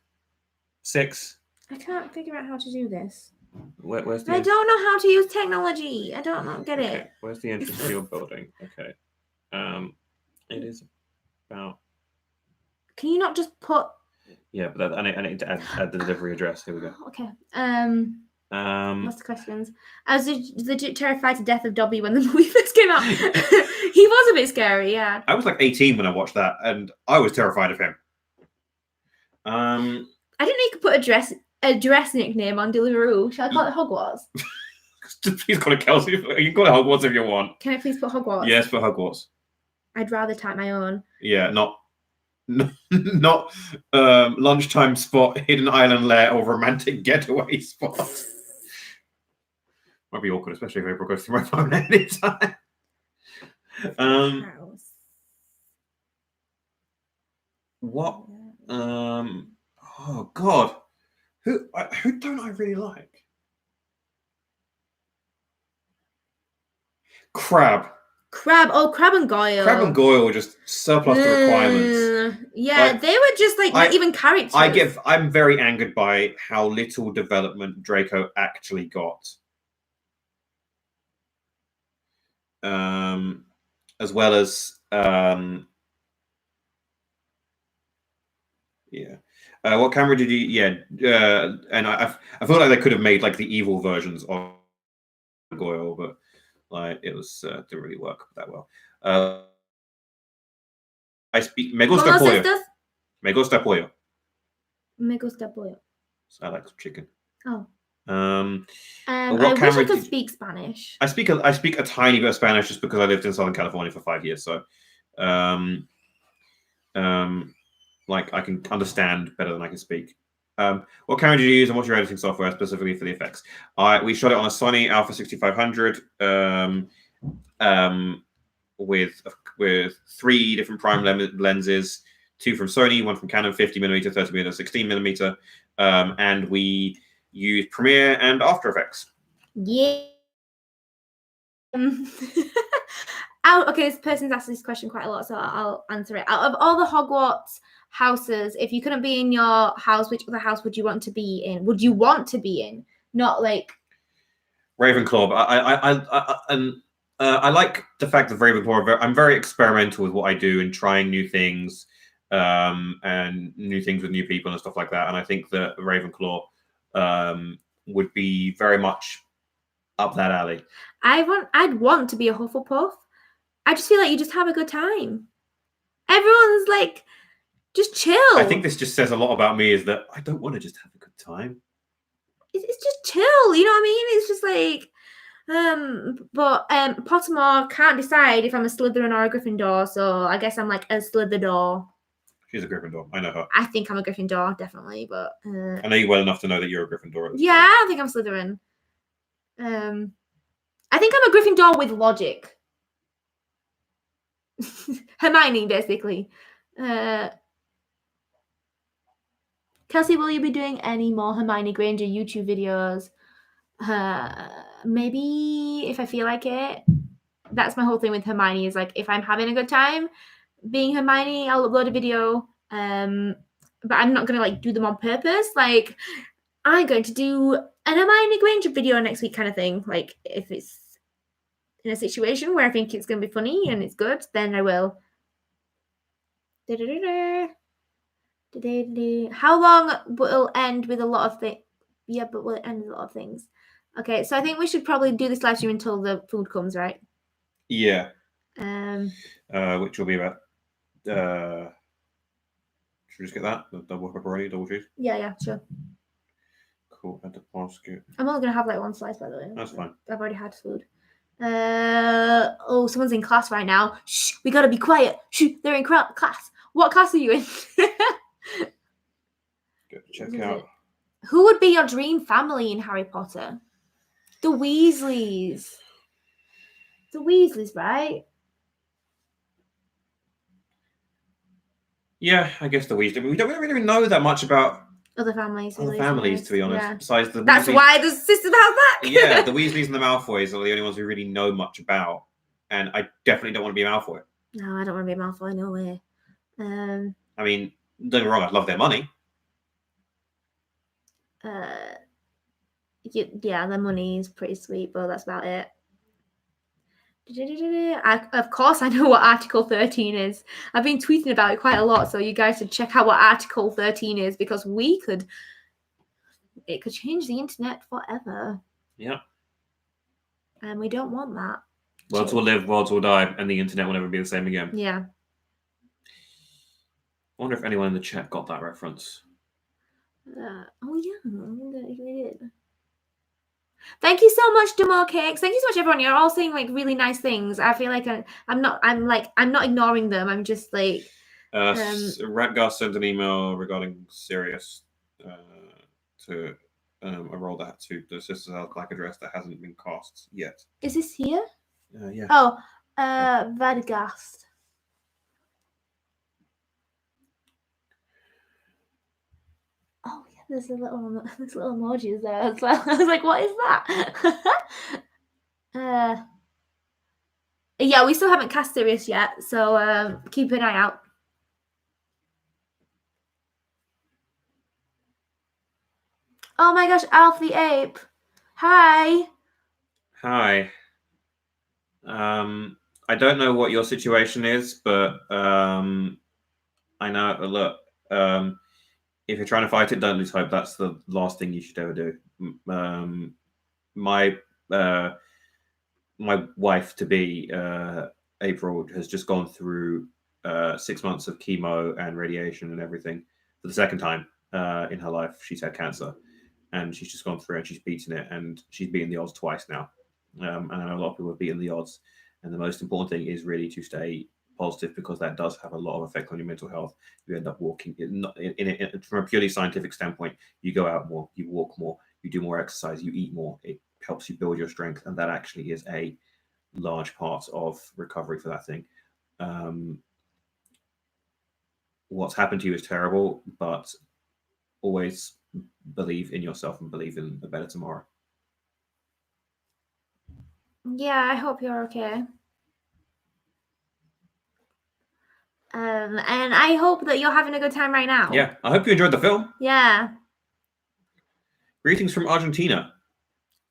S2: 6.
S1: I can't figure out how to do this.
S2: Where's the
S1: I don't know how to use technology. I don't get it.
S2: Where's the entrance to your building? Okay. It is about.
S1: Can you not just put?
S2: Yeah, but I need to add the delivery address. Here we go.
S1: Okay. What's the questions? I was legit terrified to death of Dobby when the movie first came out. He was a bit scary, yeah.
S2: I was like 18 when I watched that, and I was terrified of him.
S1: I didn't know you could put a dress nickname on Deliveroo. Shall I call it Hogwarts?
S2: Please call it Kelsey. You can call it Hogwarts if you want.
S1: Can I please put Hogwarts?
S2: Yes, put Hogwarts.
S1: I'd rather type my own.
S2: Yeah, not lunchtime spot, hidden island lair, or romantic getaway spot. Might be awkward, especially if April goes through my phone at any time. What? Oh God, who don't I really like? Crab.
S1: Oh, Crab and Goyle.
S2: Crab and Goyle were just surplus to requirements.
S1: Yeah, like, they were just like not even characters.
S2: I'm very angered by how little development Draco actually got. As well as what camera did you? And I feel like they could have made like the evil versions of Goyle, but like it was didn't really work that well. I speak. Me gusta pollo. Me gusta pollo.
S1: Me gusta pollo.
S2: So I like chicken.
S1: Oh.
S2: I
S1: wish I could speak Spanish.
S2: I speak a tiny bit of Spanish just because I lived in Southern California for 5 years. So, like I can understand better than I can speak. What camera did you use and what's your editing software specifically for the effects? We shot it on a Sony Alpha 6500 with 3 different prime lenses, 2 from Sony, 1 from Canon, 50mm, 30mm, 16mm, and we use Premiere and After Effects.
S1: Yeah. Okay, this person's asked this question quite a lot, so I'll answer it. Out of all the Hogwarts houses, if you couldn't be in your house, which other house would you want to be in? Would you want to be in? Not like
S2: Ravenclaw. I like the fact that Ravenclaw. I'm very experimental with what I do and trying new things, and new things with new people and stuff like that. And I think that Ravenclaw would be very much up that alley.
S1: I'd want to be a Hufflepuff. I just feel like you just have a good time. Everyone's like, just chill.
S2: I think this just says a lot about me, is that I don't want to just have a good time.
S1: It's just chill, you know what I mean? It's just like, but Pottermore can't decide if I'm a Slytherin or a Gryffindor, so I guess I'm like a Slytherin.
S2: She's a Gryffindor. I know her.
S1: I think I'm a Gryffindor, definitely, but
S2: I know you well enough to know that you're a Gryffindor.
S1: Yeah, I don't think I'm Slytherin. I think I'm a Gryffindor with logic. Hermione, basically. Kelsey, will you be doing any more Hermione Granger YouTube videos? Maybe if I feel like it. That's my whole thing with Hermione, is like, if I'm having a good time being Hermione, I'll upload a video. But I'm not gonna like do them on purpose. Like, I'm going to do an Hermione Granger video next week kind of thing. Like, if it's in a situation where I think it's gonna be funny and it's good, then I will. How long will end with a lot of things? Yeah, but will it end with a lot of things? Okay, so I think we should probably do this live stream until the food comes, right?
S2: Yeah. Which will be about. Should we just get that? The double pepperoni, double cheese?
S1: Yeah, sure.
S2: Cool. Add the basket.
S1: I'm only gonna have like one slice, by the way.
S2: That's fine.
S1: I've already had food. Oh, someone's in class right now. Shh, we gotta be quiet. Shh, they're in class. What class are you in?
S2: Check out.
S1: Who would be your dream family in Harry Potter? The Weasleys. The Weasleys, right?
S2: Yeah, I guess the Weasleys. We don't really know that much about
S1: other families.
S2: Other families, to be honest.
S1: Yeah.
S2: Besides the
S1: That's
S2: Weasleys.
S1: why the sisters have that.
S2: Yeah, the Weasleys and the Malfoys are the only ones we really know much about, and I definitely don't want to be a Malfoy.
S1: No, I don't want to be a Malfoy. No way.
S2: I mean, don't get me wrong. I'd love their money.
S1: Yeah, the money is pretty sweet, but that's about it. Of course, I know what Article 13 is. I've been tweeting about it quite a lot, so you guys should check out what Article 13 is, because it could change the internet forever.
S2: Yeah.
S1: And we don't want that.
S2: Worlds will live, worlds will die, and the internet will never be the same again.
S1: Yeah.
S2: I wonder if anyone in the chat got that reference.
S1: Oh, yeah. They did. Thank you so much, Demo Cakes. Thank you so much, everyone. You're all saying like really nice things. I feel like I'm not ignoring them. I'm just like.
S2: Ratgar sent an email regarding Sirius to a role that to the Sisters of Black address that hasn't been cast yet.
S1: Is this here?
S2: Yeah.
S1: Oh, Vadgast. Oh yeah, there's little emojis there as well. I was like, what is that? Yeah, we still haven't cast Sirius yet, so keep an eye out. Oh my gosh, Alf the Ape. Hi.
S2: Hi. I don't know what your situation is, but I know. Look, if you're trying to fight it, don't lose hope. That's the last thing you should ever do. My wife to be, April, has just gone through 6 months of chemo and radiation and everything for the second time in her life. She's had cancer, and she's just gone through and she's beaten it, and she's beaten the odds twice now. And I know a lot of people have beaten the odds. And the most important thing is really to stay positive, because that does have a lot of effect on your mental health. You end up walking from a purely scientific standpoint. You go out more, you walk more, you do more exercise, you eat more. It helps you build your strength, and that actually is a large part of recovery for that thing. What's happened to you is terrible, but always believe in yourself and believe in a better tomorrow.
S1: Yeah, I hope you're okay. And I hope that you're having a good time right now.
S2: Yeah, I hope you enjoyed the film.
S1: Yeah.
S2: Greetings from Argentina.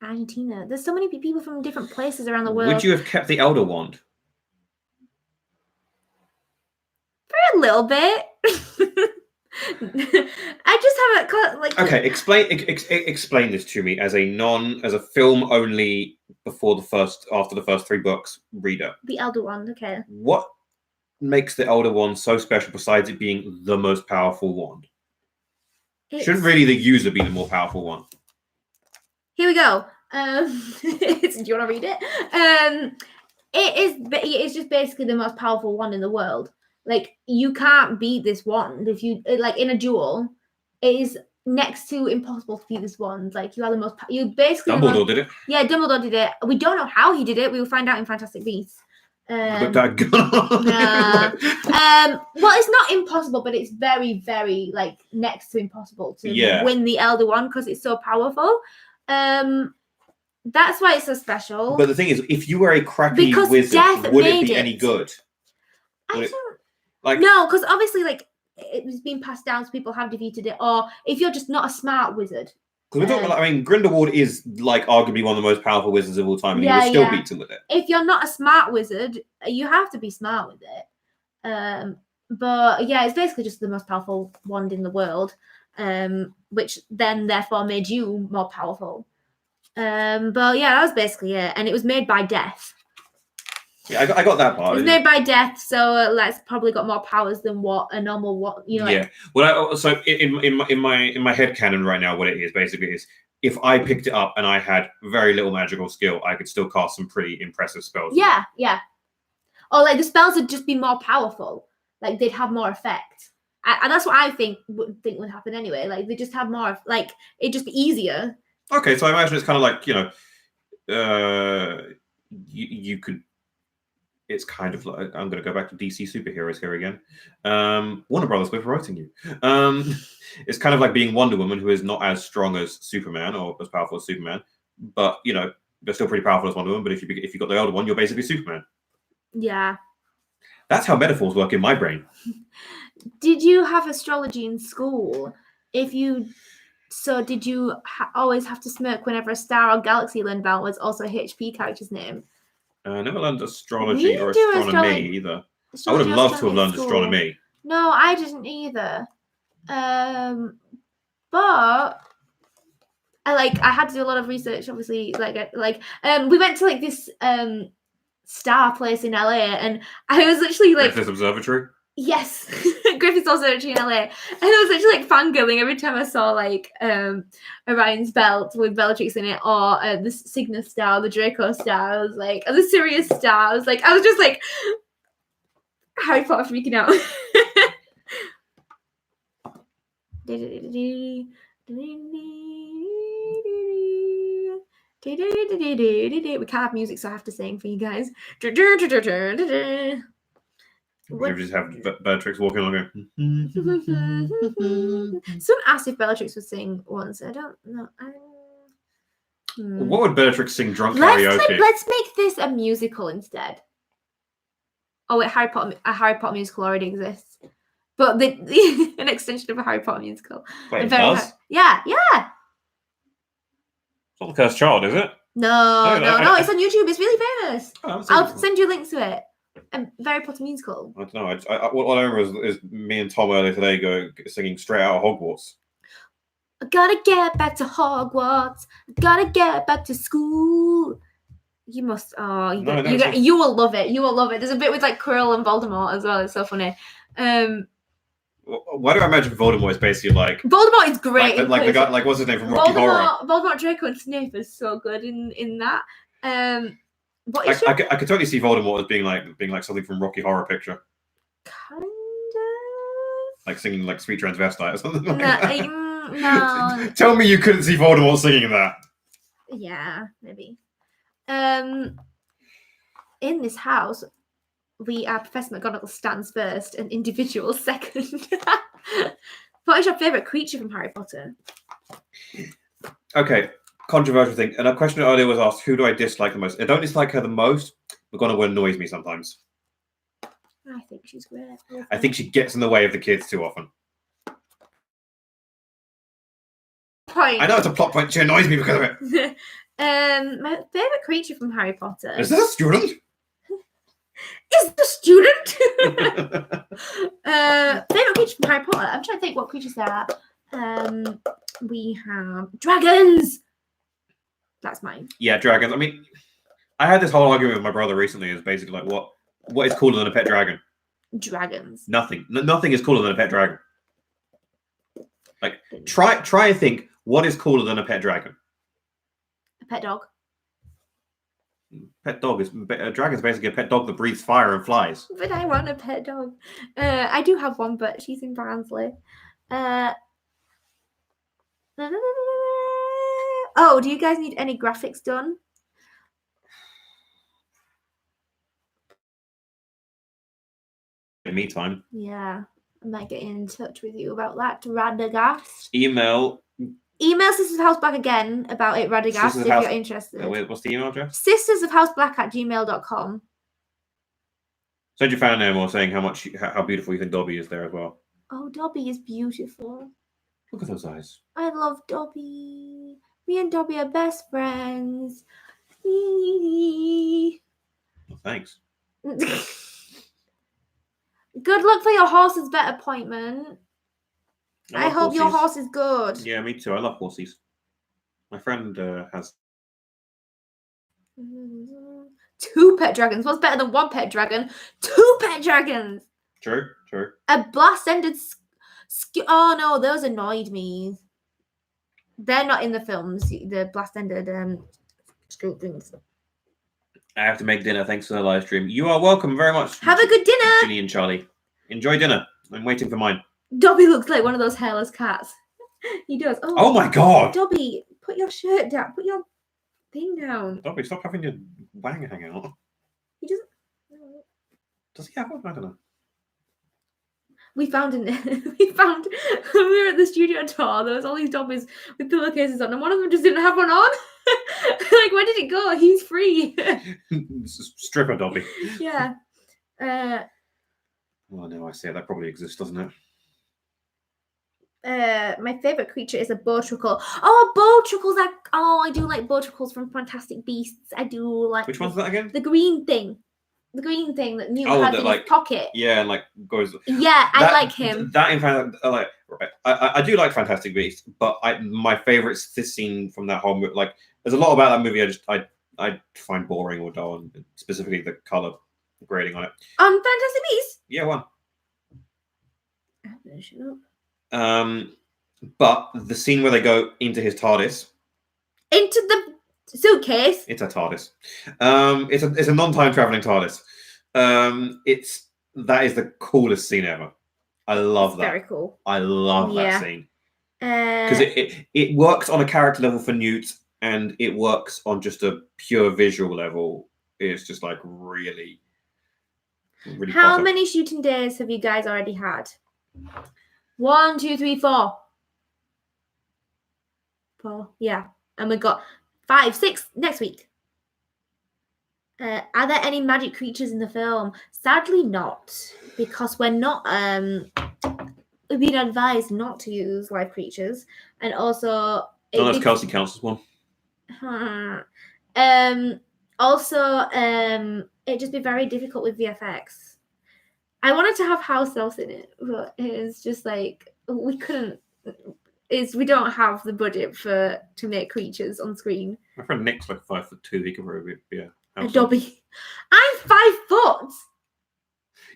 S1: Argentina. There's so many people from different places around the world.
S2: Would you have kept the Elder Wand?
S1: For a little bit. I just haven't like.
S2: Okay, explain this to me as a film only after the first 3 books reader.
S1: The Elder Wand, okay.
S2: What makes the Elder Wand so special besides it being the most powerful wand? Shouldn't really the user be the more powerful one?
S1: Here we go. Do you want to read it? It's just basically the most powerful wand in the world. Like, you can't beat this wand if you like in a duel. It is next to impossible to beat this wand. Like, you are the most. You basically.
S2: Dumbledore did it.
S1: Yeah, Dumbledore did it. We don't know how he did it. We will find out in Fantastic Beasts. Well, it's not impossible, but it's very, very like next to impossible to win the Elder Wand because it's so powerful. That's why it's so special.
S2: But the thing is, if you were a crappy wizard, would it be any good?
S1: No, because obviously, like, it was being passed down, so people have defeated it. Or if you're just not a smart wizard.
S2: Because we're talking, I mean, Grindelwald is like arguably one of the most powerful wizards of all time, and he was still beaten with it.
S1: If you're not a smart wizard, you have to be smart with it. But yeah, it's basically just the most powerful wand in the world, which then therefore made you more powerful. But yeah, that was basically it, and it was made by Death.
S2: Yeah, I got that part.
S1: It was made by Death, so that's probably got more powers than what a normal
S2: Yeah. Well, so in my head canon right now, what it is basically is if I picked it up and I had very little magical skill, I could still cast some pretty impressive spells.
S1: Yeah. Or like the spells would just be more powerful, like they'd have more effect. And that's what I think would happen anyway. Like they just have more, like it'd just be easier.
S2: Okay, so I imagine it's kind of like you could. It's kind of like, I'm going to go back to DC superheroes here again. Warner Brothers, we're promoting you. It's kind of like being Wonder Woman, who is not as strong as Superman or as powerful as Superman, but they're still pretty powerful as Wonder Woman. But if you got the older one, you're basically Superman.
S1: Yeah.
S2: That's how metaphors work in my brain.
S1: Did you have astrology in school? Did you always have to smirk whenever a star or galaxy you learned about was also a HP character's name?
S2: I never learned astrology or astronomy either. I would have loved to have learned astronomy.
S1: No, I didn't either. But I had to do a lot of research. Obviously, we went to like this star place in LA, and I was literally like
S2: this observatory.
S1: Yes, Griffith's Observatory in LA, and I was actually like fangirling every time I saw like Orion's belt with Bellatrix in it, or the Cygnus star, the Draco star. I was like, or the Sirius star. I was just like Harry Potter freaking out. We can't have music, so I have to sing for you guys.
S2: You just have Bellatrix walking along.
S1: Someone asked if Bellatrix would sing once. I don't know.
S2: What would Bellatrix sing drunk karaoke?
S1: Let's make this a musical instead. Oh wait, a Harry Potter musical already exists, but an extension of a Harry Potter musical.
S2: Wait, it does?
S1: Yeah.
S2: It's not The Cursed Child, is it?
S1: No. It's on YouTube. It's really famous. I'll send you a link to it. A Harry Potter musical.
S2: I don't know. What I remember is me and Tom earlier today singing Straight Out of Hogwarts.
S1: I gotta get back to Hogwarts. I gotta get back to school. You must. Oh, you will love it. You will love it. There's a bit with like Quirrell and Voldemort as well. It's so funny.
S2: Why do I imagine Voldemort is basically like
S1: Voldemort is great.
S2: Like the guy, like what's his name from Rocky Horror?
S1: Voldemort, Draco, and Snape is so good in that.
S2: I could totally see Voldemort as being like something from Rocky Horror Picture.
S1: Kind of.
S2: Like singing like Sweet Transvestite or something like that.
S1: No.
S2: Tell me you couldn't see Voldemort singing that.
S1: Yeah, maybe. In this house, Professor McGonagall stands first and individual second. What is your favourite creature from Harry Potter?
S2: Okay. Controversial thing, and a question earlier was asked: who do I dislike the most? I don't dislike her the most. McGonagall annoys me sometimes.
S1: I think she's great.
S2: I think she gets in the way of the kids too often.
S1: Point.
S2: I know it's a plot point. She annoys me because of it.
S1: My favourite creature from Harry Potter.
S2: Is this a student?
S1: Is the student? Favourite creature from Harry Potter. I'm trying to think what creatures there are. We have dragons. That's mine.
S2: Yeah, dragons. I mean, I had this whole argument with my brother recently. Is basically like what is cooler than a pet dragon?
S1: dragons.
S2: Nothing is cooler than a pet dragon. Like, try and think what is cooler than a pet dragon.
S1: A pet dog.
S2: Pet dog is a dragon's basically a pet dog that breathes fire and flies.
S1: But I want a pet dog. I do have one, but she's in Barnsley. Oh, do you guys need any graphics done?
S2: In the meantime.
S1: Yeah, I might get in touch with you about that. Radagast.
S2: Email
S1: Sisters of House Black again about it, Radagast, if you're interested.
S2: Wait, what's the email address?
S1: sistersofhouseblack@gmail.com.
S2: Send your fan name or saying how beautiful you think Dobby is there as well.
S1: Oh, Dobby is beautiful.
S2: Look at those eyes.
S1: I love Dobby. Me and Dobby are best friends. Well,
S2: thanks.
S1: Good luck for your horse's vet appointment. I hope your horse is good.
S2: Yeah, me too. I love horses. My friend has
S1: 2 pet dragons. What's better than 1 pet dragon? 2 pet dragons.
S2: True.
S1: A blast-ended. Oh no, those annoyed me. They're not in the films. The blast-ended scoop things.
S2: I have to make dinner. Thanks for the live stream. You are welcome very much.
S1: Have a good dinner,
S2: Ginny and Charlie. Enjoy dinner. I'm waiting for mine.
S1: Dobby looks like one of those hairless cats. He does.
S2: Oh my god!
S1: Dobby, put your shirt down. Put your thing down.
S2: Dobby, stop having your wang hang out.
S1: He doesn't.
S2: Does he have one? I don't know.
S1: We found when we were at the studio tour, there was all these Dobbies with pillowcases on, and one of them just didn't have one on. Like, where did it go? He's free.
S2: Stripper Dobby.
S1: Yeah.
S2: Well, no, I see it. That probably exists, doesn't it?
S1: My favorite creature is a bowtruckle. Oh, bowtruckles! I do like bowtruckles from Fantastic Beasts. I do like.
S2: Which one's that again?
S1: The green thing. The green thing that Newt has in his pocket.
S2: Yeah, and goes.
S1: Yeah, I like him.
S2: That in fact, I do like Fantastic Beasts, but my favorite is this scene from that whole movie. Like, there's a lot about that movie I find boring or dull, and specifically the color grading on it.
S1: Fantastic Beasts.
S2: Yeah, one.
S1: I'm gonna shut up.
S2: But the scene where they go into his TARDIS.
S1: Into the suitcase.
S2: It's a TARDIS. It's a non-time traveling TARDIS. That is the coolest scene ever. I love that.
S1: Very cool.
S2: I love that scene because it works on a character level for Newt, and it works on just a pure visual level. It's just like really.
S1: How many shooting days have you guys already had? 1, 2, 3, 4. 4. Yeah, and we've got 5, 6 next week. Are there any magic creatures in the film? Sadly not, because we're not we've been advised not to use live creatures, and also
S2: unless Kelsey counts as one.
S1: It'd just be very difficult with VFX. I wanted to have house elves in it, but it's just like we couldn't. We don't have the budget to make creatures on screen.
S2: My friend Nick's like 5'2". He could probably be a
S1: Dobby. I'm 5 foot.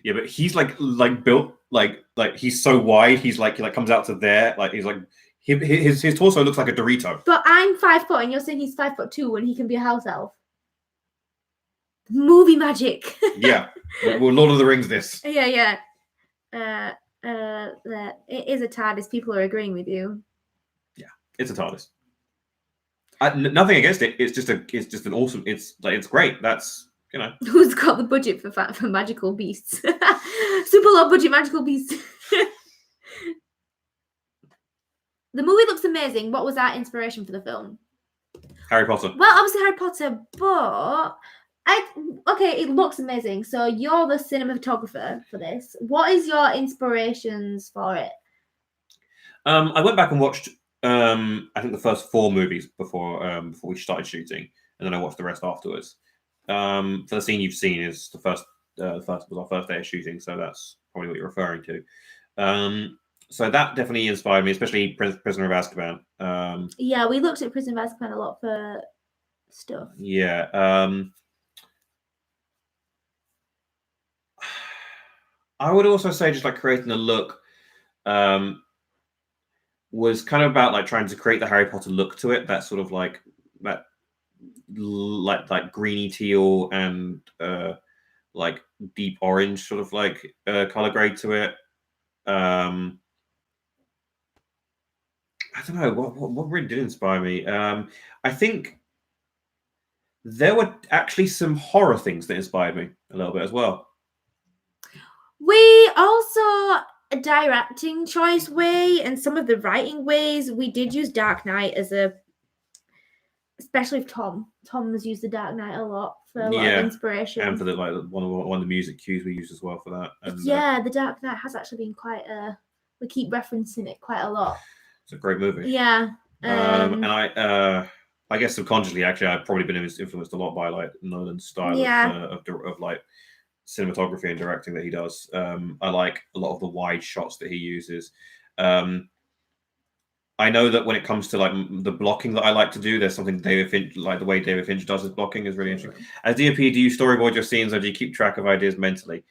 S2: Yeah, but he's like built like he's so wide. He's like he comes out to there. Like he's like his torso looks like a Dorito.
S1: But I'm 5 foot, and you're saying he's 5'2" when he can be a house elf. Movie magic.
S2: Yeah, well, Lord of the Rings. This.
S1: Yeah. It is a TARDIS. People are agreeing with you.
S2: Yeah, it's a TARDIS. Nothing against it. It's just an awesome. It's great. That's
S1: Who's got the budget for magical beasts? Super low budget magical beasts. The movie looks amazing. What was our inspiration for the film?
S2: Harry Potter.
S1: Well, obviously Harry Potter, but it looks amazing. So you're the cinematographer for this. What is your inspirations for it?
S2: I went back and watched I think the first 4 movies before we started shooting, and then I watched the rest afterwards. For the scene you've seen is the first was our first day of shooting, so that's probably what you're referring to. So that definitely inspired me, especially Prisoner of Azkaban.
S1: Yeah, we looked at Prisoner of Azkaban a lot for stuff.
S2: Yeah. I would also say just like creating a look was kind of about like trying to create the Harry Potter look to it. That sort of like that like greeny teal and like deep orange sort of like color grade to it. I don't know what really did inspire me. I think there were actually some horror things that inspired me a little bit as well.
S1: We also, a directing choice way and some of the writing ways, we did use Dark Knight as especially with Tom. Tom has used the Dark Knight a lot for a lot of inspiration.
S2: And for the like one of the music cues we used as well for that. And,
S1: the Dark Knight has actually been quite we keep referencing it quite a lot.
S2: It's a great movie.
S1: Yeah.
S2: And I guess subconsciously, actually, I've probably been influenced a lot by like Nolan's style of like cinematography and directing that he does. I like a lot of the wide shots that he uses. I know that when it comes to like the blocking that I like to do, there's something David Finch, like the way David Finch does his blocking is really interesting. As DOP, do you storyboard your scenes or do you keep track of ideas mentally?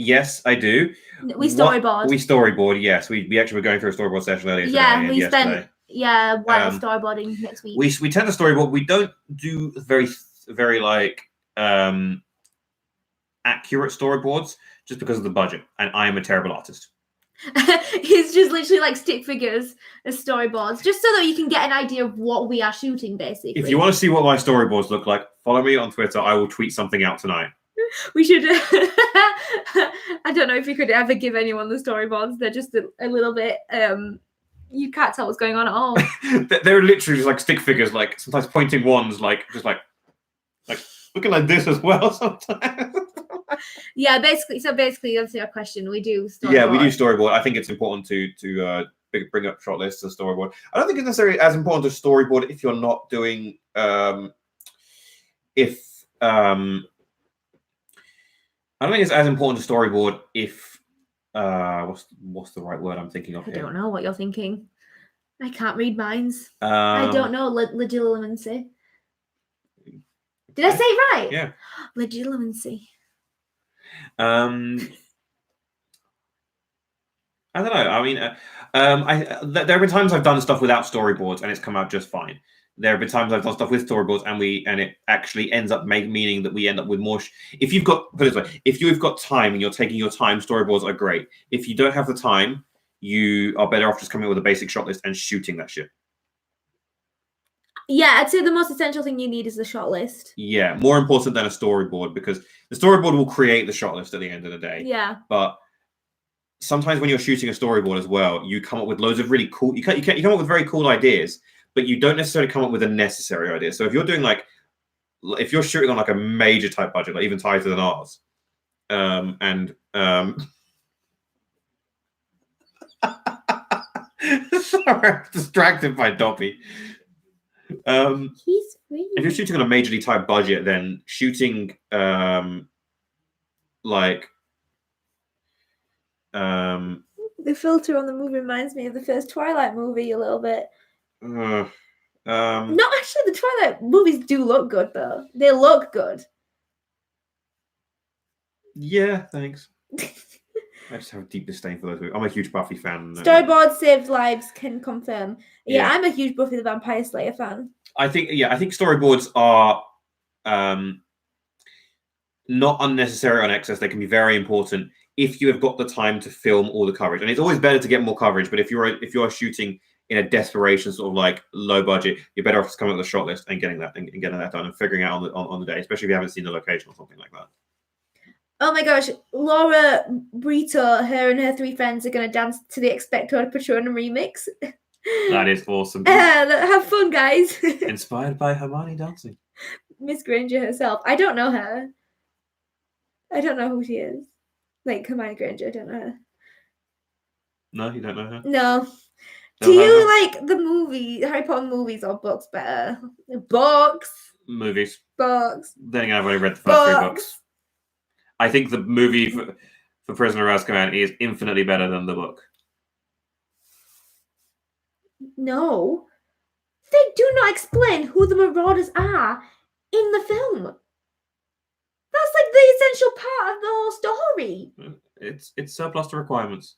S2: Yes, I do.
S1: We storyboard.
S2: We storyboard, yes. We actually were going through a storyboard session earlier today.
S1: Yeah, we spent while storyboarding next week.
S2: We tend to storyboard. We don't do very like accurate storyboards just because of the budget, and I am a terrible artist.
S1: It's just literally like stick figures as storyboards, just so that you can get an idea of what we are shooting, basically.
S2: If you want to see what my storyboards look like, follow me on Twitter. I will tweet something out tonight.
S1: We should. I don't know if you could ever give anyone the storyboards. They're just a little bit. You can't tell what's going on at all.
S2: They're literally just like stick figures, like sometimes pointing wands, like just like looking like this as well sometimes.
S1: Yeah, basically. So basically, to answer your question, we do storyboard.
S2: Yeah, we do storyboard. I think it's important to bring up shot lists and storyboard. I don't think it's necessarily as important to storyboard if you're not doing I don't think it's as important to storyboard if what's the right word I'm thinking of here?
S1: I don't know what you're thinking. I can't read minds. I don't know. Legitimacy. Did I say it right?
S2: Yeah.
S1: Legitimacy.
S2: I don't know. I mean, there have been times I've done stuff without storyboards and it's come out just fine. There have been times I've done stuff with storyboards and it actually ends up meaning that we end up with more. If you've got time and you're taking your time, storyboards are great. If you don't have the time, you are better off just coming up with a basic shot list and shooting that shit.
S1: Yeah, I'd say the most essential thing you need is the shot list.
S2: Yeah, more important than a storyboard because the storyboard will create the shot list at the end of the day.
S1: Yeah.
S2: But sometimes when you're shooting a storyboard as well, you come up with loads of really cool. You come up with very cool ideas, but you don't necessarily come up with a necessary idea. So if you're doing if you're shooting on like a major type budget, like even tighter than ours, sorry, I'm distracted by Doppy.
S1: He's really...
S2: If you're shooting on a majorly tight budget, then shooting
S1: the filter on the movie reminds me of the first Twilight movie a little bit.
S2: No,
S1: actually, the Twilight movies do look good, though. They look good.
S2: Yeah, thanks. I just have a deep disdain for those movies. I'm a huge Buffy fan.
S1: Storyboard saved lives, can confirm. Yeah, I'm a huge Buffy the Vampire Slayer fan.
S2: I think storyboards are not unnecessary on excess. They can be very important if you have got the time to film all the coverage. And it's always better to get more coverage. But if you're shooting in a desperation sort of like low budget, you're better off just coming up with a shot list and getting that done and figuring out on the day, especially if you haven't seen the location or something like that.
S1: Oh my gosh, Laura Brito, her and her 3 friends are going to dance to the Expecto Patronum remix.
S2: That is awesome.
S1: Have fun, guys.
S2: Inspired by Hermione dancing.
S1: Miss Granger herself. I don't know her. I don't know who she is. Like Hermione Granger, I don't know her.
S2: No, you don't know her?
S1: No. Do you like the Harry Potter movies or books better? Books.
S2: Movies.
S1: Books.
S2: Then again, I've only read the first 3 books. I think the movie for Prisoner of Azkaban is infinitely better than the book.
S1: No. They do not explain who the Marauders are in the film. That's like the essential part of the whole story.
S2: It's surplus to requirements.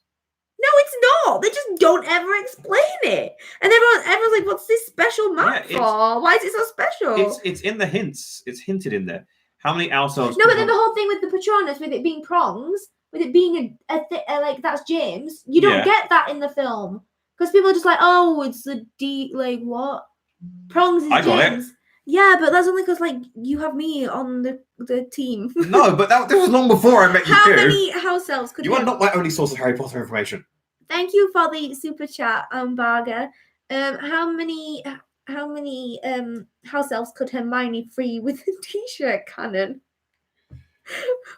S1: No, it's not. They just don't ever explain it. And everyone's like, what's this special map for? Why is it so special?
S2: It's in the hints. It's hinted in there. How many owl cells?
S1: No, but then the whole thing with the Patronus, with it being prongs, with it being like that's James, you don't get that in the film. Because people are just like, oh, it's the like what? Prongs is James. Yeah, but that's only because like you have me on the team.
S2: No, but that was long before I met you.
S1: How many house elves could
S2: you are not my only source of Harry Potter information.
S1: Thank you for the super chat, Barger. How many house elves could Hermione free with a t-shirt cannon?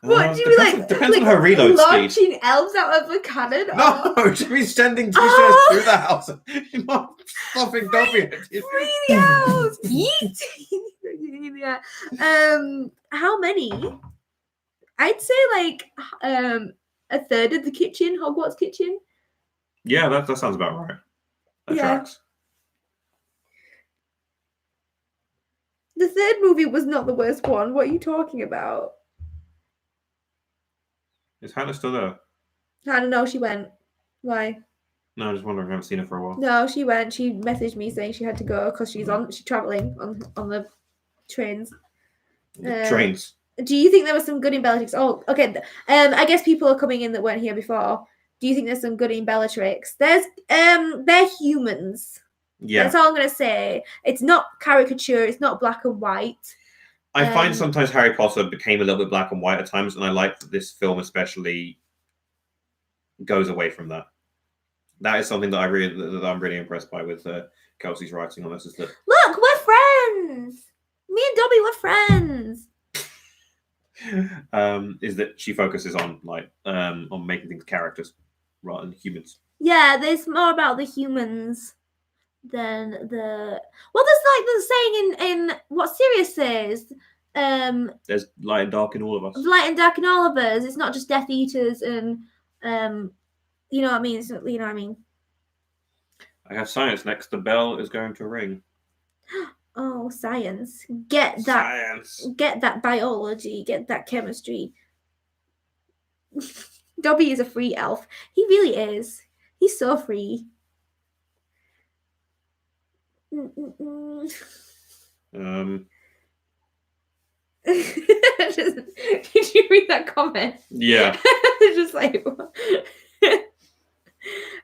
S1: What do you like?
S2: Depends on her reload
S1: launching
S2: speed.
S1: Elves out of a cannon?
S2: No, she'd be sending t-shirts through the house. You're not stopping Dobby.
S1: Free the elves! Yeet! Yeah. How many? I'd say like a third of the kitchen, Hogwarts kitchen.
S2: Yeah, that sounds about right. That tracks.
S1: The third movie was not the worst one. What are you talking about?
S2: Is Hannah still there?
S1: I don't know. She went. Why?
S2: No, I'm just wondering. I haven't seen her for a while.
S1: No, she went. She messaged me saying she had to go because she's traveling on the trains.
S2: Trains.
S1: Do you think there was some good embellishments? Oh, okay. I guess people are coming in that weren't here before. Do you think there's some good embellishments? They're humans.
S2: Yeah.
S1: That's all I'm gonna say. It's not caricature. It's not black and white.
S2: I find sometimes Harry Potter became a little bit black and white at times, and I like that this film especially goes away from that. That is something that I'm really impressed by with Kelsey's writing on this. Is that
S1: look, we're friends. Me and Dobby, we're friends.
S2: Is that she focuses on on making things characters rather than humans.
S1: Yeah, there's more about the humans than the there's like the saying in what Sirius says.
S2: There's light and dark in all of us.
S1: Light and dark in all of us. It's not just Death Eaters and you know what I mean? You know what I mean?
S2: I have science next. The bell is going to ring.
S1: Oh, science. Get that.
S2: Science.
S1: Get that biology. Get that chemistry. Dobby is a free elf. He really is. He's so free. Did you read that comment?
S2: Yeah.
S1: Just like, who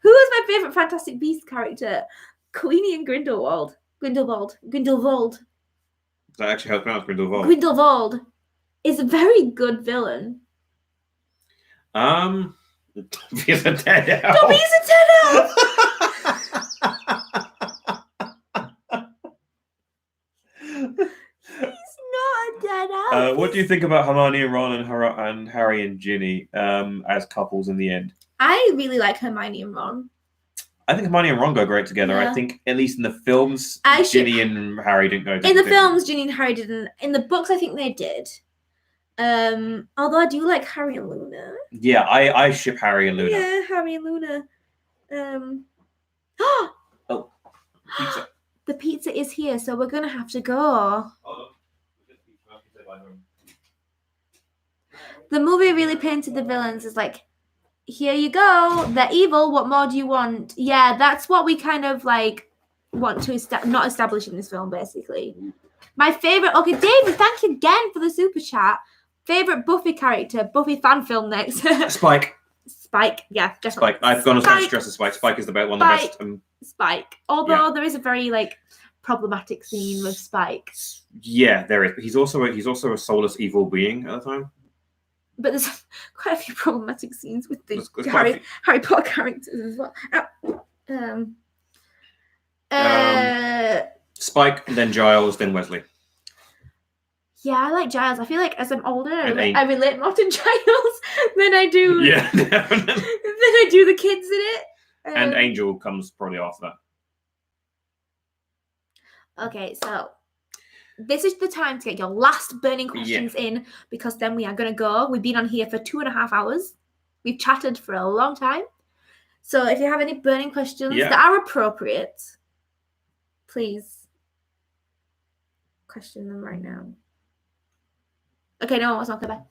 S1: was my favorite Fantastic Beasts character? Queenie and Grindelwald. Grindelwald. Is
S2: that actually how it's pronounced? Grindelwald.
S1: Grindelwald is a very good villain.
S2: He's a dead elf.
S1: Dobby's a dead elf. He's not a dead elf.
S2: What do you think about Hermione and Ron and Harry and Ginny as couples in the end?
S1: I really like Hermione and Ron.
S2: I think Hermione and Ron go great together. Yeah. I think, at least in the films, Ginny and Harry didn't go together.
S1: In the films, Ginny and Harry didn't. In the books, I think they did. Although I do like Harry and Luna.
S2: Yeah, I ship Harry and Luna.
S1: Yeah, Harry and Luna.
S2: Oh, pizza.
S1: The pizza is here, so we're going to have to go. The movie really painted the villains as like, here you go, they're evil, what more do you want? Yeah, that's what we kind of like want to not establish in this film, basically. My favorite, okay, David, thank you again for the super chat. Favorite Buffy character, Buffy fan film next.
S2: Spike.
S1: Spike, yeah, definitely.
S2: Spike. I've gone as much stress as Spike. Spike is the one of the best.
S1: Spike. Although there is a very like problematic scene with Spike.
S2: Yeah, there is. But he's also a soulless evil being at the time.
S1: But there's quite a few problematic scenes with the Harry Potter characters as well.
S2: Spike, then Giles, then Wesley.
S1: Yeah, I like Giles. I feel like as I'm older, I relate more to Giles than I do.
S2: Yeah, definitely.
S1: Than I do the kids in it.
S2: And Angel comes probably after
S1: that. Okay, so this is the time to get your last burning questions in, because then we are going to go. We've been on here for 2.5 hours. We've chatted for a long time. So if you have any burning questions that are appropriate, please question them right now. Okay, no, it's not that bad.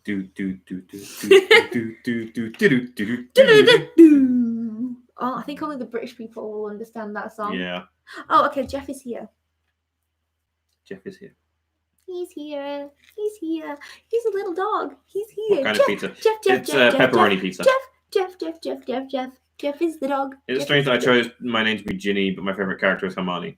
S1: Oh, I think only the British people will understand that song.
S2: Yeah.
S1: Oh, okay, Jeff is here.
S2: Jeff is here.
S1: He's here. He's here. He's a little dog. He's here.
S2: What kind of pizza?
S1: Jeff,
S2: it's pepperoni pizza.
S1: Jeff is the dog.
S2: It's strange that I chose my name to be Ginny, but my favorite character is Hermione.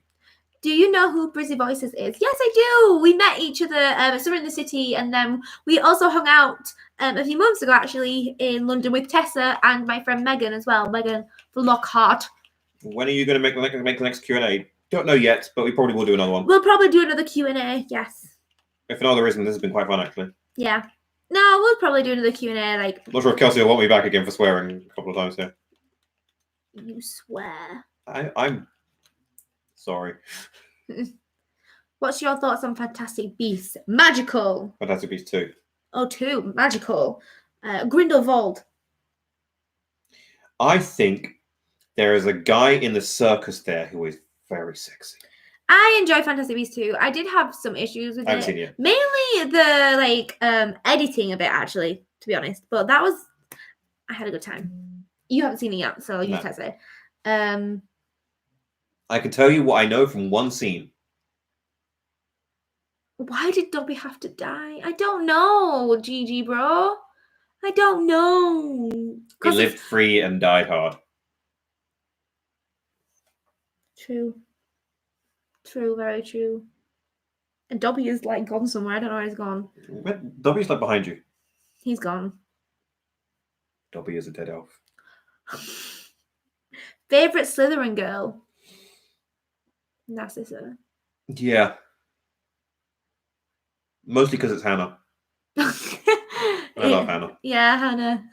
S1: Do you know who Brizzy Voices is? Yes, I do. We met each other at Summer in the City, and then we also hung out a few months ago, actually, in London with Tessa and my friend Megan as well. Megan Lockhart.
S2: When are you going to make the next Q&A? Don't know yet, but we probably will do another one.
S1: We'll probably do another Q&A, yes.
S2: If for no other reason, this has been quite fun, actually.
S1: Yeah. No, we'll probably do another Q&A. I'm
S2: not sure if Kelsey will want me back again for swearing a couple of times here.
S1: You swear.
S2: I'm sorry.
S1: What's your thoughts on Fantastic Beasts? Magical.
S2: Fantastic Beasts 2.
S1: Oh, 2. Magical. Grindelwald.
S2: I think there is a guy in the circus there who is very sexy.
S1: I enjoy Fantastic Beasts 2. I did have some issues with it.
S2: Seen it.
S1: Mainly the editing of it, actually, to be honest. But I had a good time. You haven't seen it yet, so you can't say.
S2: I can tell you what I know from one scene.
S1: Why did Dobby have to die? I don't know, GG, bro. I don't know.
S2: He lived free and died hard.
S1: True. True, very true. And Dobby is gone somewhere. I don't know where he's gone.
S2: Dobby's behind you.
S1: He's gone.
S2: Dobby is a dead elf.
S1: Favorite Slytherin girl? Narcissa.
S2: Yeah. Mostly because it's Hannah. I love Hannah.
S1: Yeah, Hannah.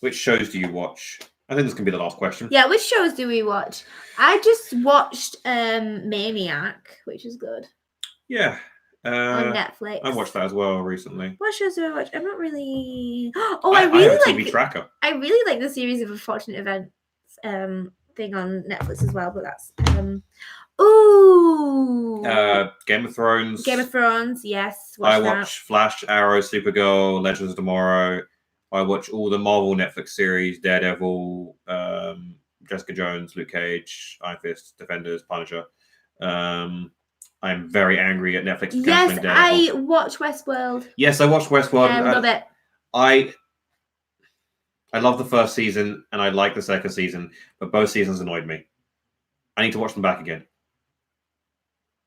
S2: Which shows do you watch? I think this can be the last question.
S1: Yeah, which shows do we watch? I just watched Maniac, which is good.
S2: Yeah.
S1: On Netflix.
S2: I watched that as well recently.
S1: What shows do I watch? I'm not really.
S2: I really have a TV tracker.
S1: I really like the series of Unfortunate Events thing on Netflix as well, but that's
S2: Game of Thrones.
S1: Game of Thrones, yes.
S2: I watch Flash, Arrow, Supergirl, Legends of Tomorrow. I watch all the Marvel Netflix series: Daredevil, Jessica Jones, Luke Cage, Iron Fist, Defenders, Punisher. I'm very angry at Netflix for canceling Daredevil.
S1: I watch Westworld.
S2: Yes, I watched Westworld.
S1: I love it.
S2: I love the first season and I like the second season, but both seasons annoyed me. I need to watch them back again.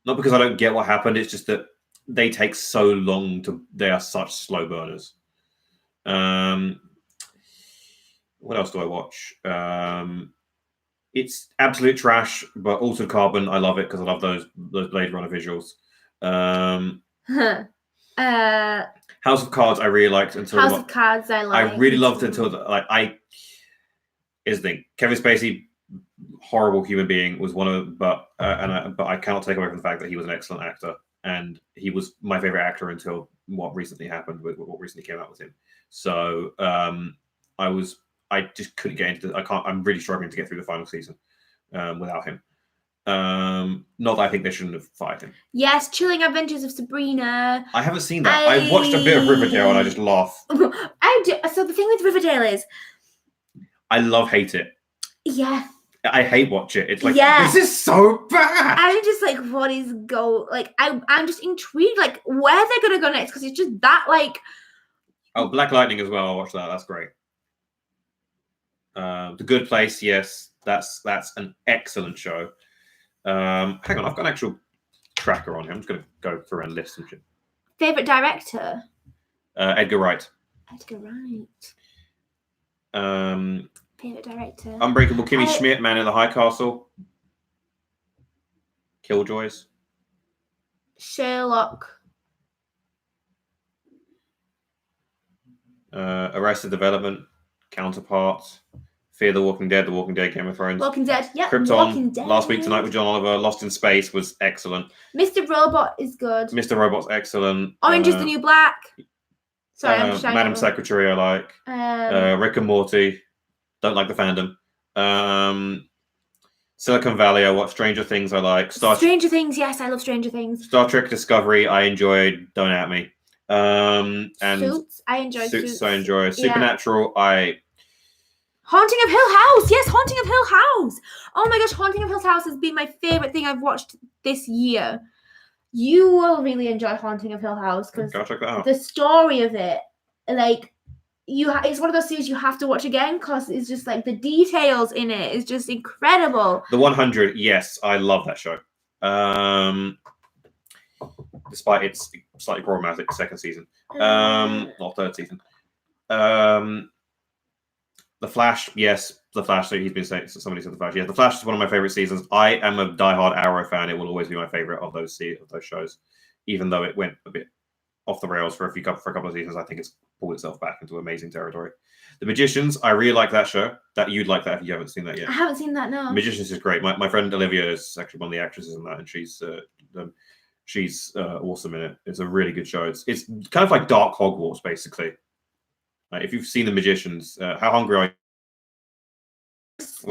S2: Not because I don't get what happened, it's just that they take so long they are such slow burners. What else do I watch? It's absolute trash, but Altered Carbon, I love it because I love those Blade Runner visuals. House of Cards, I really liked until
S1: House of Cards. I
S2: really loved it until Here's the thing: Kevin Spacey, horrible human being, was one of, but I cannot take away from the fact that he was an excellent actor, and he was my favorite actor until what recently happened with what recently came out with him. So I just couldn't get into. I'm really struggling to get through the final season without him. Not that I think they shouldn't have fired him.
S1: Yes, Chilling Adventures of Sabrina.
S2: I haven't seen that. I watched a bit of Riverdale and I just laugh.
S1: I do. So the thing with Riverdale is,
S2: I hate it.
S1: Yeah.
S2: I hate watch it. It's this is so bad.
S1: I'm just what is I'm just intrigued, where they're gonna go next, because it's just that
S2: Oh, Black Lightning as well. I'll watch that. That's great. The Good Place, yes, that's an excellent show. Hang on, I've got an actual tracker on here. I'm just going to go through and list some shit.
S1: Favorite director?
S2: Edgar Wright.
S1: Edgar Wright. Favorite director?
S2: Unbreakable Kimmy Schmidt, Man in the High Castle. Killjoys.
S1: Sherlock.
S2: Arrested Development. Counterparts. Fear the Walking Dead, Game of Thrones.
S1: Walking Dead, yeah.
S2: Krypton,
S1: Walking Dead.
S2: Last Week Tonight with John Oliver, Lost in Space was excellent.
S1: Mr. Robot is good.
S2: Mr. Robot's excellent.
S1: Orange is the New Black. Sorry, I'm just
S2: Madam Secretary I like. Rick and Morty. Don't like the fandom. Silicon Valley, I watch. Stranger Things, I like.
S1: Stranger Things, yes, I love Stranger Things.
S2: Star Trek Discovery, I enjoyed. Don't at me. And
S1: Suits, I enjoyed Suits.
S2: I enjoy. Supernatural,
S1: Haunting of Hill House, yes, Haunting of Hill House. Oh my gosh, Haunting of Hill House has been my favorite thing I've watched this year. You will really enjoy Haunting of Hill House because the story of it, like, it's one of those series you have to watch again because it's just like the details in it is just incredible.
S2: The 100, yes, I love that show. Despite its slightly problematic second season, or third season. The Flash, yes, The Flash. So he's been saying, somebody said The Flash. Yeah, The Flash is one of my favorite seasons. I am a diehard Arrow fan. It will always be my favorite of those shows, even though it went a bit off the rails for a couple of seasons. I think it's pulled itself back into amazing territory. The Magicians, I really like that show. That you'd like that if you haven't seen that yet.
S1: I haven't seen that, no.
S2: Magicians is great. My friend Olivia is actually one of the actresses in that, and she's awesome in it. It's a really good show. It's kind of like Dark Hogwarts, basically. If you've seen The Magicians, how hungry are you?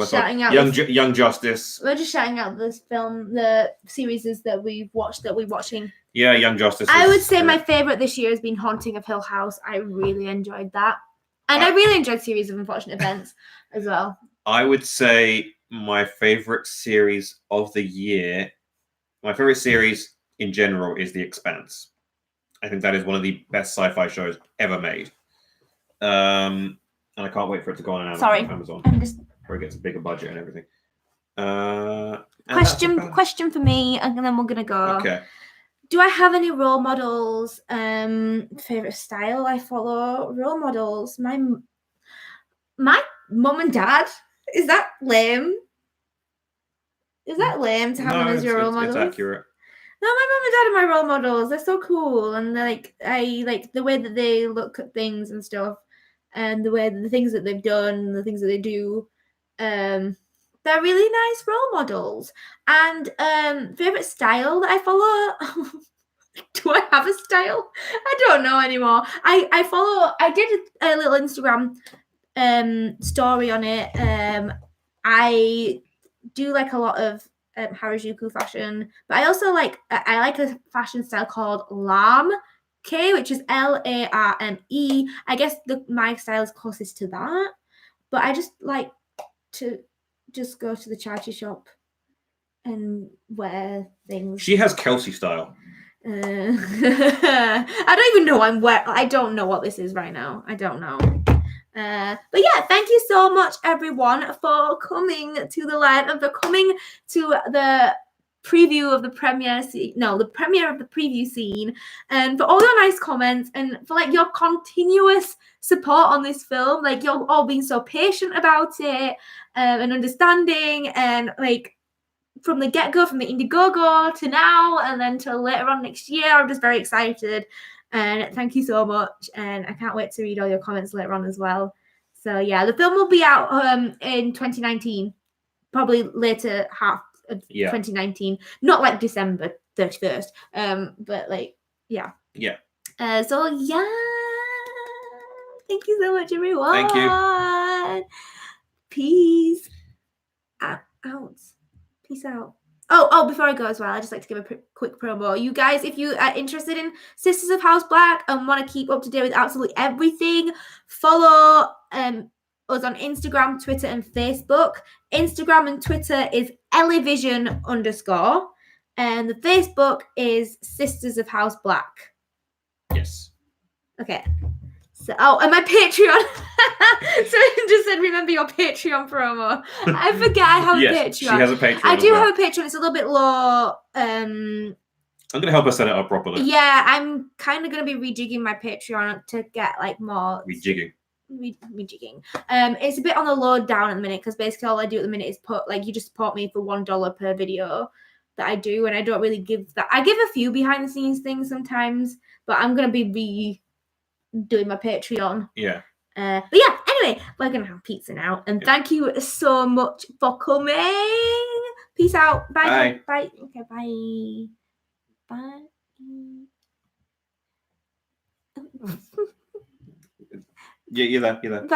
S1: Shouting out
S2: Young Justice.
S1: We're just shouting out this film, the series that we've watched, that we're watching.
S2: Yeah, Young Justice.
S1: I would say my favorite this year has been Haunting of Hill House. I really enjoyed that. And I really enjoyed Series of Unfortunate Events as well. I
S2: would say my favorite series of the year, my favorite series in general is The Expanse. I think that is one of the best sci-fi shows ever made. And I can't wait for it to go on Amazon. Where it gets a bigger budget and everything.
S1: Question for me, and then we're gonna go.
S2: Okay.
S1: Do I have any role models? Favorite style I follow? Role models. My mum and dad. Is that lame? Is that lame to have them as your role models?
S2: It's accurate.
S1: No, my mum and dad are my role models. They're so cool, and I like the way that they look at things and stuff, and the things that they've done, the things that they do. They're really nice role models. And favorite style that I follow. Do I have a style? I don't know anymore. I did a little Instagram story on it. I do like a lot of Harajuku fashion, but I also like a fashion style called Lame, which is Lame. I guess my style is closest to that, but I just like to just go to the charity shop and wear things.
S2: She has Kelsey style.
S1: I don't even know I don't know what this is right now. I don't know. But yeah, thank you so much, everyone, for coming to the live and for coming to the preview of the premiere of the preview scene, and for all your nice comments and for your continuous support on this film. You're all being so patient about it and understanding, and from the get-go, from the Indiegogo to now and then till later on next year. I'm just very excited, and thank you so much, and I can't wait to read all your comments later on as well. So yeah, the film will be out in 2019, probably later half of 2019, not December 31st, but yeah. So yeah, thank you so much, everyone.
S2: Thank you.
S1: Peace out. Peace out. Oh, before I go as well, I'd just like to give a quick promo. You guys, if you are interested in Sisters of House Black and want to keep up to date with absolutely everything, follow us on Instagram, Twitter, and Facebook. Instagram and Twitter is Ellevision_, and the Facebook is Sisters of House Black.
S2: Yes.
S1: Okay. So, and my Patreon. So it just said, remember your Patreon promo. I forget I have a Patreon.
S2: She has a Patreon.
S1: I do have a Patreon. It's a little bit low.
S2: I'm going to help her set it up properly.
S1: Yeah, I'm kind of going to be rejigging my Patreon to get more.
S2: Rejigging.
S1: It's a bit on the low down at the minute because basically all I do at the minute is put you just support me for $1 per video that I do, and I don't really give that. I give a few behind the scenes things sometimes, but I'm going to be doing my Patreon.
S2: Yeah.
S1: But yeah, anyway, we're gonna have pizza now, and thank you so much for coming. Peace out. Bye. Bye. Okay. Bye. Bye.
S2: Yeah, you're there.
S1: Bye.